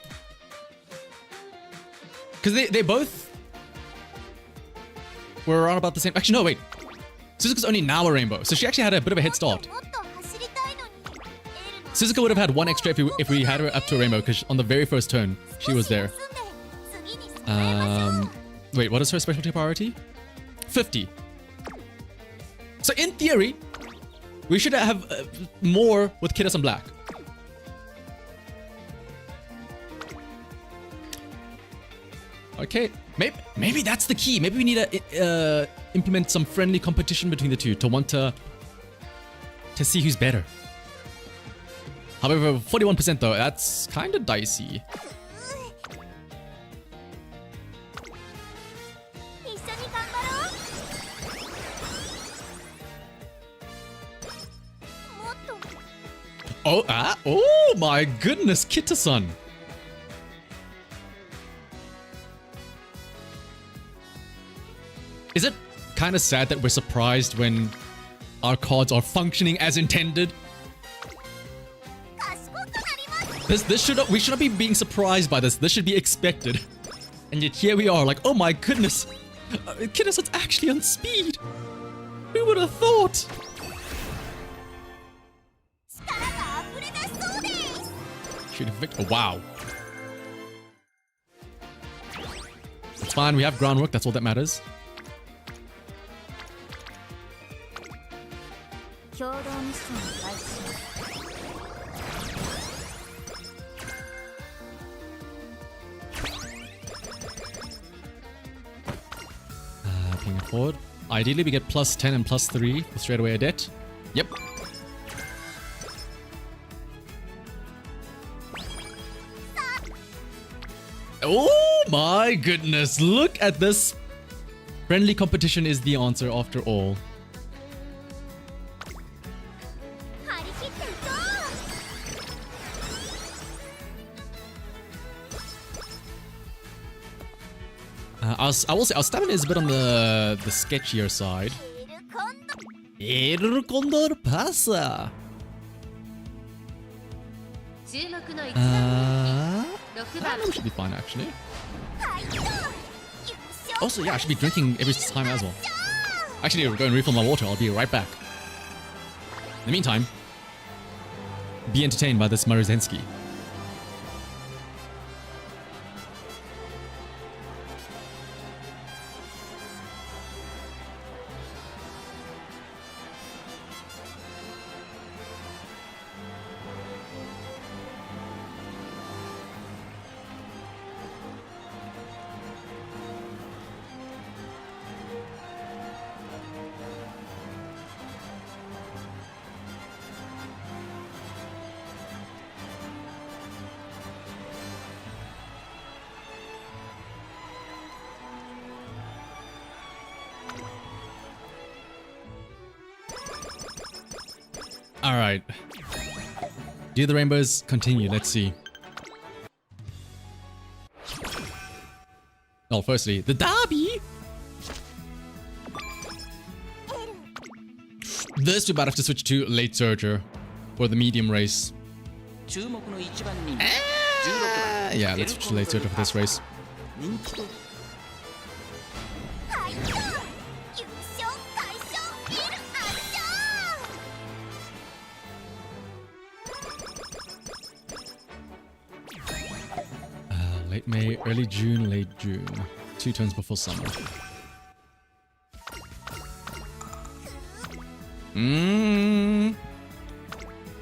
Because they both were around about the same... Actually, no, wait. Suzuka's only now a rainbow, so she actually had a bit of a head start. Suzuka would have had 1 extra if we had her up to a rainbow, because on the very first turn, she was there. Wait, what is her specialty priority? 50. So in theory, we should have more with Kida-san Black. Okay, maybe that's the key. Maybe we need to implement some friendly competition between the two to want to see who's better. However, 41% though, that's kind of dicey. Oh my goodness, Kita-san. Is it kind of sad that we're surprised when our cards are functioning as intended? We should not be being surprised by this. This should be expected. And yet here we are like, oh my goodness. Kida-san's actually on speed. Who would have thought? Shooting Victor. Oh, wow. It's fine. We have groundwork. That's all that matters. Paying it forward. Ideally, we get plus 10 and plus 3 for straight away a debt. Yep. Oh my goodness. Look at this. Friendly competition is the answer after all. 張り切っていこう I will say our stamina is a bit on the sketchier side. エルコンド El Condor pasa. 注目の一番人気6番 That should be fine actually. ファイト優勝 Also, yeah, I should be drinking every time as well. Actually, I'll go and refill my water. I'll be right back. In the meantime, be entertained by this Maruzensky. All right. Do the rainbows continue? Let's see. Oh, firstly, the derby. This we might have to switch to late surger for the medium race. 注目の一番人気16番 Yeah, let's switch to late surger for this race. 人気とファイト優勝快勝エルアクション Late May, early June, late June. 2 turns before summer.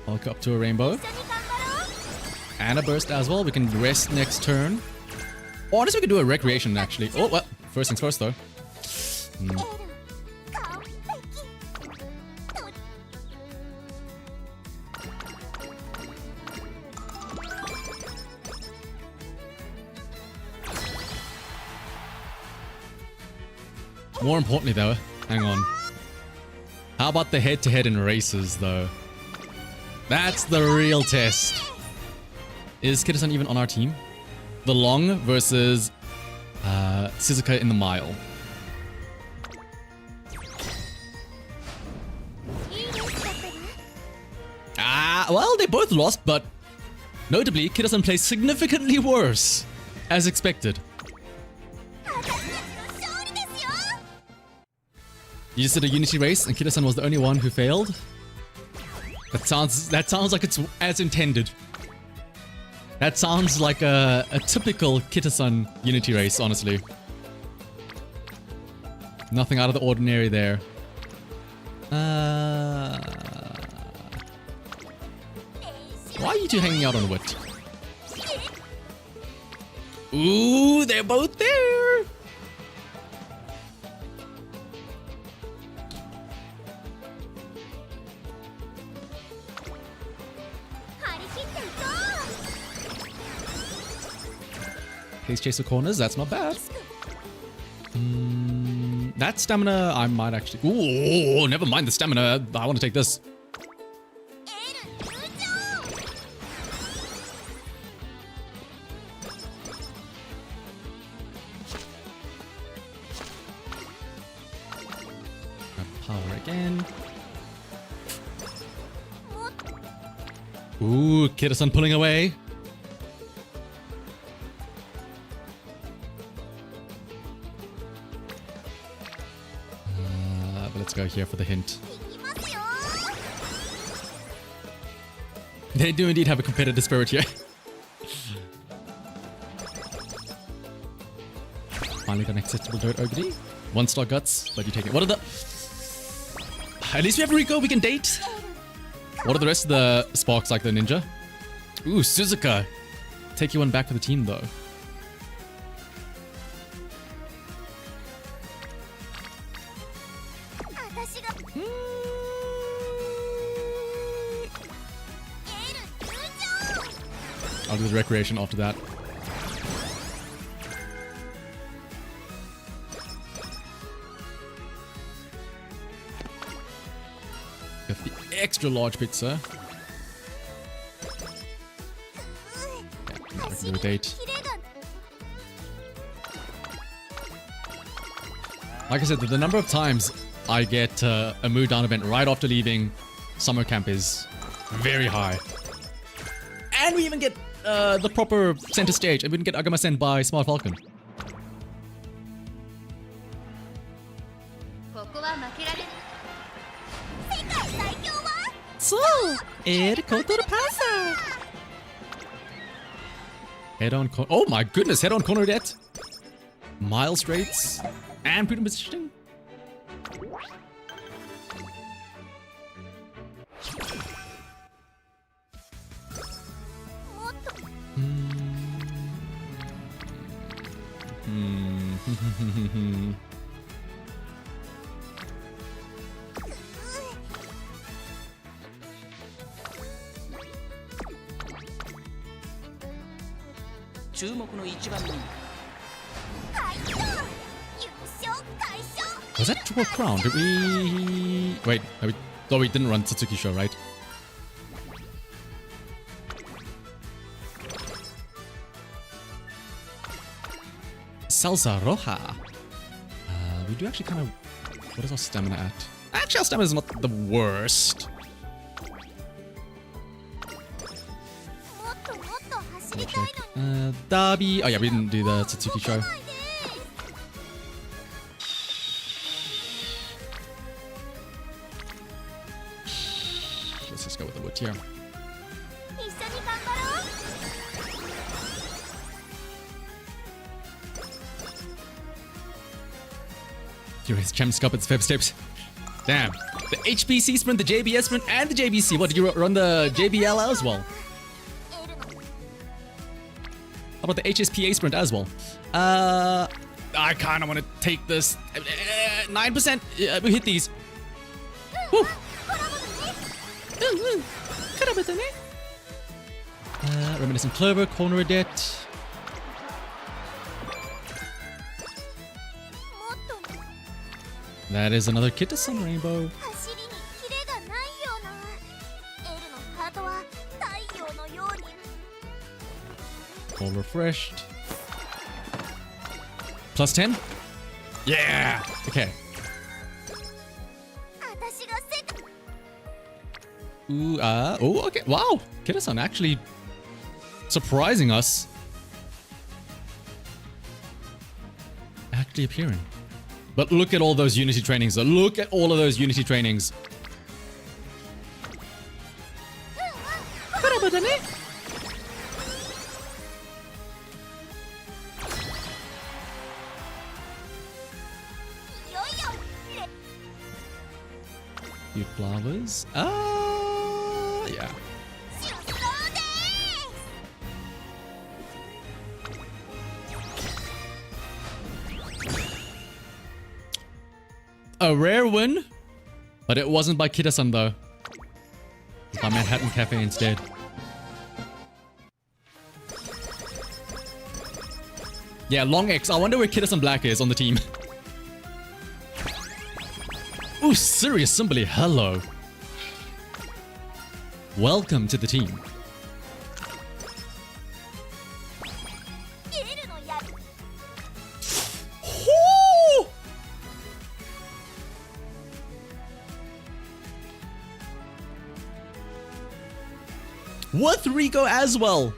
Walk up to a rainbow. 一緒に頑張ろう And a burst as well. We can rest next turn. Or honestly, we can do a recreation actually. Oh, well, first things first though. エル完璧と More importantly though, hang on. How about the head-to-head in races though? That's the real test. Is Kitasan even on our team? The long versus Suzuka in the mile. いいレースだったね Well, they both lost, but notably, Kitasan plays significantly worse, as expected. 私たちの勝利ですよ You just did a unity race, and Kitasan was the only one who failed. That sounds like it's as intended. That sounds like a typical Kitasan unity race, honestly. Nothing out of the ordinary there. Why are you two hanging out on wit? Ooh, they're both there! Pace chaser corners, that's not bad. That stamina, I might actually... Ooh, never mind the stamina. I want to take this. Power again. Ooh, Kitasan pulling away. But let's go here for the hint. They do indeed have a competitive spirit here. Finally got an acceptable dirt ogre. 1-star guts, but you take it. What are the... At least we have Rico we can date. What are the rest of the sparks like the ninja? Ooh, Suzuka. Take you one back for the team though. I'll do the recreation after that. Got the extra large pizza. Now we can do a date. Like I said, the number of times I get a mood down event right after leaving summer camp is very high. And we even get the proper center stage. And we didn't get Agama sent by Smart Falcon. ここは負けられない。 So, Air Kotor Pasa. Head on. Oh my goodness, head on corner debt. Miles rates. And prudent positioning. Was that Triple Crown? Did we... Wait, no, we didn't run Tsutsuki Show, right? Salsa Roja. We do actually kind of... What is our stamina at? Actually, our stamina is not the worst. Derby. Oh yeah, we didn't do the Tsutsuki Show. Let's just go with the wood here. Here is Champ Scuppet's Feb Steps. Damn. The HPC sprint, the JBS sprint, and the JBC. What, did you run the JBL as well? How about the HSPA sprint as well? I kind of want to take this. 9%. We hit these. Woo. Reminiscent Clover, Corner Adet. That is another Kitasan Rainbow. All refreshed. Plus 10? Yeah! Okay. Ooh, oh, okay. Wow! Kitasan actually surprising us. Actually appearing. But look at all those Unity trainings. Look at all of those Unity trainings. Cute flowers. Yeah. A rare win, but it wasn't by Kitasan though. It's by Manhattan Cafe instead. Yeah, Long X. I wonder where Kitasan Black is on the team. Ooh, Serious Simbly, hello. Welcome to the team. With Rico as well.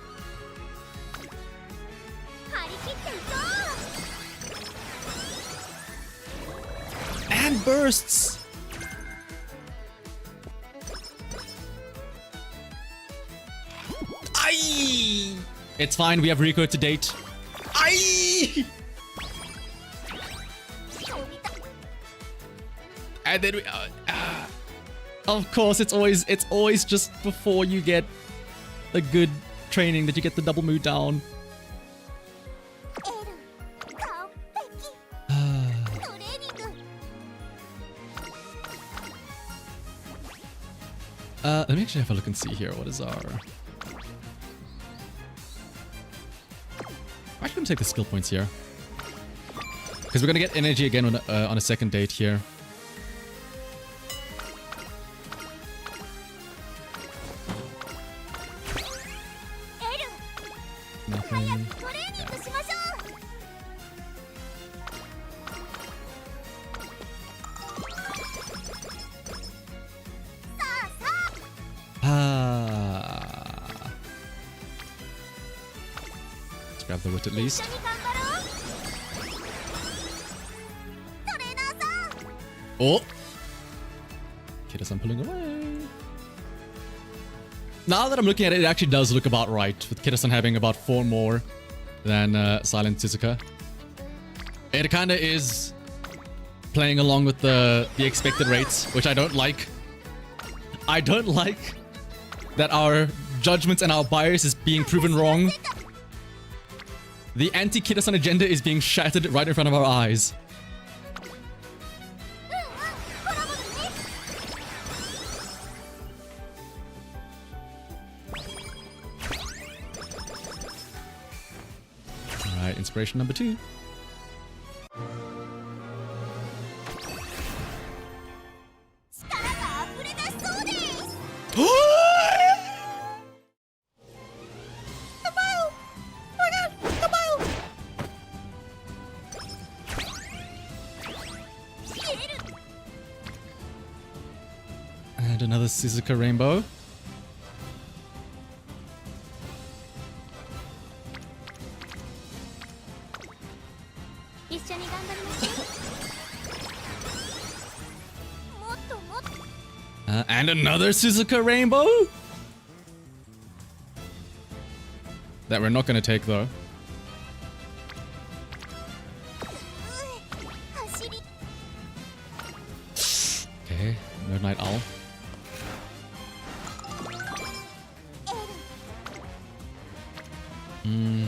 And bursts. Aye. It's fine. We have Rico to date. Aye. And then we, of course, it's always just before you get a good training that you get the double mood down. Let me actually have a look and see here. What is our... I'm actually going to take the skill points here. Because we're going to get energy again on a second date here. the wit at least. Oh! Kida-san pulling away. Now that I'm looking at it, it actually does look about right, with Kida-san having about 4 more than Silent Suzuka. It kind of is playing along with the expected rates, which I don't like. I don't like that our judgments and our bias is being proven wrong. The anti-Kida-san agenda is being shattered right in front of our eyes. Alright, inspiration number 2. And another Suzuka Rainbow. And another Suzuka Rainbow? That we're not going to take though. Okay, no Night Owl.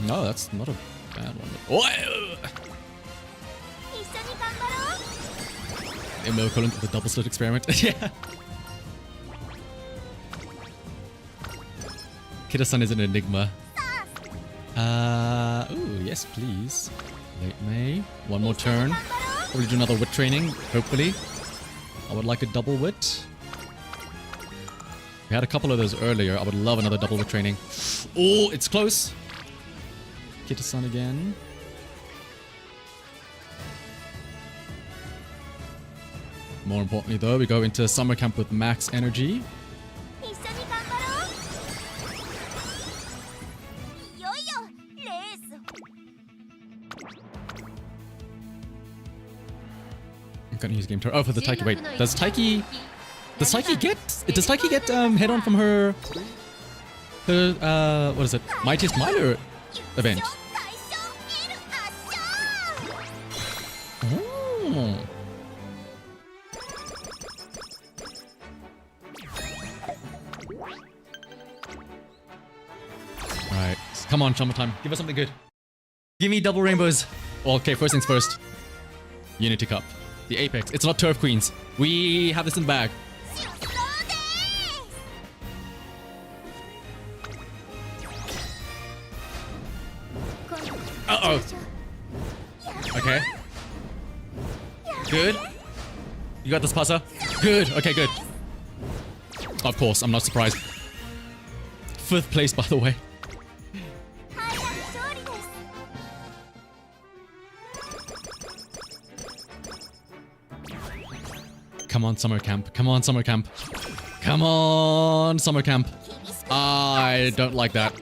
No, that's not a bad one. Oh! Equivalent to the double slit experiment. Yeah. Kida-san is an enigma. Ooh, yes, please. Late May. One more turn. Probably do another wit training, hopefully. I would like a double wit. We had a couple of those earlier. I would love another double wit training. Oh, it's close. Kida-san again. More importantly, though, we go into summer camp with max energy. I'm gonna use game turn. Oh, for the Taiki. Wait, does Taiki get head on from her what is it? Mightiest Miler event? Oh. Alright. Come on, Shama time. Give us something good. Give me double rainbows. Okay, first things first. Unity Cup. The Apex. It's not Turf Queens. We have this in the bag. Uh-oh. Okay. Good. You got this, Pasa? Good. Okay, good. Of course, I'm not surprised. 5th place, by the way. Come on, summer camp. Come on, summer camp. Come on, summer camp. I don't like that.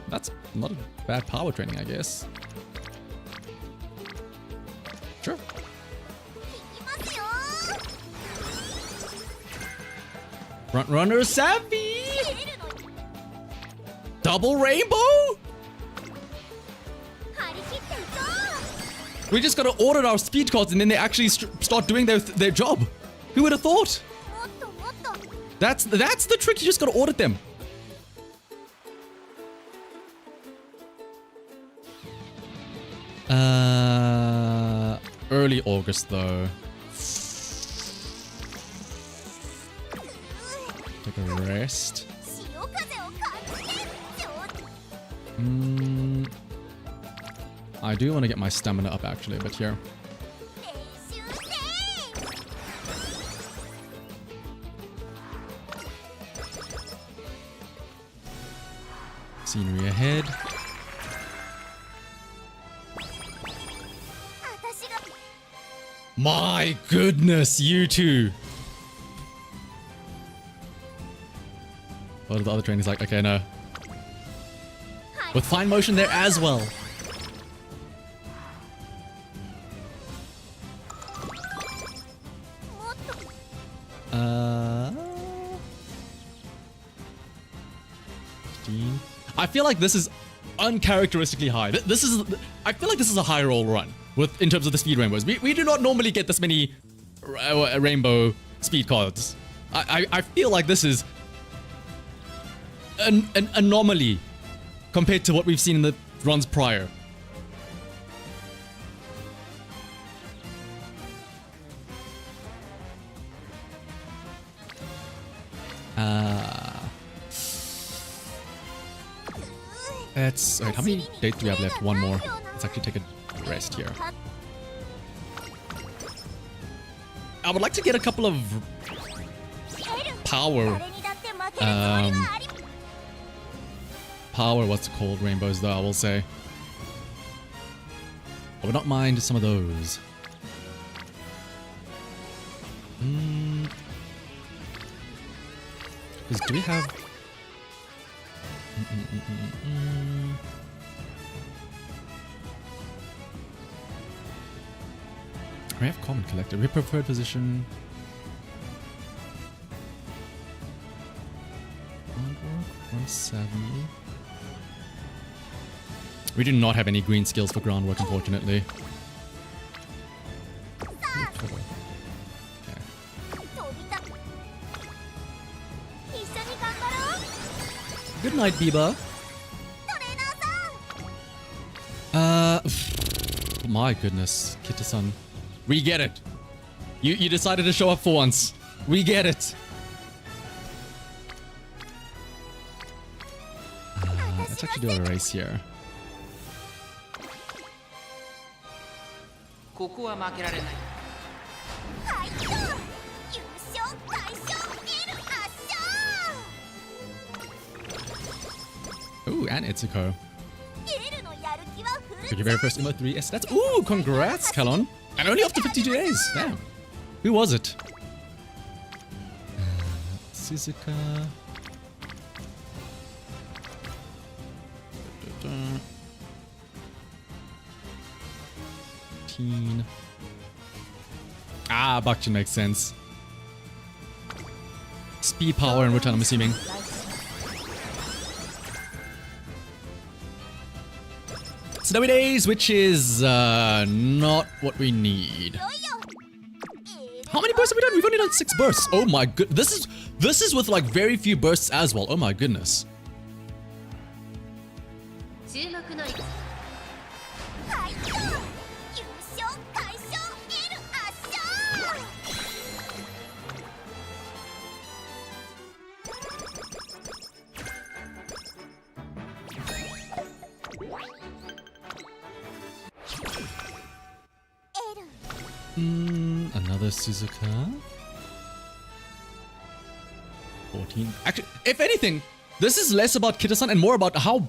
That's not a bad power training, I guess. Sure. Front runner savvy. Double rainbow. We just gotta audit our speed cards and then they actually start doing their job. Who would have thought? That's the trick. You just gotta audit them. Early August though. Take a rest. I do want to get my stamina up actually a bit here. Scenery ahead. My goodness, you two. What are the other trainers like? Okay, no. With fine motion there as well. Uh, 15. I feel like this is uncharacteristically high. This is, I feel like this is a high roll run with in terms of the speed rainbows. We do not normally get this many rainbow speed cards. I feel like this is an anomaly compared to what we've seen in the runs prior. Let's wait, how many dates do we have left? One more. Let's actually take a rest here. I would like to get a couple of power what's it called, rainbows though, I will say. I would not mind some of those. Because do we have... We have common collector. We have preferred position. Groundwork 170. We do not have any green skills for groundwork, unfortunately. Okay. Good night, Biba. My goodness, Kita-san. We get it. You decided to show up for once. We get it. Let's actually do a race here. Ooh, and Itsuko. Took your very first Imo 3S. That's ooh, congrats, Kalon. And only after 52 days. Damn. Who was it? Suzuka. Teen. Ah, Bakchin makes sense. Speed, power, and return, I'm assuming. Snowy days, which is not what we need. How many bursts have we done? We've only done 6 bursts. Oh my god, this is with like very few bursts as well. Oh my goodness. Another Suzuka. 14. Actually, if anything, this is less about Kita-san and more about how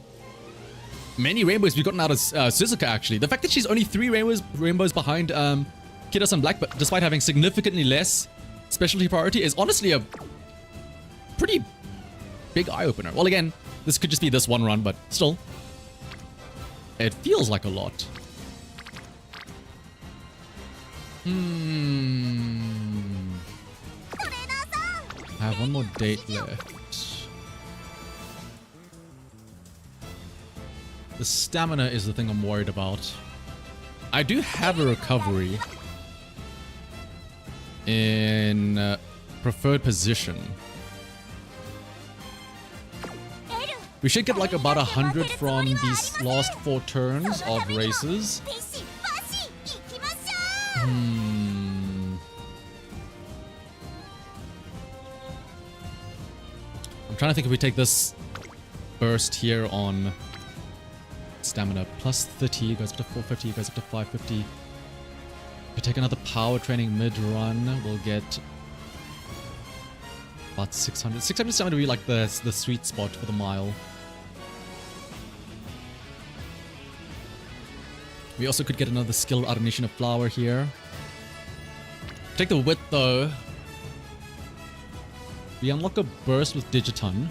many rainbows we've gotten out of Suzuka, actually. The fact that she's only 3 rainbows behind Kita-san Black, but despite having significantly less specialty priority, is honestly a pretty big eye-opener. Well, again, this could just be this one run, but still. It feels like a lot. I have one more date left. The stamina is the thing I'm worried about. I do have a recovery in preferred position. We should get like about 100 from these last 4 turns of races. I'm trying to think if we take this burst here on stamina plus 30, goes up to 450, goes up to 550. If we take another power training mid-run, we'll get about 600. 600 stamina would be like the sweet spot for the mile. We also could get another skill automation of flower here. Take the width though. We unlock a burst with Digiton.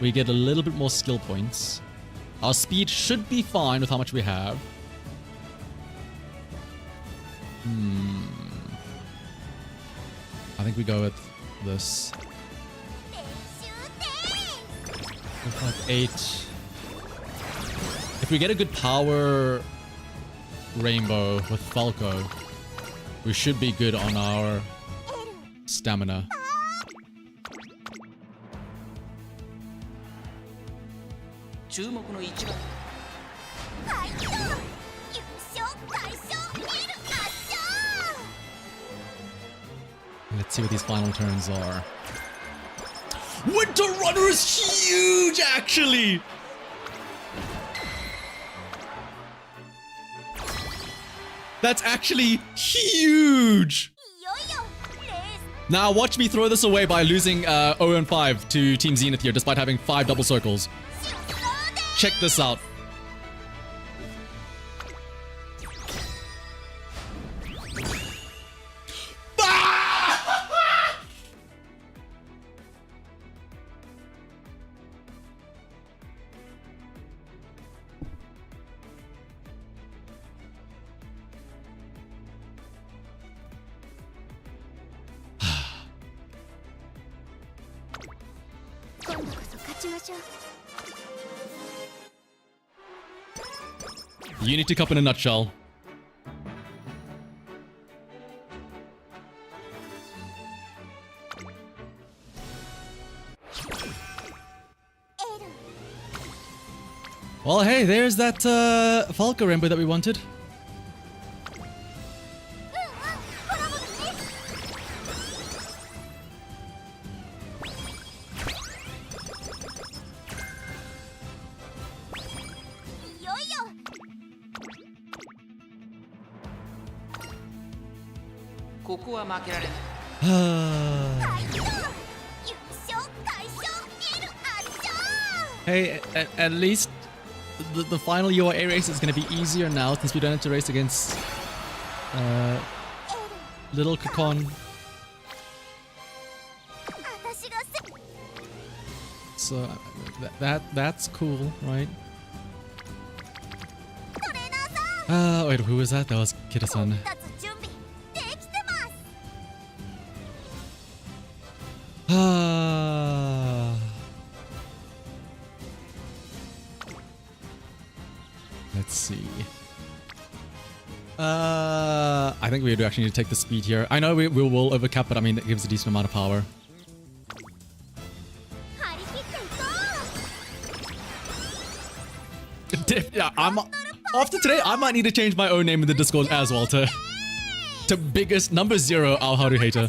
we get a little bit more skill points. Our speed should be fine with how much we have. I think we go with this. 458. If we get a good power rainbow with Falco, we should be good on our stamina. Let's see what these final turns are. Winter Runner is huge, actually! That's actually huge! Now watch me throw this away by losing 0-5 to Team Zenith here, despite having 5 double circles. Check this out. Unity Cup in a nutshell. Well, hey, there's that Falco Rainbow that we wanted. Hey, at least the final URA race is going to be easier now since we don't have to race against Little Kakon. So that's cool, right? Wait, who was that? That was Kida-san. Let's see. I think we do actually need to take the speed here. I know we will overcap, but I mean, it gives a decent amount of power. Yeah, after today, I might need to change my own name in the Discord as well to biggest number 0 Aoharu hater.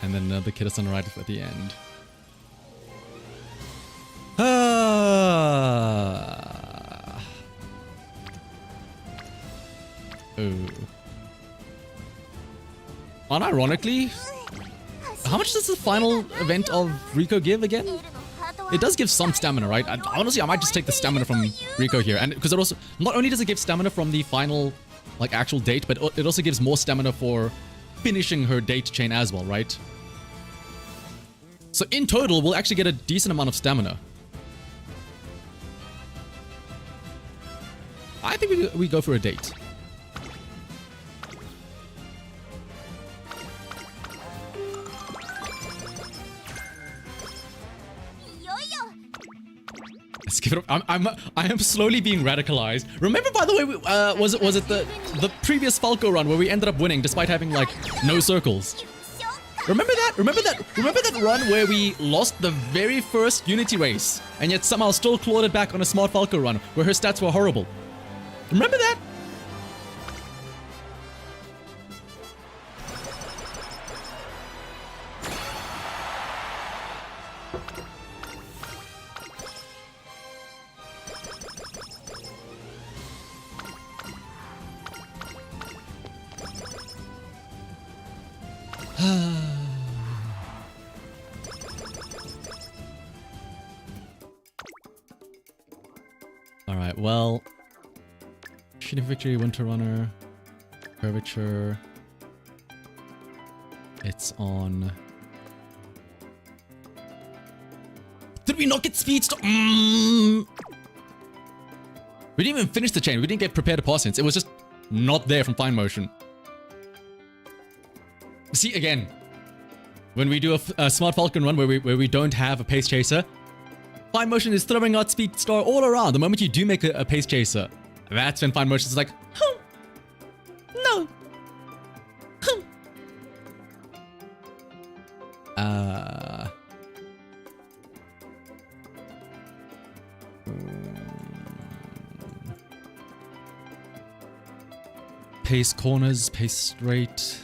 And then another Kida-san right at the end. Unironically, how much does the final event of Rico give again? It does give some stamina, right? Honestly, I might just take the stamina from Rico here, and because it also not only does it give stamina from the final, like, actual date, but it also gives more stamina for finishing her date chain as well, right? So in total, we'll actually get a decent amount of stamina. I think we go for a date. Let's give it up. I am slowly being radicalized. Remember, by the way, was it the previous Falco run where we ended up winning despite having like no circles? Remember that? Remember that run where we lost the very first Unity race and yet somehow still clawed it back on a Smart Falco run where her stats were horrible? Remember that? Alright, well... Shooting Victory, Winter Runner, Curvature... It's on... Did we not get Speed Stop? We didn't even finish the chain. We didn't get Prepare to Pass Hints. It was just not there from Fine Motion. See, again, when we do a Smart Falcon run where we don't have a Pace Chaser, Fine Motion is throwing out Speed Star all around. The moment you do make a Pace Chaser, that's when Fine Motion is like, no. Pace corners, pace straight.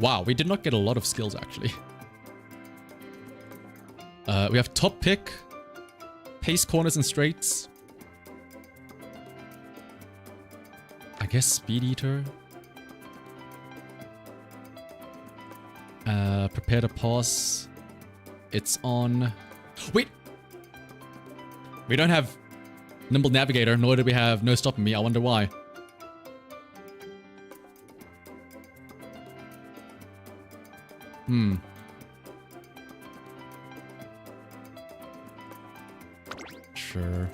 Wow, we did not get a lot of skills actually. We have top pick, pace corners and straights. I guess Speed Eater. Prepare to Pause. It's on... Wait! We don't have Nimble Navigator, nor do we have No Stopping Me. I wonder why. Sure.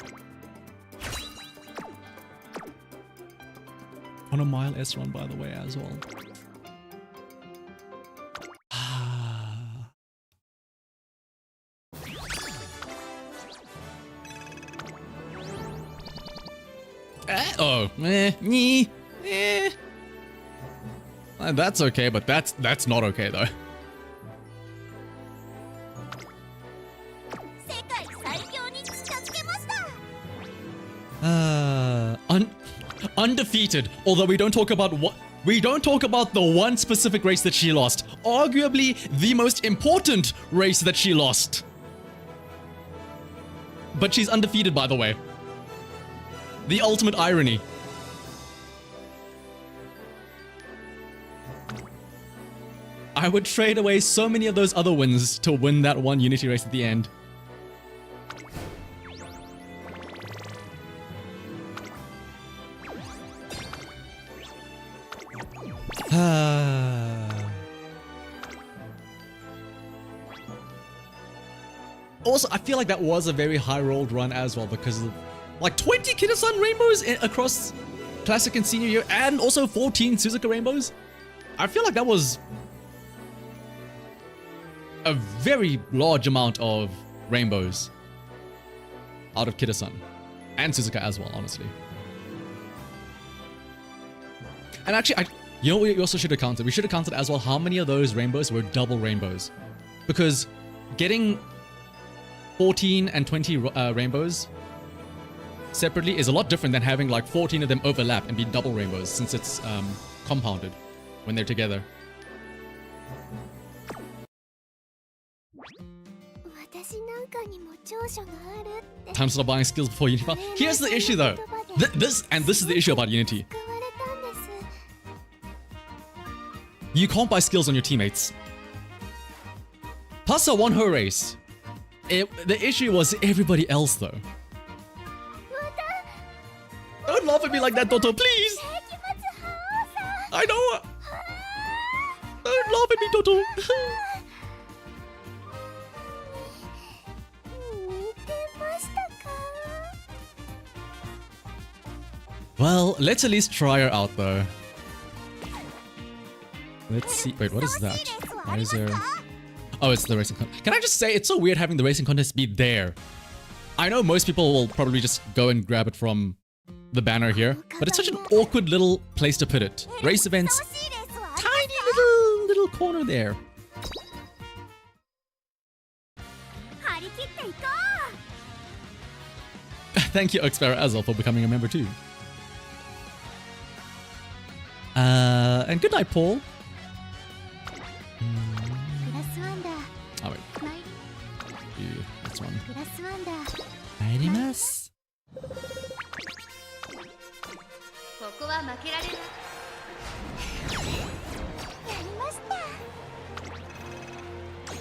On a mile S run, by the way, as well. That's okay, but that's not okay though. Undefeated. Although we don't talk about the one specific race that she lost. Arguably the most important race that she lost. But she's undefeated, by the way. The ultimate irony. I would trade away so many of those other wins to win that one Unity race at the end. Also, I feel like that was a very high-rolled run as well because of like 20 Kitasan rainbows across Classic and Senior Year and also 14 Suzuka rainbows. I feel like that was a very large amount of rainbows out of Kitasan and Suzuka as well, honestly. And actually, you know what we also should have counted? We should have counted as well how many of those rainbows were double rainbows. Because getting 14 and 20 rainbows separately is a lot different than having like 14 of them overlap and be double rainbows, since it's compounded when they're together. Time to stop buying skills before Unity. Here's the issue though. This is the issue about Unity. You can't buy skills on your teammates. Pasa won her race. The issue was everybody else though. Don't laugh at me like that, Toto, please! I know! Don't laugh at me, Toto! Well, let's at least try her out though. Let's see. Wait, what is that? Why is there... Oh, it's the racing contest. Can I just say, it's so weird having the racing contest be there. I know most people will probably just go and grab it from the banner here, but it's such an awkward little place to put it. Race events, tiny little corner there. Thank you, Oxfara, as well, for becoming a member too. And good night, Paul. Oh wait. This one. Arimasu.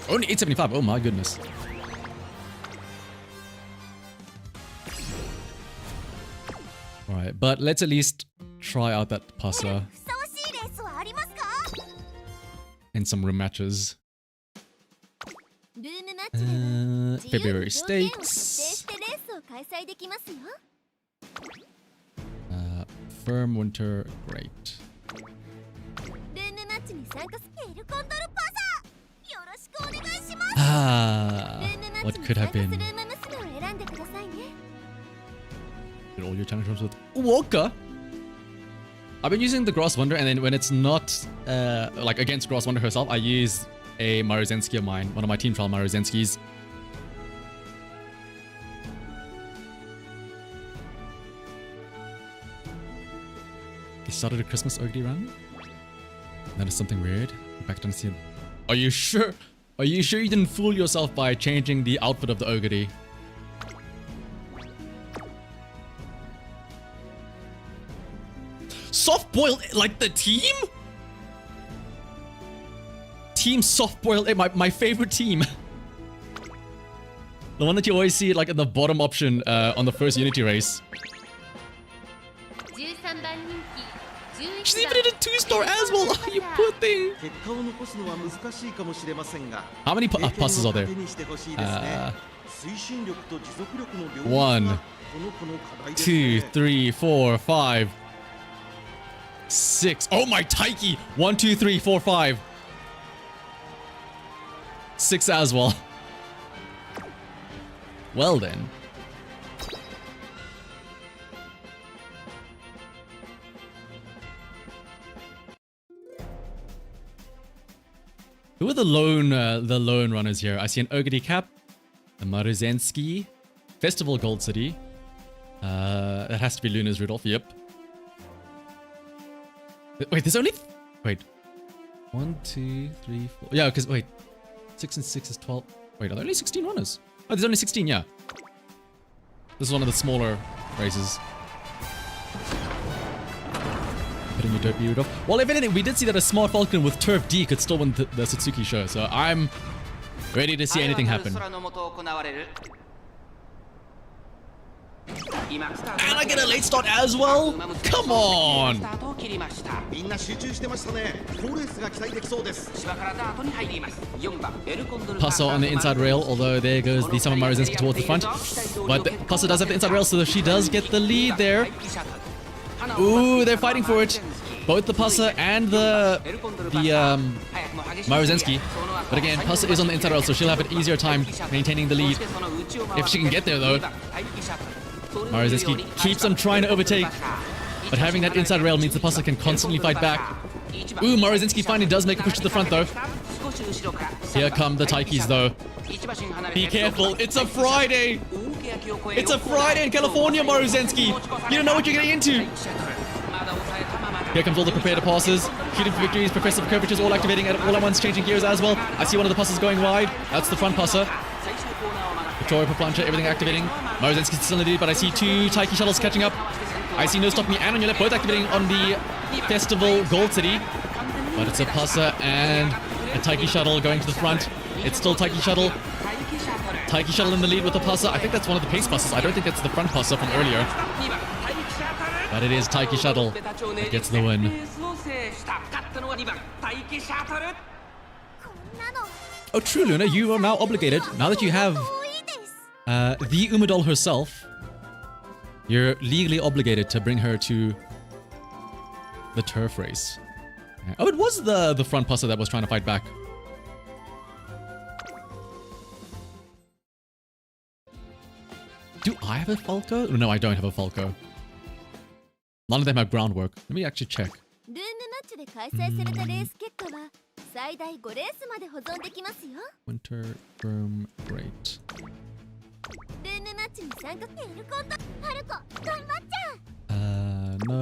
Only 875. Oh my goodness. Alright, but let's at least try out that pasa ふさわしいレースはありますか？ in some room matches. ルームマッチでは自由 February に条件を設定 Stakes. してレースを開催できますよ。 Firm Winter, great. ルームマッチに参加するエルコンドルパサよろしくお願いします。 Ah, ルームマッ what チに could 参 have 加す been? る馬娘を選んでくださいね。 Did all your challenge rooms with Walker? I've been using the Grass Wonder, and then when it's not like against Grass Wonder herself, I use a Maruzensky of mine, one of my team trial Maruzenskys. They started a Christmas Ogre run. Noticed something weird. Back down to see it. Are you sure? Are you sure you didn't fool yourself by changing the outfit of the Ogre? Soft boiled like the team? Team soft boiled egg, my favorite team. The one that you always see like at the bottom option on the first Unity race. 13番人気 She's 11 even in a 2-star as well. Oh, you poor thing. 結果を残すのは難しいかもしれませんが How many 経験を passes are there? 糧にしてほしいですね推進力と持続力の両立 One, がこの子の課題ですね 2, 3, 4, 5, 6. Oh my Taiki! 1, 2, 3, 4, 5. 6 as well. Well then. Who are the lone runners here? I see an Ogre Cap, a Maruzensky, Festival Gold City. That has to be Luna's Rudolph. Yep. Wait, there's only... Wait. 1, 2, 3, 4... Yeah, because... Wait. 6 and 6 is 12. Wait, are there only 16 runners? Oh, there's only 16, yeah. This is one of the smaller races. Putting you Derpy Rudolph. Well, if anything, we did see that a Smart Falcon with Turf D could still win the Satsuki show, so I'm ready to see anything happen. And I get a late start as well? Come on! みんな集中してましたね好レースが期待できそうです Paso on the inside rail, although there goes the Summer Maruzensky towards the front. But Paso does have the inside rail, so she does get the lead there. Ooh, they're fighting for it. Both the Pasa and the Maruzensky. But again, Pasa is on the inside rail, so she'll have an easier time maintaining the lead. If she can get there, though. Maruzensky keeps on trying to overtake. But having that inside rail means the Pasa can constantly fight back. Ooh, Maruzensky finally does make a push to the front, though. Here come the Taikis, though. Be careful, it's a Friday! It's a Friday in California, Maruzensky! You don't know what you're getting into! Here comes all the prepared passes. Shooting for victories, progressive curvatures all activating all at once, changing gears as well. I see one of the passes going wide. That's the front passer. Victoria per plancha, everything activating. Maruzensky's still in the lead, but I see two Taiki shuttles catching up. I see No Stop Me and On Your Left both activating on the Festival Gold City. But it's a passer and a Taiki shuttle going to the front. It's still Taiki shuttle. Taiki shuttle in the lead with the passer. I think that's one of the pace passes. I don't think that's the front passer from earlier. But it is Taiki shuttle that gets the win. Oh, true, Luna. You are now obligated. Now that you have the Umadol herself, you're legally obligated to bring her to the turf race. Oh, it was the front passer that was trying to fight back. Do I have a Falco? No, I don't have a Falco. None of them have groundwork. Let me actually check. ルームマッチで開催されたレース結果は最大5レースまで保存できますよ。 Winter Firm Great. ルームマッチに参加していることハルコ頑張っちゃう No.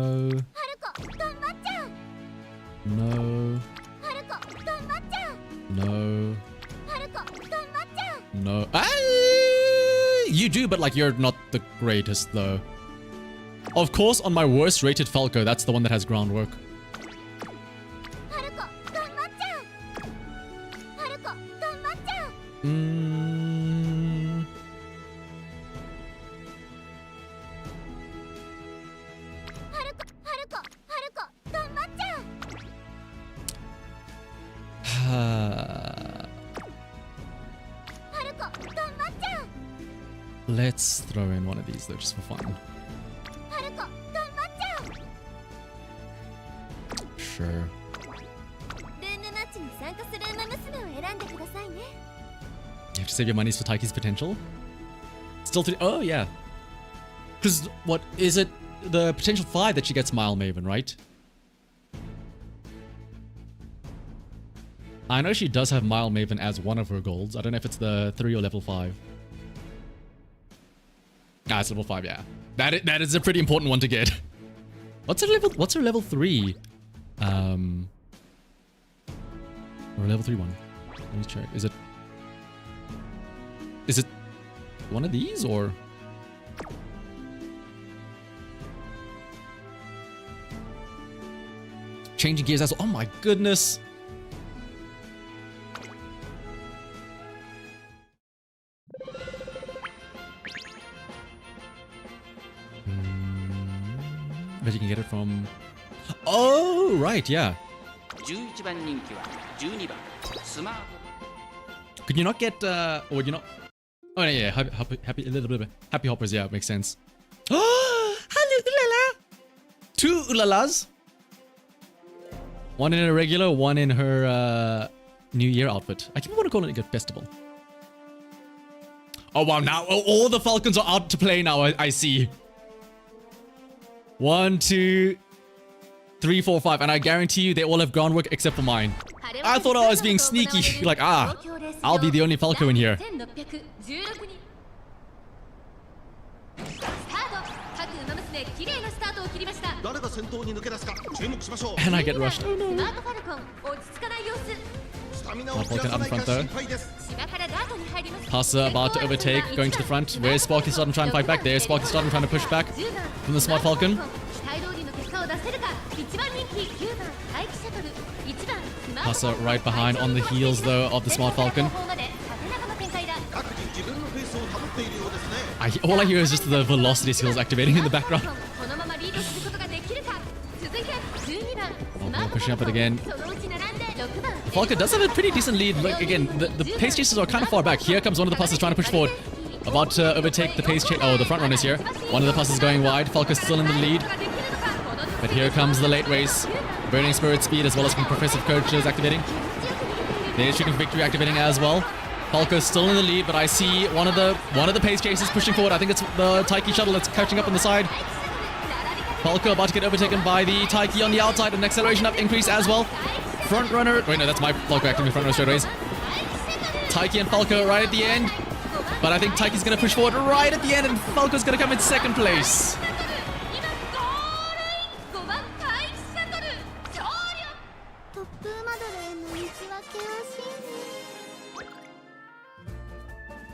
ハルコ頑張っちゃう No. ハルコ頑張っちゃう No. ハルコ頑張っちゃう No. Ah! You do, but like you're not the greatest though. Of course, on my worst rated Falco, that's the one that has groundwork. ハルコ頑張っちゃうハルコ頑張っちゃう Let's throw in one of these though, just for fun. Sure. You have to save your monies for Taiki's potential. Still 3. Oh yeah. Because what is it? The potential 5 that she gets Mile Maven, right? I know she does have Mile Maven as one of her goals. I don't know if it's the 3 or level 5. Ah, it's level 5, yeah. That is a pretty important one to get. What's her level 3? Or a level 3 one. Let me check. Is it one of these or? Changing gears as well. Oh my goodness. But you can get it from... Oh, right, yeah. 11番人気は12番スマート Could you not get, or you not... Oh, yeah, happy, a little bit. Happy hoppers, yeah, makes sense. Oh, hello, Ulala! 2 Ulalas? One in a regular, one in her, New Year outfit. I keep wanting to call it a festival. Oh, wow, now all the Falcons are out to play now, I see. 1, 2, 3, 4, 5, and I guarantee you they all have groundwork except for mine. I thought I was being sneaky, like, I'll be the only Falco in here. And I get rushed. Oh no. Falcon up in front though. Passer about to overtake, going to the front. Where's Sparky starting to try and fight back? There's Sparky starting trying to push back from the Smart Falcon. Passer right behind on the heels though of the Smart Falcon. All I hear is just the velocity skills activating in the background. Pushing up it again. The Falcon does have a pretty decent lead. Like, again, the pace chasers are kind of far back. Here comes one of the passes trying to push forward. About to overtake the pace chase. Oh, the front runners here. One of the passes going wide. Falco's still in the lead. But here comes the late race. Burning Spirit Speed as well as some Professive Coaches activating. There's Shooting for Victory activating as well. Falco's still in the lead, but I see one of the pace chasers pushing forward. I think it's the Taiki shuttle that's catching up on the side. Falco about to get overtaken by the Taiki on the outside. An acceleration up increase as well. Front runner. Wait, no, that's my Falco activating front runner straight away. Taiki and Falco right at the end. But I think Taiki's going to push forward right at the end, and Falco's going to come in second place.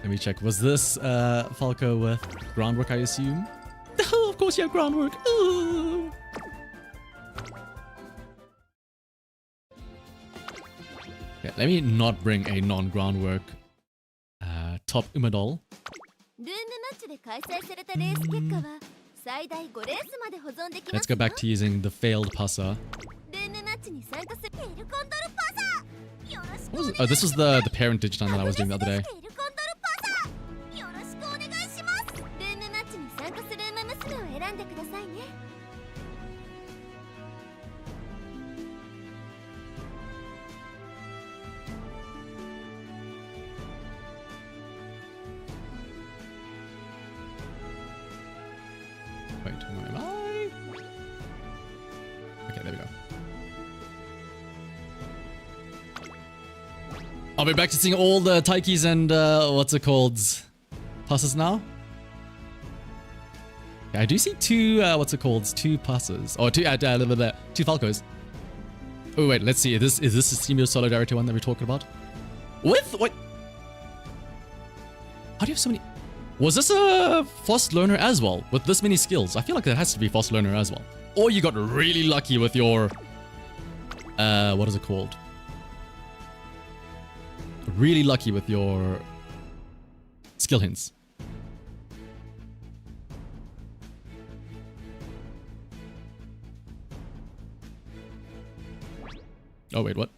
Let me check. Was this Falco with groundwork, I assume? Oh, of course you have groundwork. Ooh. Yeah, let me not bring a non-groundwork top Umadol. Let's go back to using the failed passer. Oh, this was the parent Digiton that I was doing the other day. Wait, where am I? Okay, there we go. I'll be back to seeing all the Taikis and what's it called? Passes now? Yeah, I do see two, what's it called? Two passes. Or two Falcos. Oh wait, let's see. Is this the Steamio Solidarity one that we're talking about? With what? How do you have so many? Was this a fast learner as well? With this many skills? I feel like it has to be fast learner as well. Or you got really lucky with your... what is it called? really lucky with your skill hints. Oh, wait, what?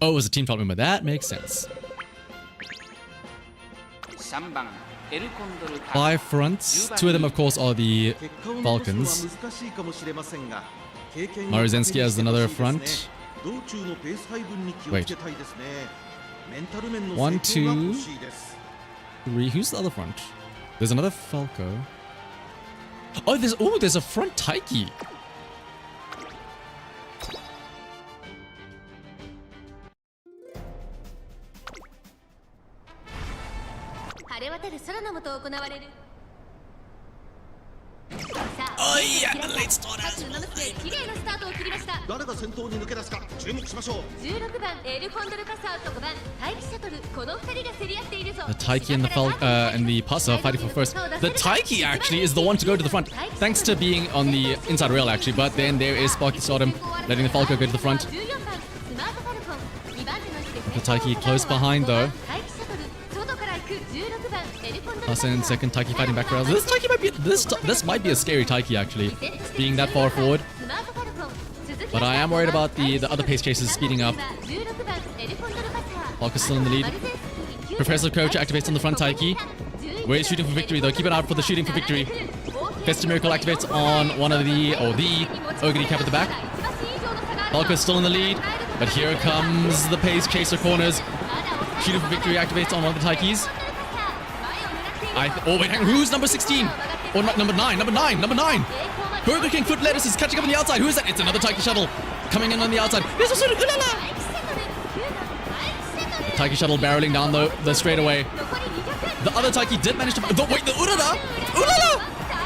Oh, it was a team fault member. That makes sense. 3番エルコンドルパ Five fronts. Two of them, of course, are the 結果を残すのは Falcons. 難しいかもしれませんが経験を Maruzensky has another 糧に front. してほしいですね。道中のペース配分に気をつけたいですね。メンタル面の One, 成功が two. 欲しいです。 Three. Who's the other front? There's another Falco. Oh, there's a front Taiki. 晴れ渡る空の下行われる。さあ、Oh yeah, the late starter. 各馬娘綺麗なスタートを切りました。誰が先頭に抜け出すか注目しましょう。16番エルコンドルパサーと5番待機シャトル、この2人が競り合っているぞ。 The Taiki and the Passer are fighting for first. The Taiki actually is the one to go to the front, thanks to being on the inside rail actually. But then there is Sparky Stardom letting the Falco go to the front. The Taiki close behind though. Passer in second, Taiki fighting back rails. This Taiki might be this might be a scary Taiki actually, being that far forward. But I am worried about the other pace chasers speeding up. Falco's still in the lead. Professor Coach activates on the front Taiki. We're shooting for victory though. Keep an eye out for the shooting for victory. Festive Miracle activates on one of the Ogre cap at the back. Falco's still in the lead, but here comes the pace chaser corners. Shooting for victory activates on one of the Taikis. Oh wait, hang on. Who's number 16? Or number 9? Number 9. Burger King Foot Lettuce is catching up on the outside. Who is that? It's another Taiki shuttle coming in on the outside. There's also Ulala! Taiki shuttle barreling down the straightaway. The other Taiki did manage to... wait, the Urara! Ulala!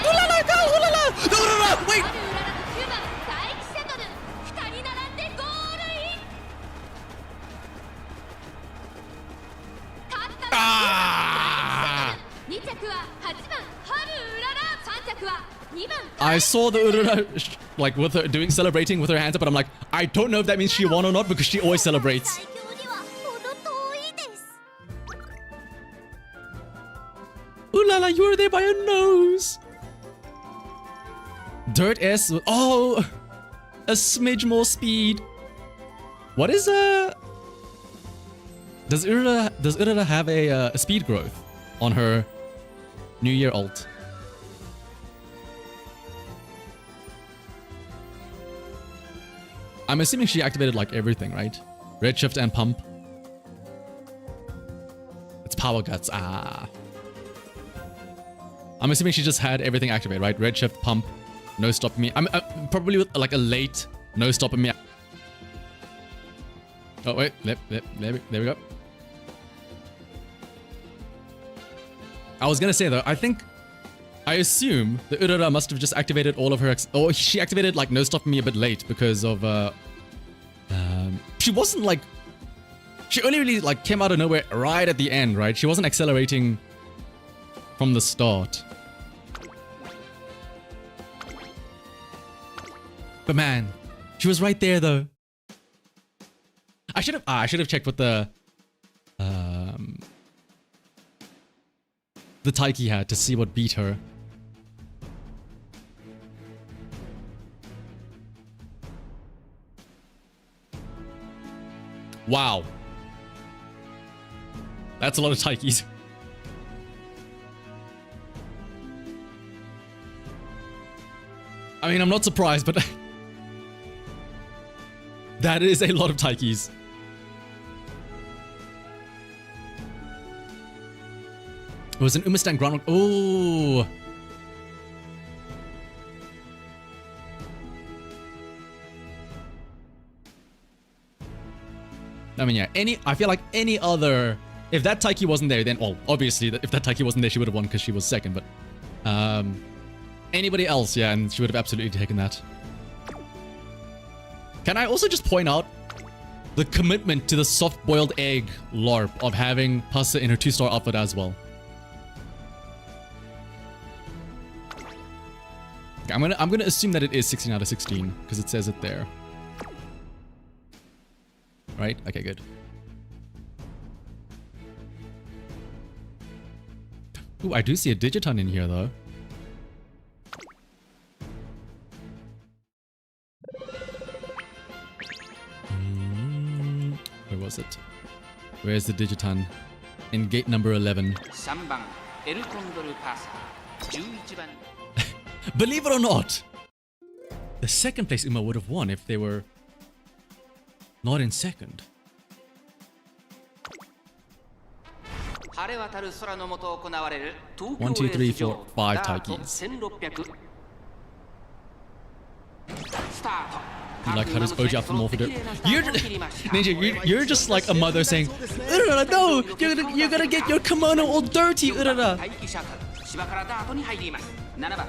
Ulala, go! Ulala! The Urara! Wait! Ah! I saw the Urara like with her celebrating with her hands up, but I'm like, I don't know if that means she won or not because she always celebrates. Ooh la la, you were there by your nose. Dirt S. Oh, a smidge more speed. What is Does Urara have a speed growth on her New Year ult? I'm assuming she activated like everything, right? Redshift and pump. It's power guts. Ah. I'm assuming she just had everything activated, right? Redshift, pump, no stopping me. I'm probably with like a late no stopping me. Oh wait, there we go. I was gonna say though, I assume the Urara must have just activated all of her or she activated like no stopping me a bit late because of she wasn't like, she only really like came out of nowhere right at the end, right? She wasn't accelerating from the start. But man, she was right there though. I should have checked what the Taiki had to see what beat her. Wow. That's a lot of Taikis. I mean, I'm not surprised, but that is a lot of Taikis. It was an Umistang groundwork. Oh. I mean, yeah, I feel like any other, if that Taiki wasn't there, then, well, obviously, if that Taiki wasn't there, she would have won because she was second, but, anybody else, yeah, and she would have absolutely taken that. Can I also just point out the commitment to the soft-boiled egg LARP of having Pasta in her 2-star outfit as well? Okay, I'm gonna assume that it is 16 out of 16 because it says it there. right? Okay, good. Ooh, I do see a Digiton in here, though. Where was it? Where's the Digiton? In gate number 11. 3番エルコンドルパーサー11番 Believe it or not, the second place Uma would have won if they were not in second. 晴れ渡る空の下行われる東京 1, 2, レース場3, 4, 5ダート Taikis. 1600スタート You like how does Oji up from over there? Ninja, you're just like a mother saying, Urara, no! You're gonna get your kimono all dirty, Urara!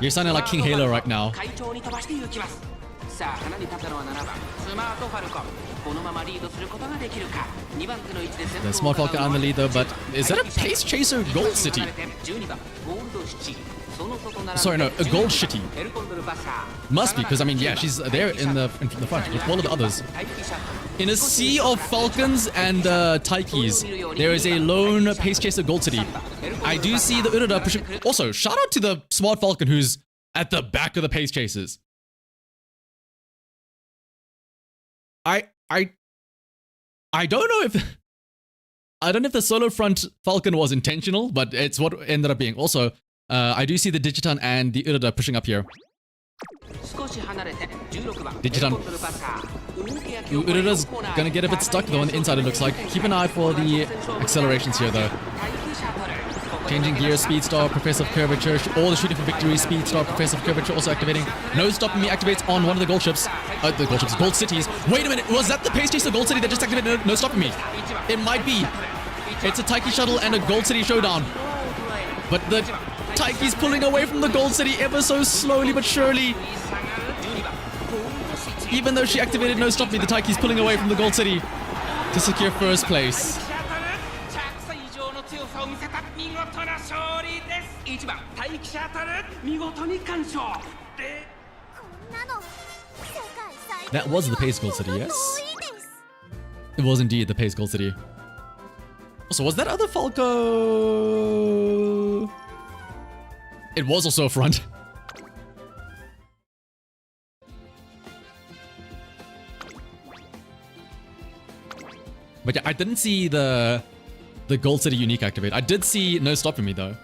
You're sounding like King Halo right now. The Smart Falcon on the lead though, but is that a Pace Chaser Gold City? Sorry, no, a Gold Shitty. Must be, because I mean, yeah, she's there in the front with all of the others. In a sea of Falcons and Taikis, there is a lone Pace Chaser Gold City. I do see the Urara pushing. Also, shout out to the Smart Falcon who's at the back of the Pace Chasers. I don't know if the solo front Falcon was intentional, but it's what ended up being. Also, I do see the Digiton and the Urara pushing up here. Digiton. Urara's gonna get a bit stuck though on the inside, it looks like. Keep an eye for the accelerations here though. Changing gear, speed stop, progressive curvature, all the shooting for victory, speed stop, progressive curvature also activating. No stopping me activates on one of the gold ships. Gold cities. Wait a minute, was that the Pace Chaser Gold City that just activated no stopping me? It might be. It's a Taiki shuttle and a Gold City showdown. But the Taiki's pulling away from the Gold City ever so slowly but surely. Even though she activated no stop me, the Taiki's pulling away from the Gold City to secure first place. That was the Pace Gold City, yes? It was indeed the Pace Gold City. So was that other Falco? It was also a front. But yeah, I didn't see the Gold City unique activate. I did see no stopping me though.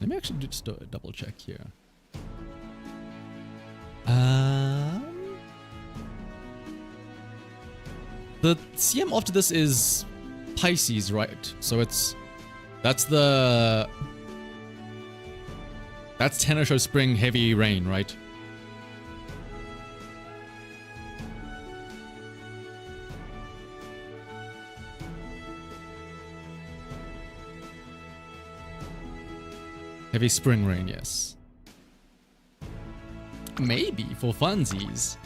Let me actually just do a double check here. The CM after this is Pisces, right? So that's Tenno Show Spring Heavy Rain, right? Heavy Spring Rain, yes. Maybe for funsies.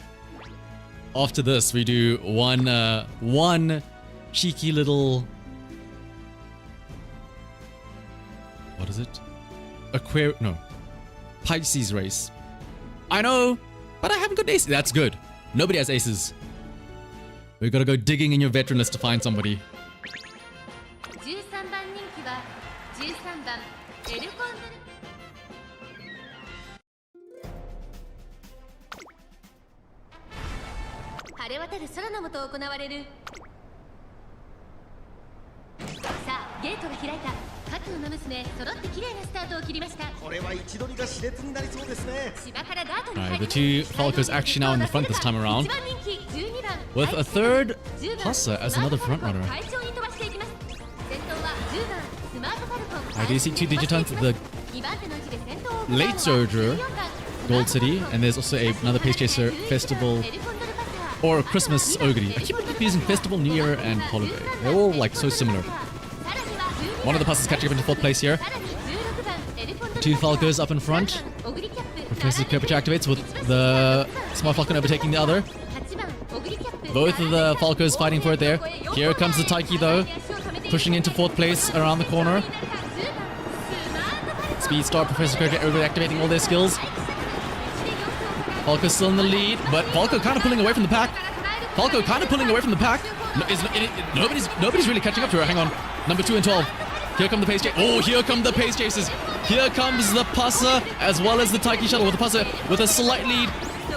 After this, we do one cheeky little... What is it? No. Pisces race. I know, but I haven't got aces. That's good. Nobody has aces. We've got to go digging in your veteran list to find somebody. 13番人気は13番エルコンドル晴れ渡る空の下行われるさあゲートが開いた各の娘揃って綺麗なスタートを切りましたこれは位置取りが熾烈になりそうですね芝からダートに Alright, 入 the り two Falcos actually now in the front this time around, 1番人気12番 with a third Hassa as another frontrunner. 快調に飛ばしていきます先頭は10番スマートファルコン I do see two Digitons, the 2番手の位置で先頭を行うのは Late Surger, 14番 Gold City, and there's also another Pace Chaser Festival or Christmas Ogre. I keep confusing Festival, New Year, and Holiday. They're all like so similar. One of the passes catching up into fourth place here. Two Falcos up in front. Professor Curvature activates with the Smart Falcon overtaking the other. Both of the Falcos fighting for it there. Here comes the Taiki though, pushing into 4th place around the corner. Speed Star, Professor Kirk, everybody activating all their skills. Falco still in the lead, but Falco kind of pulling away from the pack. Falco kind of pulling away from the pack. Nobody's really catching up to her. Hang on. Number 2 and 12. Here come the pace chase. Oh, here come the pace chasers. Here comes the Passa as well as the Taiki shuttle with the Passa with a slight lead.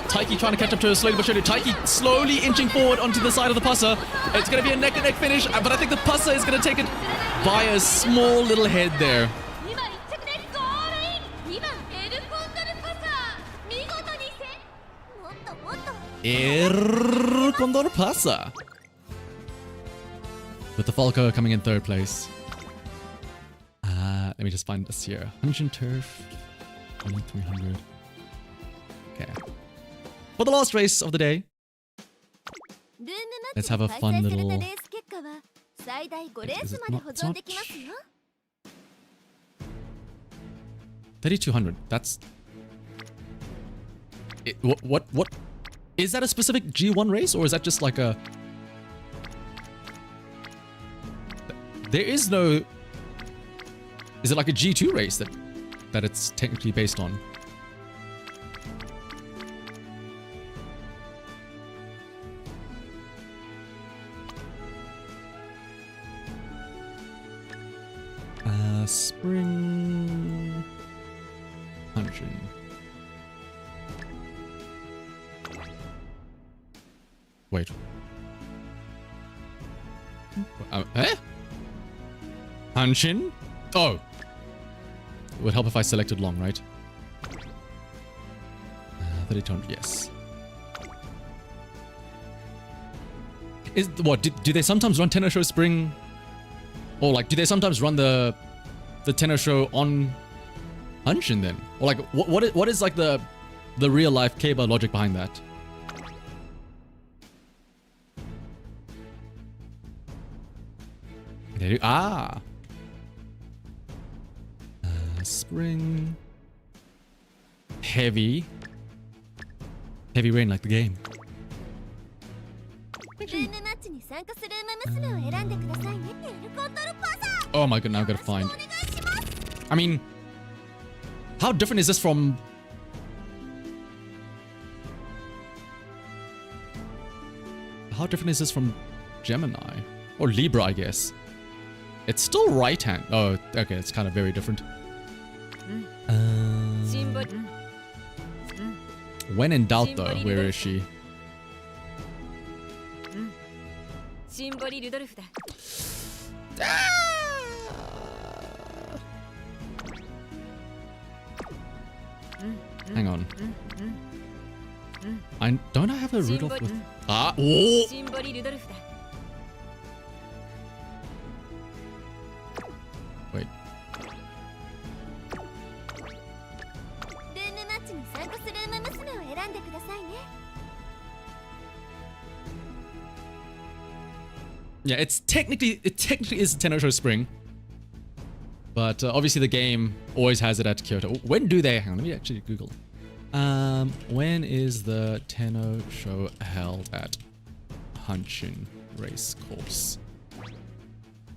Taiki trying to catch up to her slowly but surely. Taiki slowly inching forward onto the side of the Passa. It's going to be a neck-and-neck finish, but I think the Passa is going to take it by a small little head there. Condor Passa. With the Falco coming in 3rd place. Let me just find this here. Hanshin Turf. 2300. Okay. For the last race of the day, let's have a fun little... It's not 3200. That's... What? Is that a specific G1 race, or is that just like a... There is no... Is it like a G2 race that it's technically based on? Spring... Hanshin. Wait. Eh? Hanshin? Oh. It would help if I selected long, right? 3200, yes. Do they sometimes run Tenno Show Spring? Or like, do they sometimes run the Tenno Show on Hanshin then? Or like, what is like the real life Keiba logic behind that? Ah. Spring. Heavy rain like the game. Oh my god, now I've got to find. I mean, how different is this from... How different is this from Gemini? Or Libra, I guess. It's still right hand. Oh, okay, it's kind of very different. When in doubt though, where is she? Hang on. Don't I have a Rudolph with... Ah! Oh! Wait. Yeah, it technically is Tenno Show Spring, but obviously the game always has it at Kyoto. When do they? Hang on, let me actually Google. When is the Tenno Show held at Hanshin Race Course?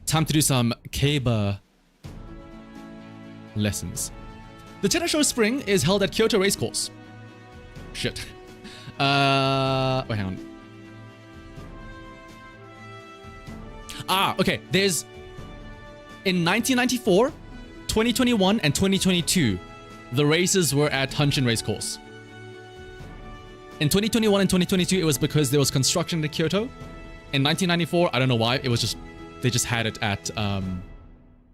Time to do some Keiba lessons. The Tenno Show Spring is held at Kyoto Race Course. Shit. Wait, hang on. Ah, okay. There's... In 1994, 2021, and 2022, the races were at Hanshin Race Course. In 2021 and 2022, it was because there was construction at Kyoto. In 1994, I don't know why, it was just... They just had it at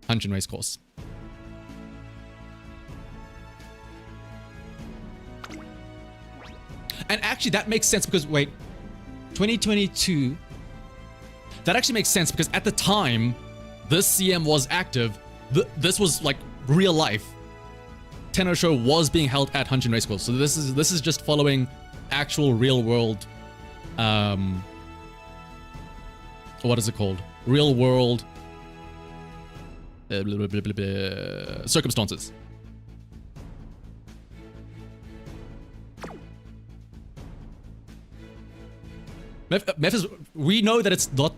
Hanshin Race Course. And actually, that makes sense because, wait, 2022... That actually makes sense because at the time this CM was active, this was like real life. Tenno Show was being held at Hanshin Race Course. So this is just following actual real world what is it called? Real world circumstances. Memphis, we know that it's not...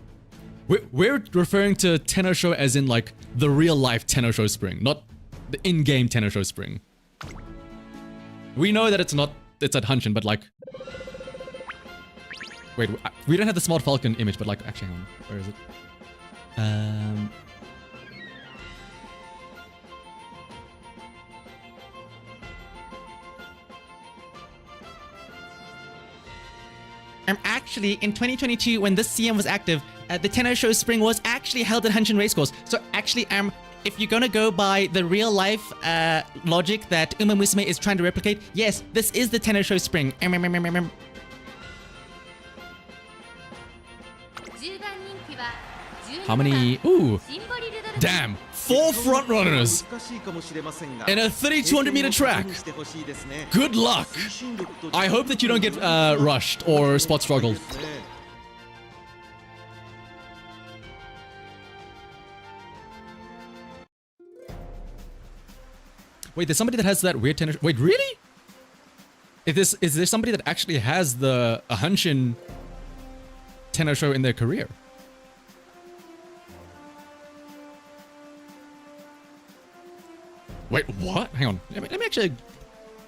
We're referring to Tenosho as in, like, the real-life Tenosho Spring, not the in-game Tenosho Spring. We know that it's not... It's at Hanshin, but, like... Wait, we don't have the Smart Falcon image, but, like, actually, hang on. Where is it? Actually, in 2022, when this CM was active, the Tenosho Spring was actually held at Hanshin Racecourse. So actually, if you're gonna go by the real-life logic that Musume is trying to replicate, yes, this is the Tenosho Spring. How many? Ooh, damn, 4 frontrunners in a 3,200-meter track. Good luck. I hope that you don't get rushed or spot struggled. Wait, there's somebody that has that weird tennis. Wait, really? Is there somebody that actually has the Hanshin Tenosho in their career? Wait, what? Hang on. Let me actually...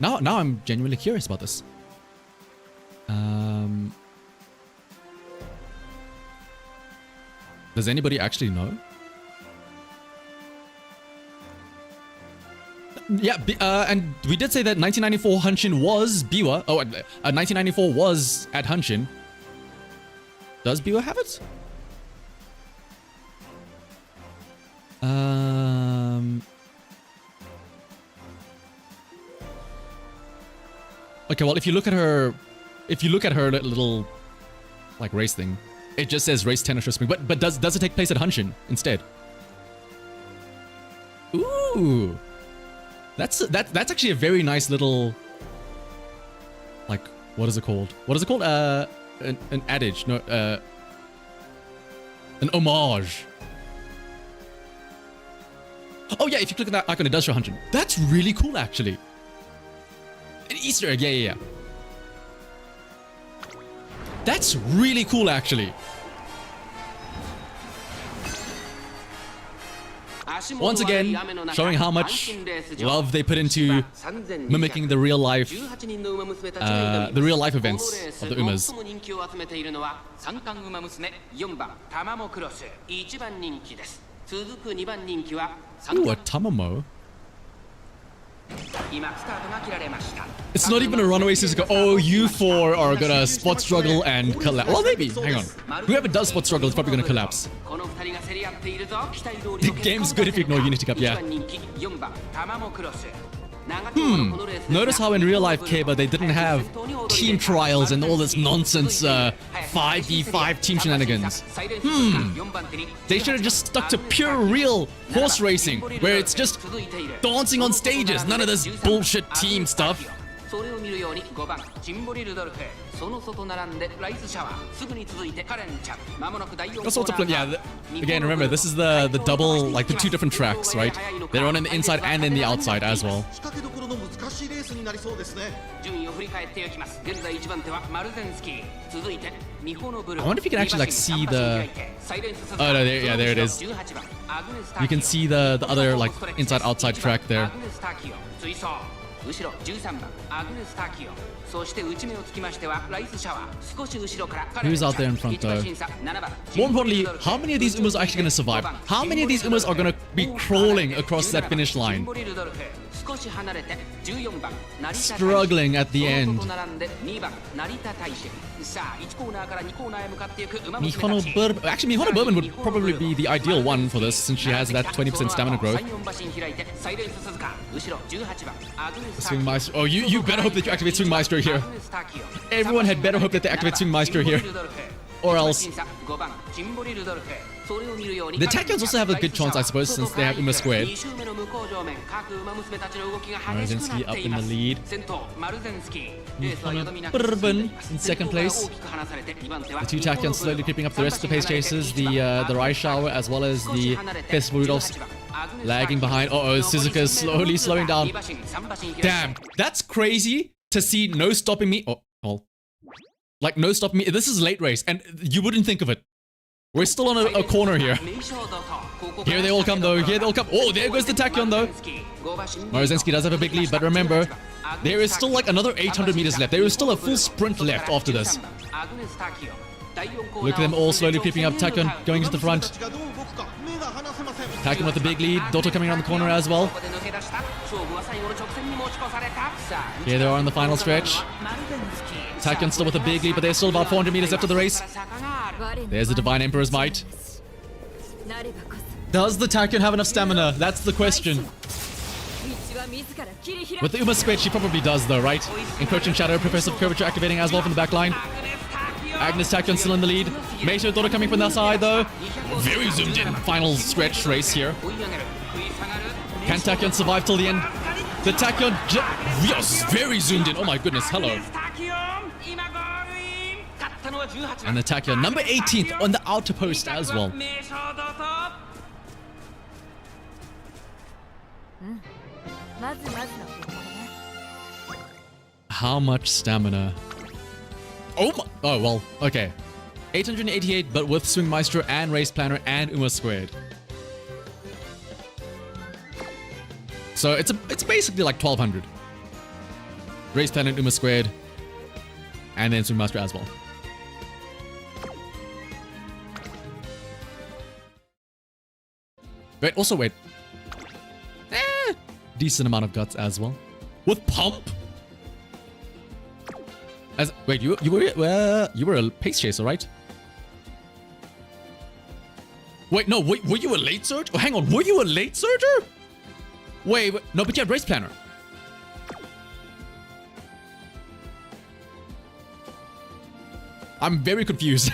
Now I'm genuinely curious about this. Does anybody actually know? Yeah, and we did say that 1994 Hanshin was Biwa. Oh, 1994 was at Hanshin. Does Biwa have it? Okay, well, if you look at her little, like, race thing, it just says race Tenosho Spring. But does it take place at Hanshin instead? Ooh, that's actually a very nice little, like, what is it called? What is it called? An adage? No, an homage. Oh yeah, if you click on that icon, it does show Hanshin. That's really cool, actually. An Easter egg, yeah. That's really cool, actually. Once again, showing how much love they put into mimicking the real life events of the Umas. Ooh, a Tamamo. It's not even a runaway Suzuka. Oh, you four are gonna spot struggle and collapse. Well, maybe. Hang on. Whoever does spot struggle is probably gonna collapse. The game's good if you ignore Unity Cup, yeah. Notice how in real life Keiba they didn't have team trials and all this nonsense 5v5 team shenanigans. They should have just stuck to pure real horse racing, where it's just dancing on stages, none of this bullshit team stuff. That's also flip, yeah. Again, remember, this is the double, like the 2 different tracks, right? They're on the inside and in the outside as well. I wonder if you can actually like see the... Oh no, there, yeah, there it is. You can see the other like inside-outside track there. Who's out there in front though? More importantly, how many of these Umas are actually going to survive? How many of these Umas are going to be crawling across that finish line? Struggling at the end. Mihono Bourbon. Actually, Mihono Bourbon would probably be the ideal one for this, since she has that 20% stamina growth. Swing Maestro. Oh, you better hope that you activate Swing Maestro here. Everyone had better hope that they activate Swing Maestro here. Or else... The Tachyons also have a good chance, I suppose, since they have Uma squared. Marzinski up in the lead. Bourbon in second place. The 2 Tachyons slowly creeping up the rest of the pace chasers. The Rai Shower as well as the Festival Rudolphs lagging behind. Uh-oh, Suzuka is slowly slowing down. Damn, that's crazy to see no stopping me. Oh, well. Like, no stop me. This is late race, and you wouldn't think of it. We're still on a corner here. Here they all come, though. Here they all come. Oh, there goes the Tachyon, though. Morozensky does have a big lead, but remember, there is still like another 800 meters left. There is still a full sprint left after this. Look at them all slowly creeping up. Tachyon going to the front. Tachyon with the big lead. Dotto coming around the corner as well. Here they are in the final stretch. Tachyon still with a big lead, but there's still about 400 meters left of the race. There's the Divine Emperor's Might. Does the Tachyon have enough stamina? That's the question. With the Uma spread, she probably does though, right? Encroaching Shadow, Professor Curvature activating as well from the back line. Agnes Tachyon still in the lead. Meisho Dotto coming from the side though. Very zoomed in final stretch race here. Can Tachyon survive till the end? The Tachyon, yes, very zoomed in. Oh my goodness, hello. And the Tachyon, number 18th on the outer post as well. How much stamina? Oh my, oh well, okay. 888, but with Swing Maestro and Race Planner and Uma Squared. So it's basically like 1200. Race Planner and Uma Squared. And then Swing Maestro as well. Wait, also wait. Decent amount of guts as well. With Pump? Wait, you were a pace chaser, right? Wait, no, wait, were you a late surge? Oh, hang on, were you a late surger? Wait, no, but you had Race Planner. I'm very confused.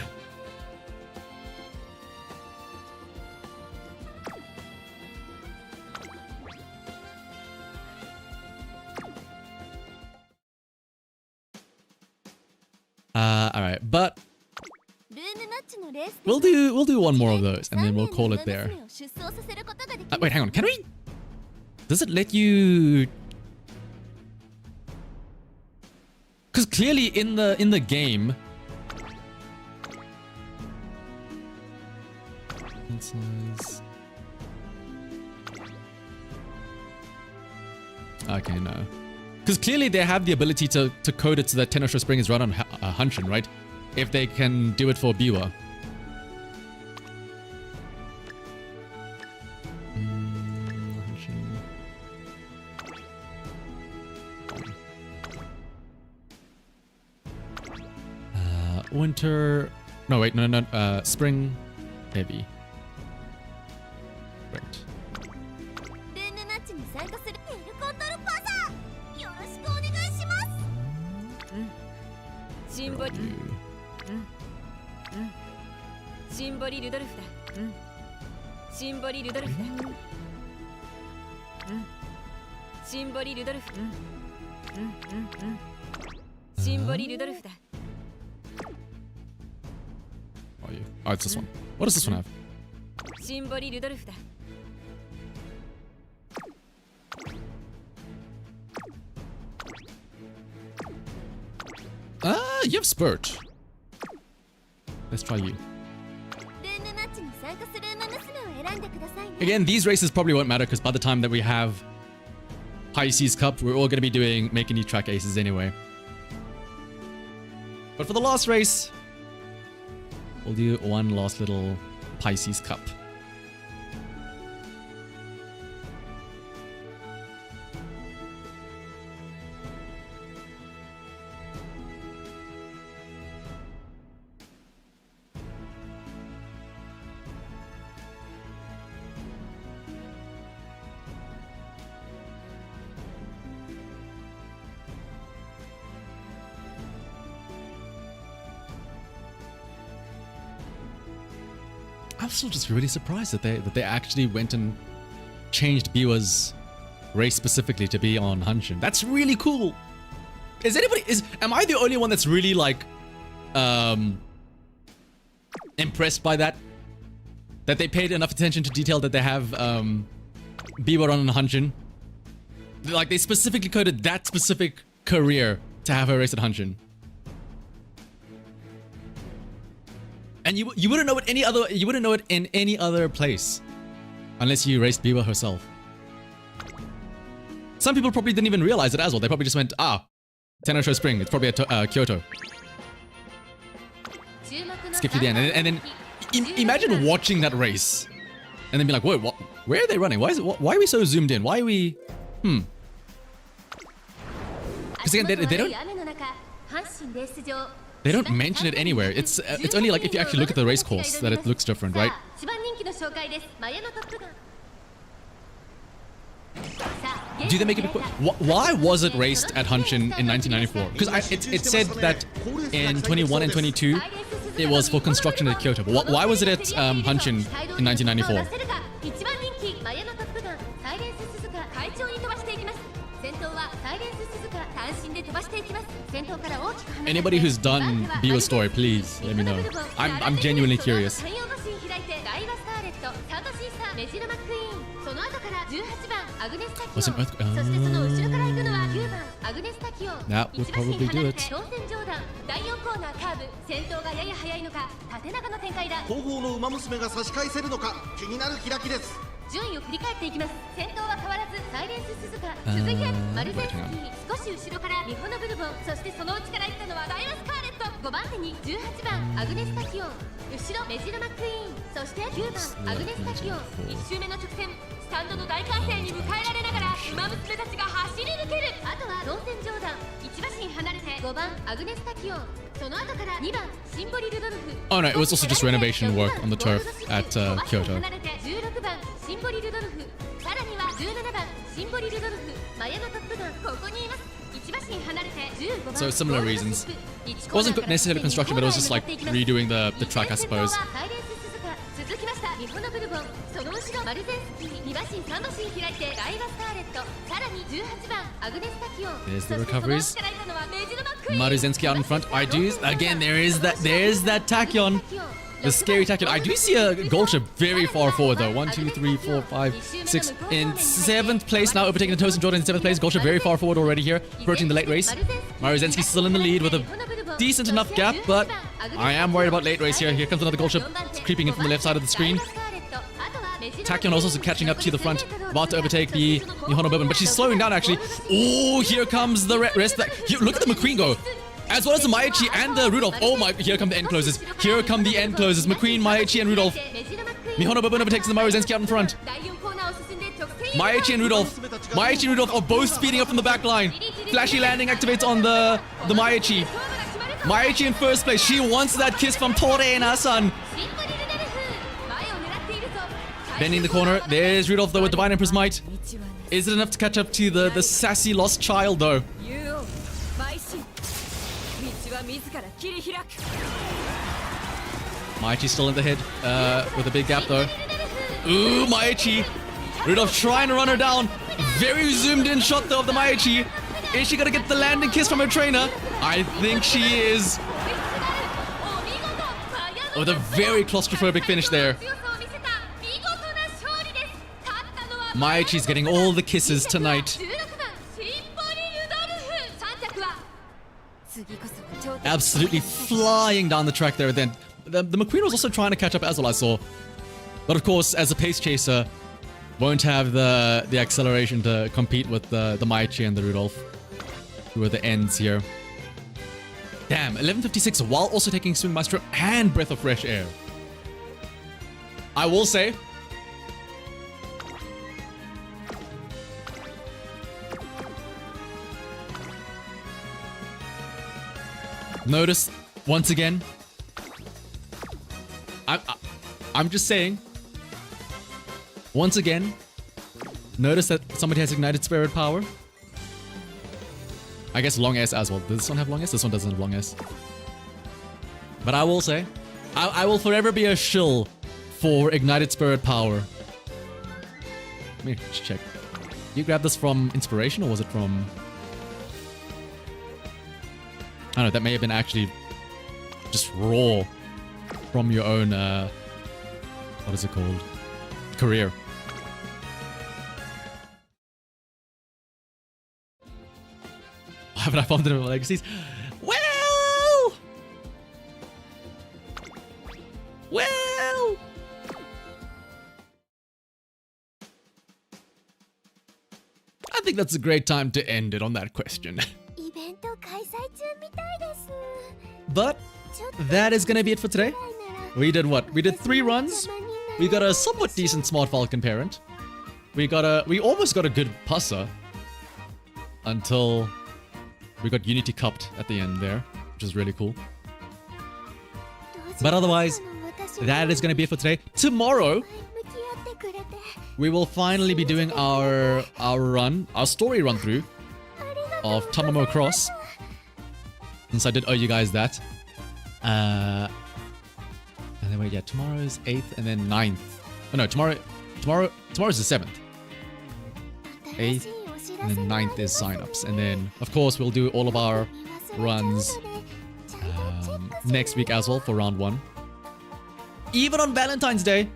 All right, but we'll do one more of those, and then we'll call it there. Wait, hang on. Can we? Does it let you? Because clearly in the game. Okay, no. Because clearly they have the ability to code it so that Tenosho Spring is run on Hanshin, right? If they can do it for Biwa. Winter... No, wait, no, spring heavy. Right. Oh, it's this one. What does this one have? You have Spurt. Let's try you. Again, these races probably won't matter because by the time that we have Pisces Cup, we're all going to be making new track aces anyway. But for the last race, we'll do one last little Pisces Cup. I'm still just really surprised that they actually went and changed Biwa's race specifically to be on Hanshin. That's really cool. Am I the only one that's really like impressed by that? That they paid enough attention to detail that they have Biwa on Hanshin? Like they specifically coded that specific career to have her race at Hanshin. And you wouldn't know it in any other place. Unless you raced Biwa herself. Some people probably didn't even realize it as well. They probably just went, Tennosho Spring. It's probably at Kyoto. Skip to the end. And then imagine watching that race. And then be like, whoa, where are they running? Why are we so zoomed in? Why are we... Because again, they don't mention it anywhere. It's only like if you actually look at the race course that it looks different, right? Do they make it? Why was it raced at Hanshin in 1994? Because it said that in 21 and 22 it was for construction at Kyoto. But why was it at Hanshin in 1994? Anybody who's done Biwa's story, please let me know. I'm genuinely curious. Was it that would probably do it. 後方の馬娘が差し返せるのか気になる開きです。順位を振り返っていきます。先頭は変わらずサイレンス鈴鹿、続いてマルゼンスキー、少し後ろからミホノブルボン、そしてその内から行ったのはダイワスカーレット。5番手に18番アグネスタキオン、後ろメジロマックイーン、そして9番アグネスタキオン。1周目の直線、スタンドの大歓声に迎えられながら馬娘たちが走り抜ける。あとは論戦上段、1馬身離れて5番アグネスタキオン、その後から2番シンボリルドルフ。Oh no, it was also just renovation work on the turf at Kyoto. 16番シンボリルドルフ、さらには17番シンボリルドルフ、マヤのトップガン、ここにいます。1馬身離れて15番。 So similar reasons. It wasn't necessarily construction, but it was just like redoing the track, I suppose. 続きましたミホノブルボン、その後ろマルゼンスキー、2馬身3馬身開いてダイワスカーレット、さらに18番アグネスタキオン。 There's the recoveries. Maruzensky out in front. I do again. There's that tachyon. The scary tachyon. I do see a Gulcher very far forward though. 1, 2, 3, 4, 5, 6. In 7th place now, overtaking the Tosin Jordan in 7th place. Gulcher very far forward already here, approaching the late race. Maruzensky still in the lead with a decent enough gap, but I am worried about late race here. Here comes another Gulcher creeping in from the left side of the screen. Tachyon also catching up to the front, about to overtake the Mihono Bourbon, but she's slowing down actually. Oh, here comes the rest. Look at the McQueen go. As well as the Maichi and the Rudolph. Oh my, here come the end closes. Here come the end closes. McQueen, Maichi, and Rudolph. Mihono Bourbon overtakes the Maruzensky out in front. Maichi and Rudolph are both speeding up from the back line. Flashy landing activates on the Maichi. Maichi in first place. She wants that kiss from Torena-san. Bending the corner. There's Rudolph though with Divine Emperor's Might. Is it enough to catch up to the sassy lost child though? Maichi's still in the head with a big gap though. Ooh, Maichi. Rudolph trying to run her down. Very zoomed in shot though of the Maichi. Is she gonna get the landing kiss from her trainer? I think she is. With a very claustrophobic finish there. Maichi's getting all the kisses tonight. Absolutely flying down the track there. Then the McQueen was also trying to catch up as well, I saw. But of course, as a pace chaser, won't have the acceleration to compete with the Maichi and the Rudolph, who are the ends here. Damn, 11:56 while also taking Swing Maestro and Breath of Fresh Air. I will say, notice once again, I'm just saying, once again, notice that somebody has ignited spirit power. I guess long S as well. Does this one have long S? This one doesn't have long S. But I will say, I will forever be a shill for ignited spirit power. Let me just check. You grabbed this from inspiration or was it from... I don't know, that may have been actually just raw from your own, what is it called? Career. Haven't I found it in my legacies? Well! that's a great time to end it on that question. イベント開催中みたいです But that is gonna be it for today. We did what? We did 3 runs. We got a somewhat decent Smart Falcon parent. We almost got a good Passa until we got Unity cupped at the end there, which is really cool. But otherwise, that is gonna be it for today. Tomorrow, we will finally be doing our story run through of Tamamo Cross. Since I did owe you guys that. And then wait, yeah, tomorrow's 8th and then 9th. Oh no, tomorrow's the 7th. 8th and then 9th is signups. And then, of course, we'll do all of our runs next week as well for round 1. Even on Valentine's Day.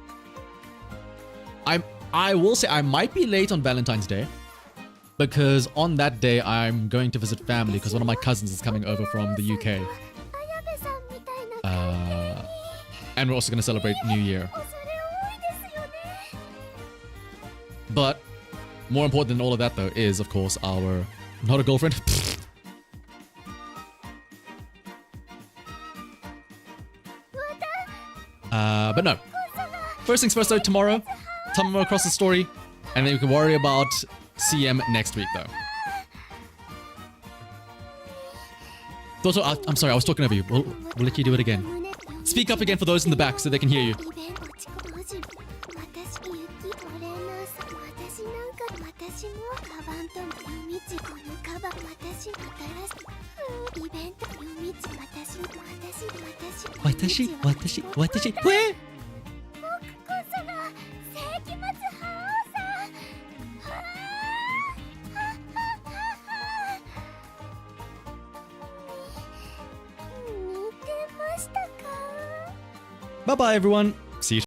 I will say I might be late on Valentine's Day. Because on that day, I'm going to visit family because one of my cousins is coming over from the UK. And we're also going to celebrate New Year. But more important than all of that, though, is, of course, our... Not a girlfriend. But no. First things first, though, tomorrow, Tamamo Cross the story. And then we can worry about CM next week, though. Also, I'm sorry, I was talking over you. We'll let you do it again. Speak up again for those in the back so they can hear you. 私、Bye bye, everyone.